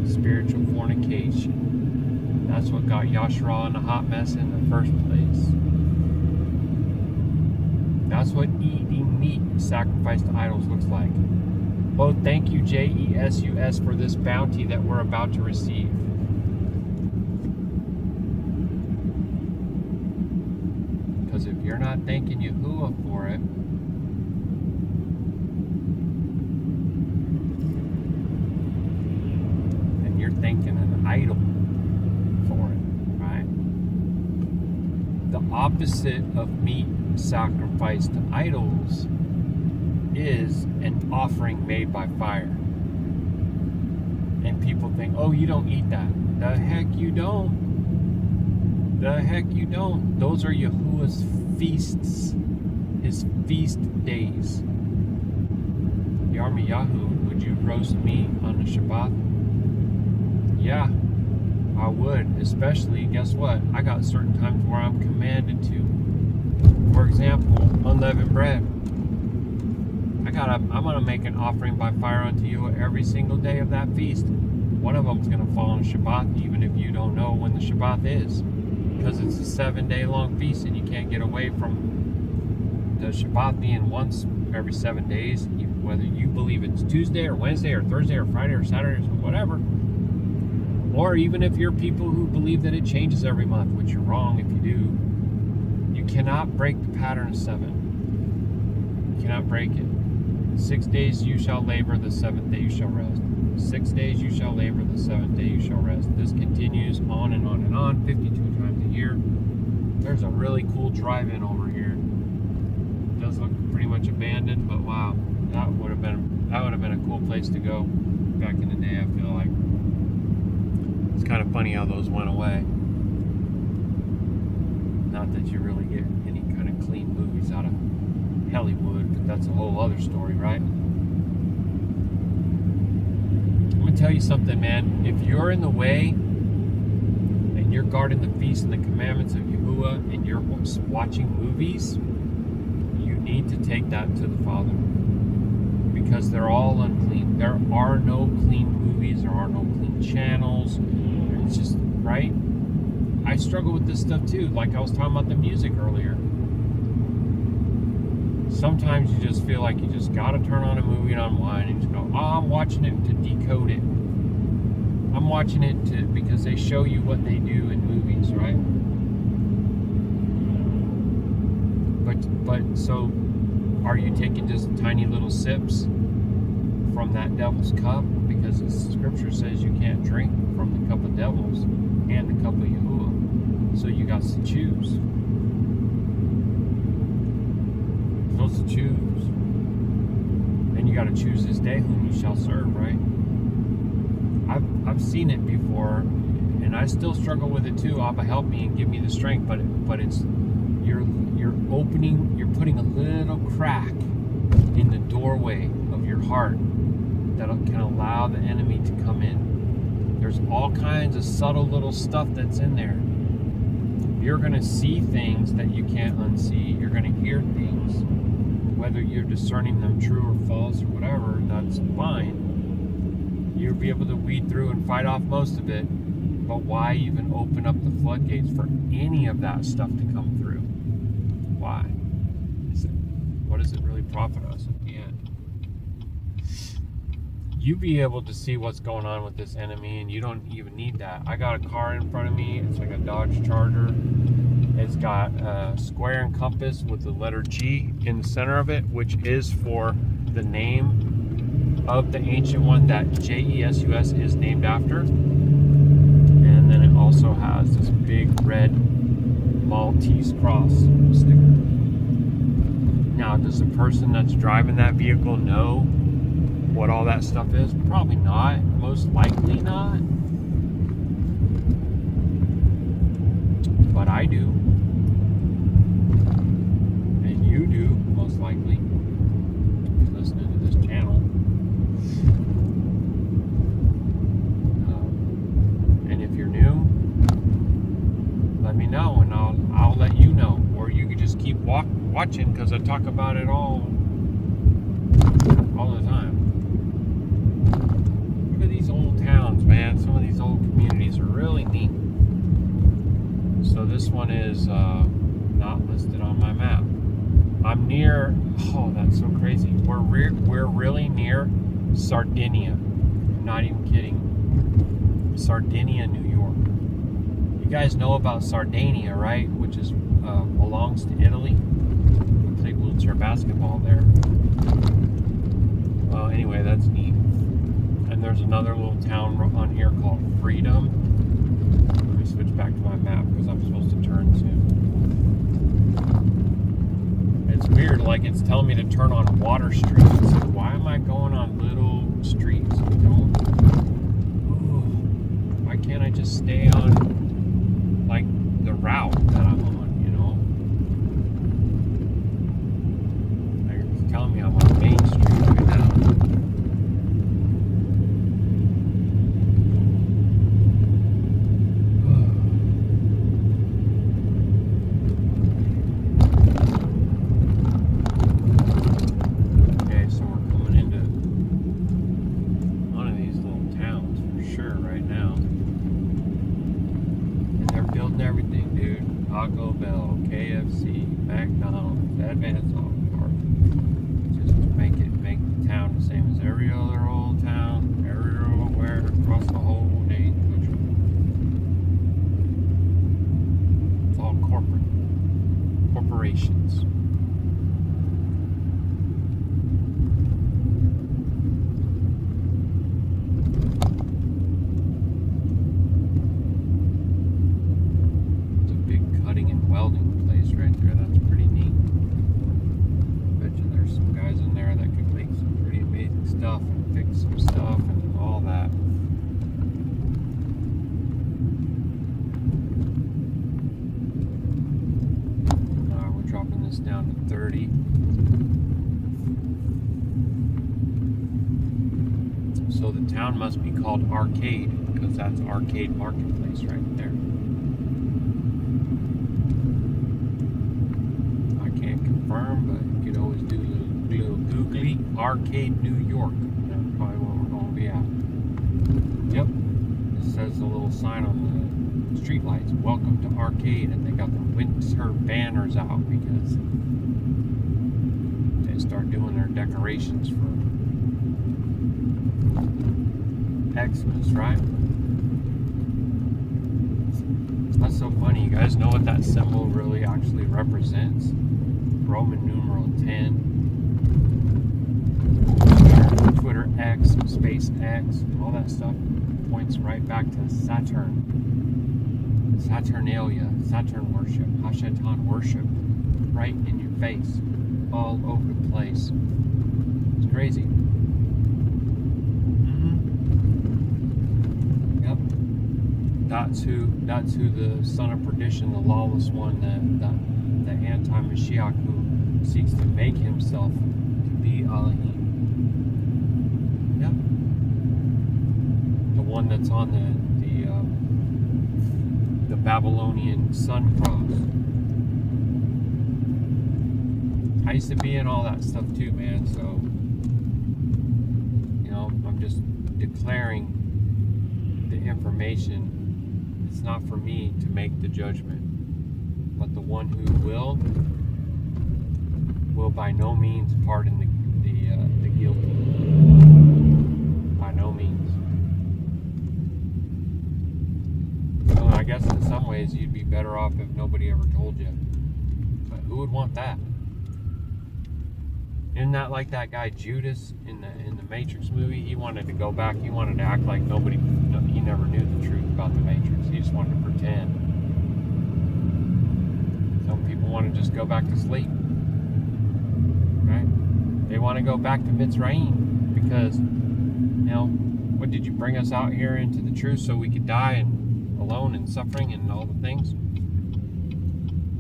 Spiritual fornication. That's what got Yashar'Al in a hot mess in the first place. That's what eating meat sacrificed to idols looks like. Oh, thank you, Jesus, for this bounty that we're about to receive. Because if you're not thanking Yahuwah for it, then you're thanking an idol for it, right? The opposite of meat sacrificed to idols is an offering made by fire. And people think, oh, you don't eat that. The heck you don't. The heck you don't. Those are Yahuwah's feasts. His feast days. Yahoo, would you roast me on the Shabbat? Yeah, I would. Especially, guess what? I got certain times where I'm commanded to. For example, unleavened bread. I'm going to make an offering by fire unto you every single day of that feast. One of them is going to fall on Shabbat, even if you don't know when the Shabbat is. Because it's a 7-day long feast, and you can't get away from the Shabbat being once every 7 days, whether you believe it's Tuesday or Wednesday or Thursday or Friday or Saturday or whatever. Or even if you're people who believe that it changes every month, which you're wrong if you do. You cannot break the pattern of 7. You cannot break it. 6 days you shall labor, the 7th day you shall rest. 6 days you shall labor, the 7th day you shall rest. This continues on and on and on, 52 times a year. There's a really cool drive-in over here. It does look pretty much abandoned, but wow, that would have been a cool place to go back in the day. I feel like it's kind of funny how those went away. Not that you really get any kind of clean movies out of Hollywood, but that's a whole other story, right? I'm gonna tell you something, man. If you're in the way and you're guarding the feast and the commandments of Yahuwah and you're watching movies, you need to take that to the Father, because they're all unclean. There are no clean movies, there are no clean channels. It's just, right? I struggle with this stuff too, like I was talking about the music earlier. Sometimes you just feel like you just gotta turn on a movie and unwind and just go, oh, I'm watching it to decode it. I'm watching it because they show you what they do in movies, right? But so are you taking just tiny little sips from that devil's cup? Because the scripture says you can't drink from the cup of devils and the cup of Yahuwah. So you got to choose. Supposed to choose. Then you got to choose this day whom you shall serve, right? I've seen it before, and I still struggle with it too. Abba, help me and give me the strength. But it's you're putting a little crack in the doorway of your heart that can allow the enemy to come in. There's all kinds of subtle little stuff that's in there. You're going to see things that you can't unsee. You're going to hear things. Whether you're discerning them true or false or whatever, that's fine. You'll be able to weed through and fight off most of it. But why even open up the floodgates for any of that stuff to come through? Why? What does it really profit us at the end? You be able to see what's going on with this enemy, and you don't even need that. I got a car in front of me. It's like a Dodge Charger. It's got a square and compass with the letter G in the center of it, which is for the name of the ancient one that Jesus is named after. And then it also has this big red Maltese cross sticker. Now, does the person that's driving that vehicle know what all that stuff is? Probably not. Most likely not. But I do. And you do, most likely. Listening to this channel. And if you're new, let me know and I'll let you know. Or you could just keep watching, because I talk about it all the time. Look at these old towns, man. Some of these old communities are really neat. So this one is not listed on my map. I'm near, oh, that's so crazy. We're really near Sardinia. I'm not even kidding. Sardinia, New York. You guys know about Sardinia, right? Which is belongs to Italy. I played wheelchair basketball there. Well, anyway, that's neat. And there's another little town on here called Freedom. Let me switch back to my map because I'm supposed to turn soon. It's weird, like it's telling me to turn on water streets. So why am I going on little streets? Why can't I just stay on like the route that I'm on, you know? It's telling me I'm on Main Street right now. Okay, so we're coming into one of these little towns for sure right now. And they're building everything, dude. Taco Bell, KFC, McDonald's, Advance Auto Park. Just to make the town the same as every other old town, everywhere across the whole dang country. It's all corporations. Welding place right there. That's pretty neat. I bet you there's some guys in there that could make some pretty amazing stuff and fix some stuff and all that. We're dropping this down to 30. So the town must be called Arcade, because that's Arcade Marketplace right there. But you could always do a little googly. Arcade, New York. That's probably what we're going to be at. Yep. It says the little sign on the street lights. Welcome to Arcade. And they got the winter banners out because they start doing their decorations for Xmas, right? That's so funny. You guys know what that symbol really actually represents? Roman numeral 10. Twitter X, space X, all that stuff points right back to Saturn. Saturnalia, Saturn worship, Hashatan worship, right in your face, all over the place. It's crazy. Yep. That's who the son of perdition, the lawless one, the anti-Mashiach who seeks to make himself to be Elohim. Yep. The one that's on the Babylonian sun cross. I used to be in all that stuff too, man, so you know, I'm just declaring the information. It's not for me to make the judgment, but the one who will by no means pardon the guilty. By no means. You know, I guess in some ways you'd be better off if nobody ever told you. But who would want that? Isn't that like that guy Judas in the Matrix movie? He wanted to go back. He wanted to act like nobody. He never knew the truth about the Matrix. He just wanted to pretend. Some people want to just go back to sleep, right? They want to go back to Mitzrayim because, what did you bring us out here into the truth so we could die and alone and suffering and all the things?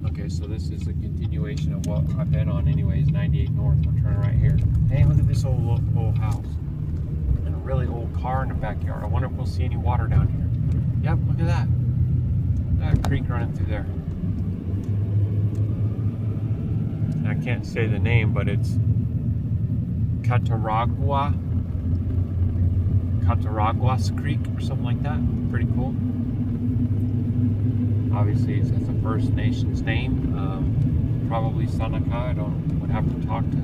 Okay, so this is a continuation of what I've been on anyways, 98 North. We're turning right here. Hey, look at this old house. And a really old car in the backyard. I wonder if we'll see any water down here. Yep, look at that. That creek running through there. And I can't say the name, but it's Cataraguas Creek or something like that. Pretty cool. Obviously, it's a First Nations name. Probably Seneca. Would have to talk to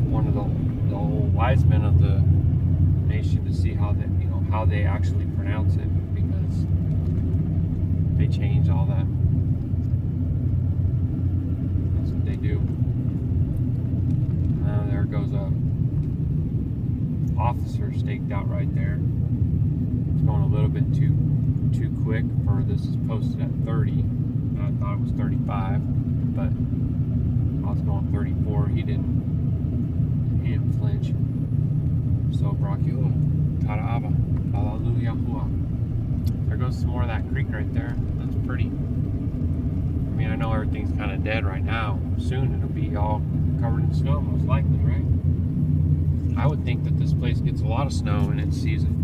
one of the old wise men of the nation to see how they actually pronounce it, because they change all that. That's what they do. There goes a officer staked out right there. It's going a little bit too quick for this. Is posted at 30. I thought it was 35, but I was going 34. He didn't flinch. So Brakyo, Tara'aba, Hallelujah. There goes some more of that creek right there. That's pretty. I mean, I know everything's kind of dead right now. Soon it'll be all covered in snow, most likely, right? I would think that this place gets a lot of snow in its season.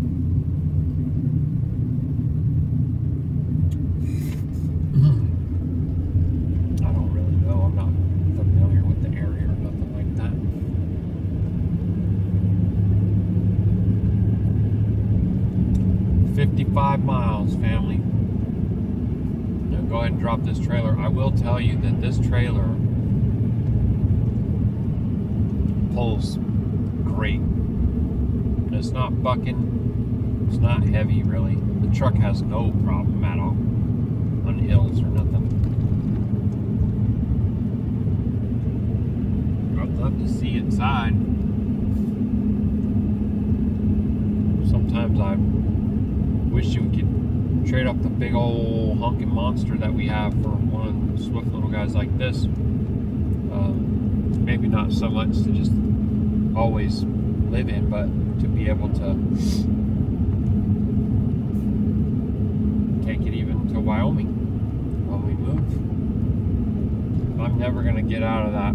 I don't really know. I'm not familiar with the area or nothing like that. $55 miles, family. Now go ahead and drop this trailer. I will tell you that this trailer pulls great. It's not bucking. It's not heavy, really. The truck has no problem at all on hills or nothing. I'd love to see inside. Sometimes I wish we could trade up the big old honking monster that we have for one of the swift little guys like this. Maybe not so much to just always live in, but to be able to take it even to Wyoming when we move. I'm never going to get out of that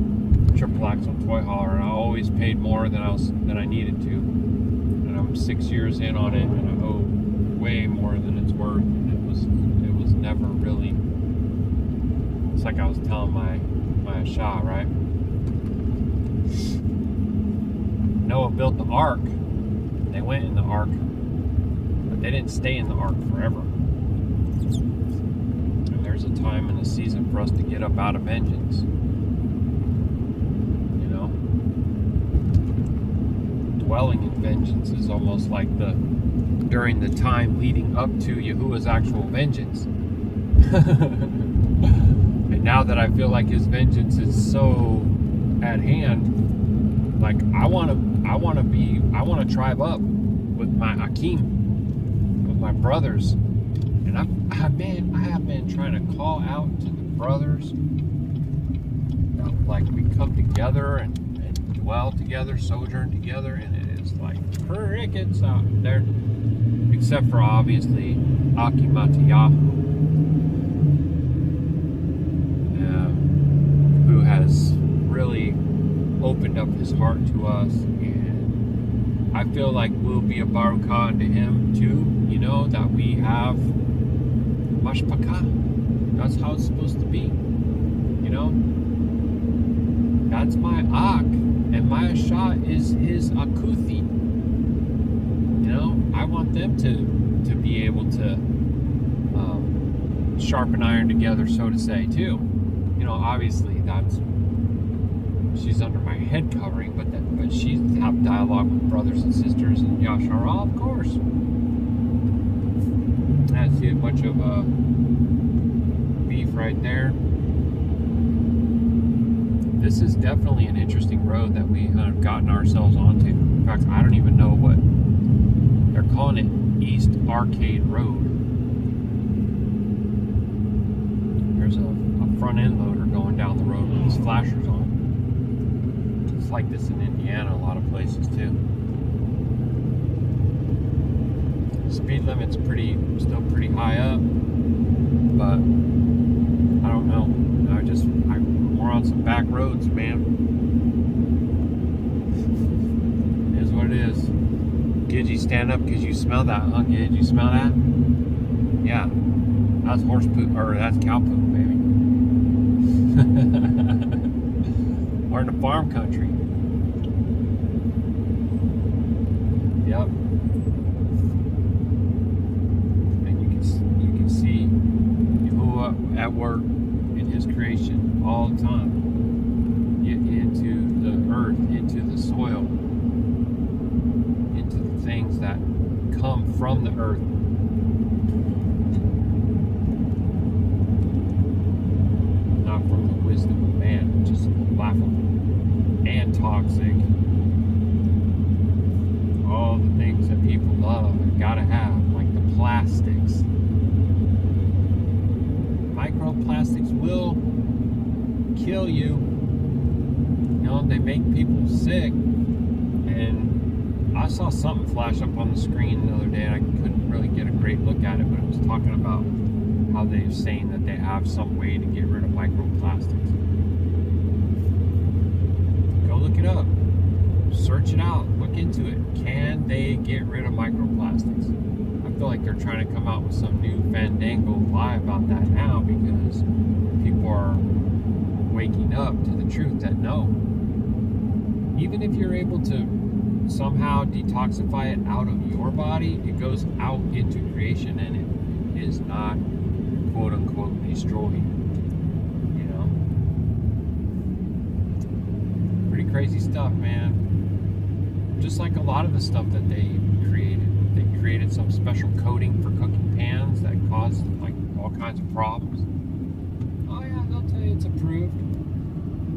triple axle toy hauler, and I always paid more than I needed to, and I'm 6 years in on it, and I owe way more than it's worth. It was never really. It's like I was telling my Yashar'Al, right? Noah built the ark. They went in the ark, but they didn't stay in the ark forever. And there's a time and a season for us to get up out of vengeance. Dwelling in vengeance is almost like during the time leading up to Yahuwah's actual vengeance. And now that I feel like his vengeance is so at hand, like I want to tribe up with my Akim, with my brothers, and I have been trying to call out to the brothers, like we come together and dwell together, sojourn together, and it is like crickets out there, except for obviously Baruk Atah Yahuah, who has really opened up his heart to us, and I feel like we'll be a baruch unto him too, that we have mashpakah. That's how it's supposed to be, that's my ak, and my Asha is his akuthi. I want them to be able to sharpen iron together, so to say, too. Obviously she's under my head covering, but she's have dialogue with brothers and sisters and Yashar'Al, of course. Yeah, I see a bunch of beef right there. This is definitely an interesting road that we have gotten ourselves onto. In fact, I don't even know what they're calling it. East Arcade Road. There's a front end loader going down the road with his flashers on. It's like this in Indiana, a lot of places too. Speed limit's still pretty high up, but I don't know. We're on some back roads, man. It is what it is. Gidgy, stand up because you smell that, huh, Gidge? You smell that? Yeah. That's horse poop, or that's cow poop, baby. We're in the farm country. Yep. And you can see Yahuah at work in his creation all the time. Into the earth, into the soil, into the things that come from the earth. Not from the wisdom of man, which is laughable and toxic. All the things that people love and gotta have, like the plastics. Microplastics will kill you. You know, they make people sick. And I saw something flash up on the screen the other day, and I couldn't really get a great look at it, but it was talking about how they're saying that they have some way to get rid of microplastics. Go look it up. Search it out. Look into it. Can they get rid of microplastics? I feel like they're trying to come out with some new fandangled lie about that now, because people are waking up to the truth that no. Even if you're able to somehow detoxify it out of your body, it goes out into creation and it is not quote unquote destroyed. You know? Pretty crazy stuff, man. Just like a lot of the stuff that they created. They created some special coating for cooking pans that caused like all kinds of problems. Oh yeah, they'll tell you it's approved.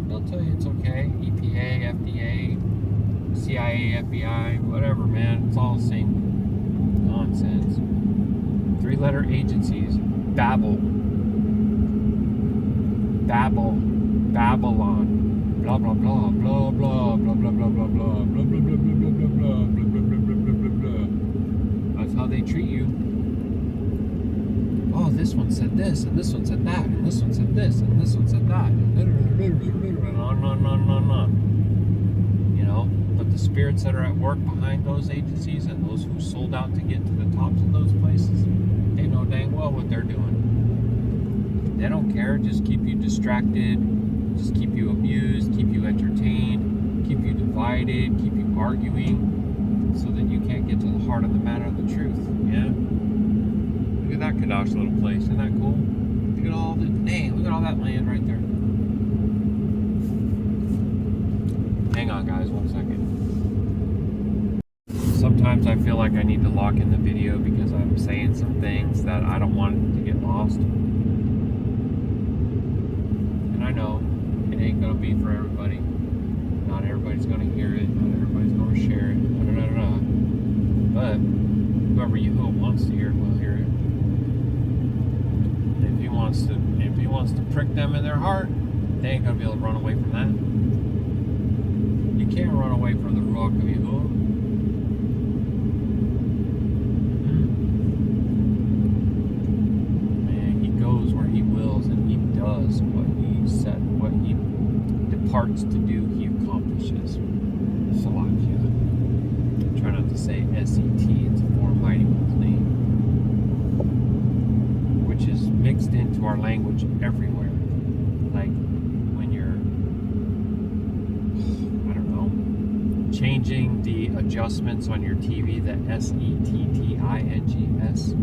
They'll tell you it's okay. EPA, FDA, CIA, FBI, whatever, man. It's all the same nonsense. 3-letter agencies. Babylon. Blah blah blah blah blah blah blah blah blah blah blah blah blah blah blah blah blah blah. That's how they treat you. Oh, this one said this, and this one said that, and this one said this, and this one said that, and on. You know, but the spirits that are at work behind those agencies and those who sold out to get to the tops of those places, they know dang well what they're doing. They don't care. Just keep you distracted, just keep you amused, keep you entertained, keep you divided, keep you arguing, so that you can't get to the heart of the matter of the truth. Yeah. Look at that Qadash little place. Isn't that cool? Look at all that land right there. Hang on, guys, 1 second. Sometimes I feel like I need to lock in the video because I'm saying some things that I don't want to get lost. And I know it ain't gonna be for everybody. Not everybody's gonna hear it. Not everybody's gonna share it. But whoever Yahuah wants to hear it will hear it. And if he wants to prick them in their heart, they ain't gonna be able to run away from that. You can't run away from the Ruach of Yahuah. Man, he goes where he wills and he does what he said, what he departs to do, he accomplishes. Salakia. Try not to say S-E-T, it's a foreign mighty one's name, which is mixed into our language everywhere. Like when you're, I don't know, changing the adjustments on your TV, the S-E-T-T-I-N-G-S,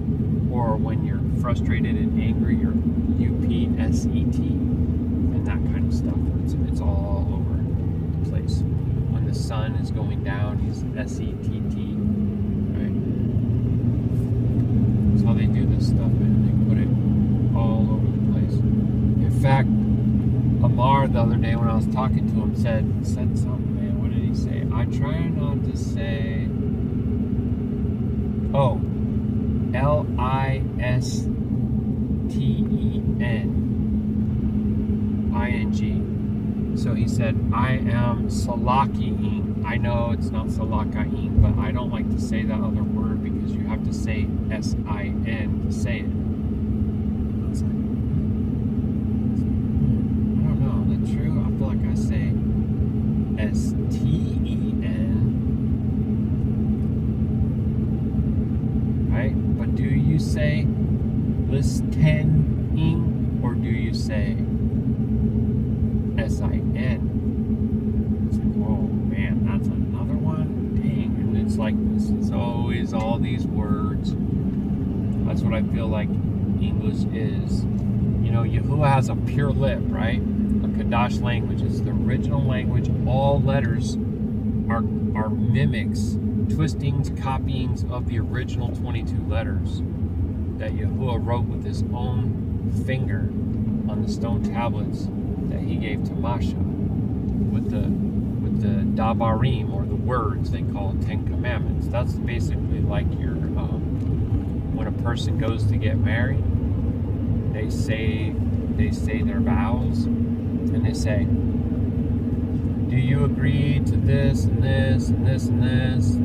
or when you're frustrated and angry, you're U-P-S-E-T, and that kind of stuff. It's all over the place. When the sun is going down, he's S-E-T-T, right? That's how they do this stuff. Amar the other day when I was talking to him said something, man. What did he say? I try not to say. Oh, Listen. So he said, I am Salaki'ing. I know it's not Salaka'ing, but I don't like to say that other word because you have to say S-I-N to say it. I was like, I don't know, is that true? I feel like I say S-T-E-N. Right? But do you say listening or do you say S-I-N? It's like, whoa, man, that's another one? Dang. And it's like this. It's always all these words. That's what I feel like English is. You know, Yahuah has a pure lip, right? A Qadash language is the original language. All letters are mimics, twistings, copyings of the original 22 letters that Yahuah wrote with his own finger on the stone tablets that he gave to Masha with the Dabarim, or the words they call 10 Commandments. That's basically like your when a person goes to get married, they say their vows, and they say, do you agree to this and this and this and this,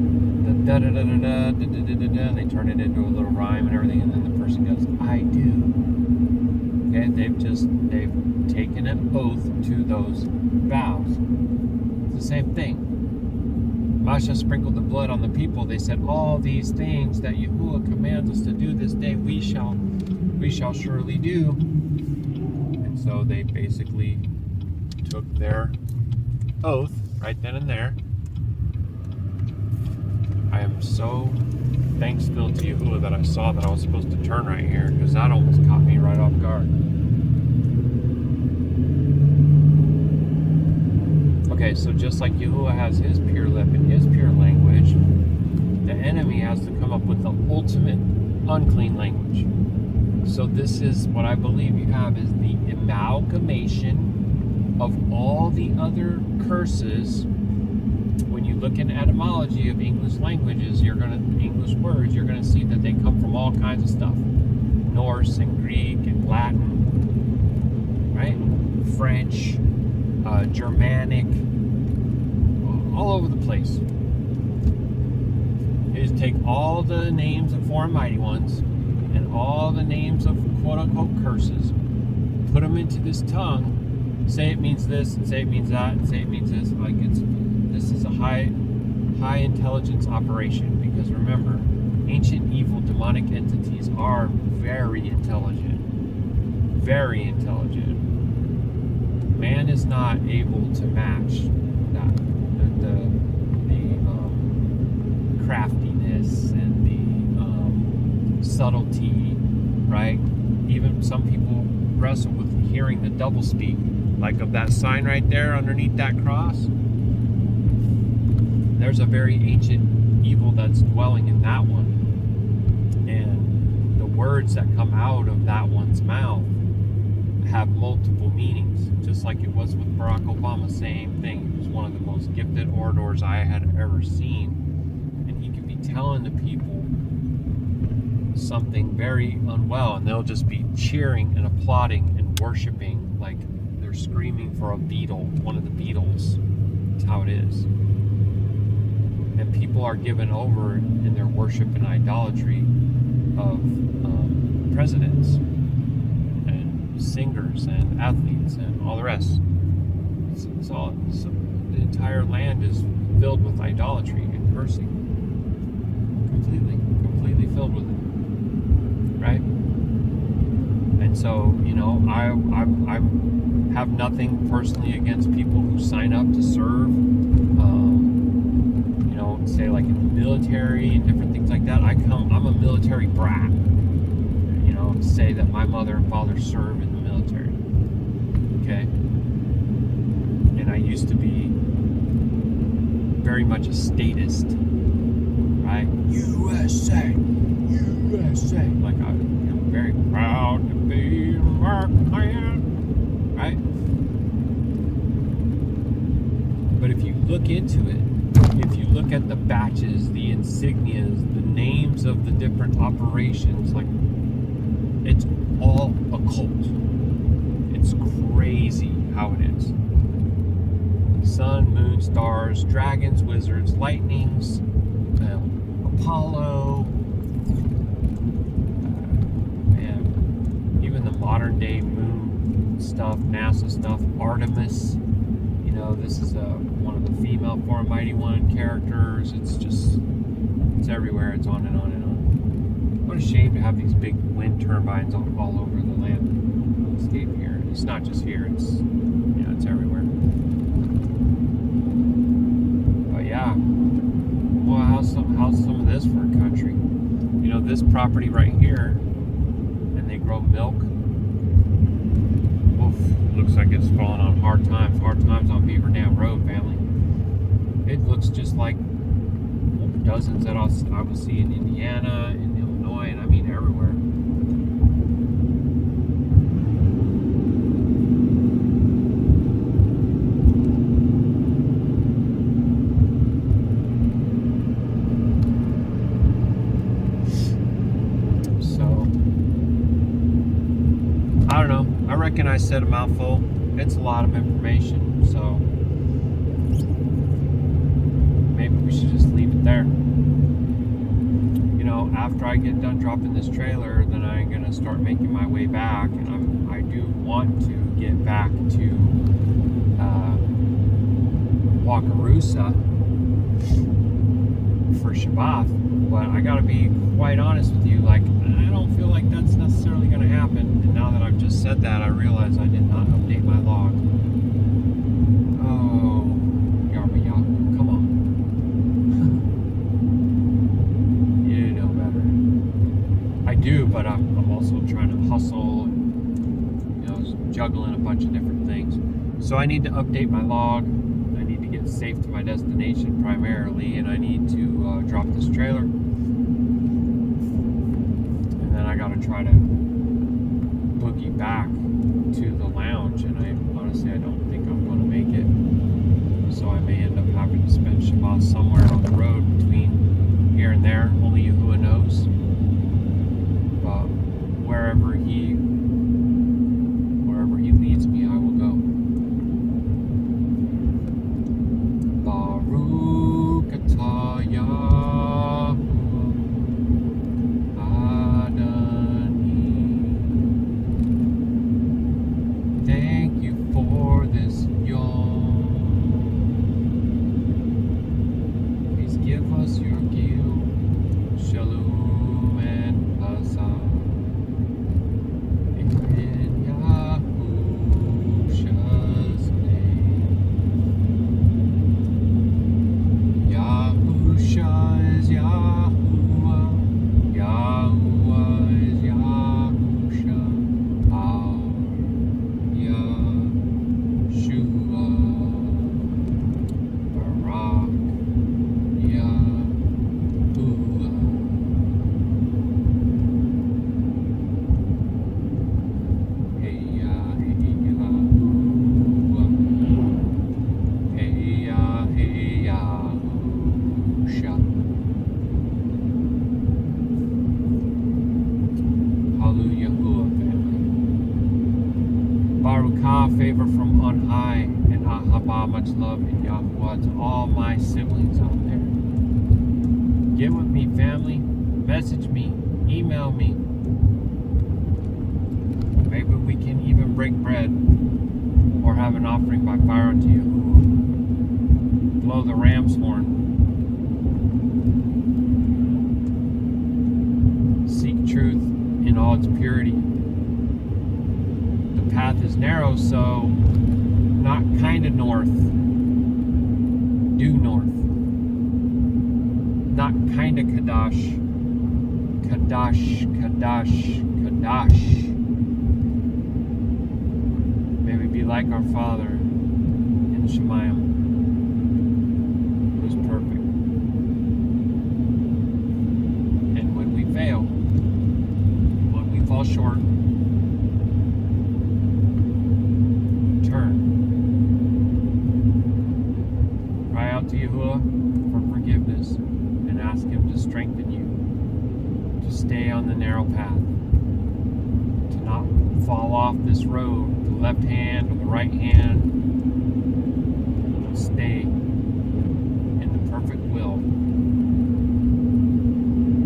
da da da da da da da da da da, and they turn it into a little rhyme and everything, and then the person goes, I do. Okay, they've taken an oath to those vows. It's the same thing. Masha sprinkled the blood on the people. They said, all these things that Yahuah commands us to do this day, we shall surely do. And so they basically took their oath right then and there. I am so thanksful to Yahuah that I saw that I was supposed to turn right here, because that almost caught me right off guard. Okay, so just like Yahuah has his pure lip and his pure language, the enemy has to come up with the ultimate unclean language. So this is what I believe you have, is the amalgamation of all the other curses. When you look in etymology of English languages, English words, you're gonna see that they come from all kinds of stuff. Norse and Greek and Latin, right? French, Germanic, all over the place. You just take all the names of foreign mighty ones and all the names of quote-unquote curses, put them into this tongue, say it means this, and say it means that, and say it means this. Like, this is a high intelligence operation, because remember, ancient evil demonic entities are very intelligent. Very intelligent. Man is not able to match that. The craftiness and the subtlety, right? Even some people wrestle with hearing the doublespeak, like of that sign right there underneath that cross. There's a very ancient evil that's dwelling in that one, and the words that come out of that one's mouth have multiple meanings, just like it was with Barack Obama. Same thing. He was one of the most gifted orators I had ever seen, and he could be telling the people something very unwell, and they'll just be cheering and applauding and worshiping like they're screaming for a Beatle, one of the Beatles. That's how it is. And people are given over in their worship and idolatry of presidents and singers and athletes and all the rest. So the entire land is filled with idolatry and cursing. Completely filled with it. Right? And so, you know, I have nothing personally against people who sign up to serve, you know, say like in the military and different things like that. I'm a military brat, you know, to say that my mother and father serve in the military. Okay? And I used to be very much a statist, right? USA! Like I'm very proud to be American, right? look into it, if you look at the batches, the insignias, the names of the different operations, like, it's all occult. It's crazy how it is. Sun, moon, stars, dragons, wizards, lightnings, Apollo, and even the modern day moon stuff, NASA stuff, Artemis. You know, this is one of the female Foreign Mighty One characters. It's everywhere. It's on and on and on. What a shame to have these big wind turbines all over the landscape here. It's not just here. It's everywhere. But yeah, well, how's some of this for a country? You know, this property right here, and they grow milk. Oof, looks like it's falling on hard times. Hard times on Beaver Dam Road, family. It looks just like dozens that I will see in Indiana, in Illinois, and I mean everywhere. I don't know. I reckon I said a mouthful. It's a lot of information, so maybe we should just leave it there. You know, after I get done dropping this trailer, then I'm gonna start making my way back, and I do want to get back to Wakarusa for Shabbat, but I gotta be quite honest with you, like, I don't feel like that's necessarily gonna happen. And now that I've just said that, I realize I did not update my log. Oh, Yarba Yahoo, come on. You know better. I do, but I'm also trying to hustle and, juggling a bunch of different things. So I need to update my log. I need to get safe to my destination primarily, and I need to drop this trailer. And then I gotta try to boogie back to the lounge, and I honestly don't think I'm gonna make it. So I may end up having to spend Shabbat somewhere on the road between here and there. Only Yahuwah knows. But wherever he leads me, I will go. Baruk Atah Yahuah. Thank you for this yom. Please give us your guilt, Shalum and Pasah. In Yahusha's name. Yahusha is Yahuwah. Yahuwah is Yahusha. Yahshua, Baruk Yahuah. Hey Yahuwah. Hey Yahusha. Hallelujah, family. Baruk Atah, favor from on high, and Ahaba, much love in Yahuwah to all my siblings out there. Get with me, family. Message me. Email me. Maybe we can even break bread or have an offering by fire unto Yahuwah. Blow the ram's horn. Seek truth in all its purity. The path is narrow, so not kind of north. Due north. Not kind of Qadash. Qadash. May we be like our Father in the Shemayim, who is perfect. And when we fail, when we fall short, turn. Cry narrow path, to not fall off this road, the left hand or the right hand, stay in the perfect will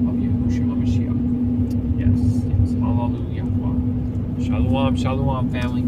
of Yahusha HaMashiach. Yes, hallelujah. Shalom, shalom, family.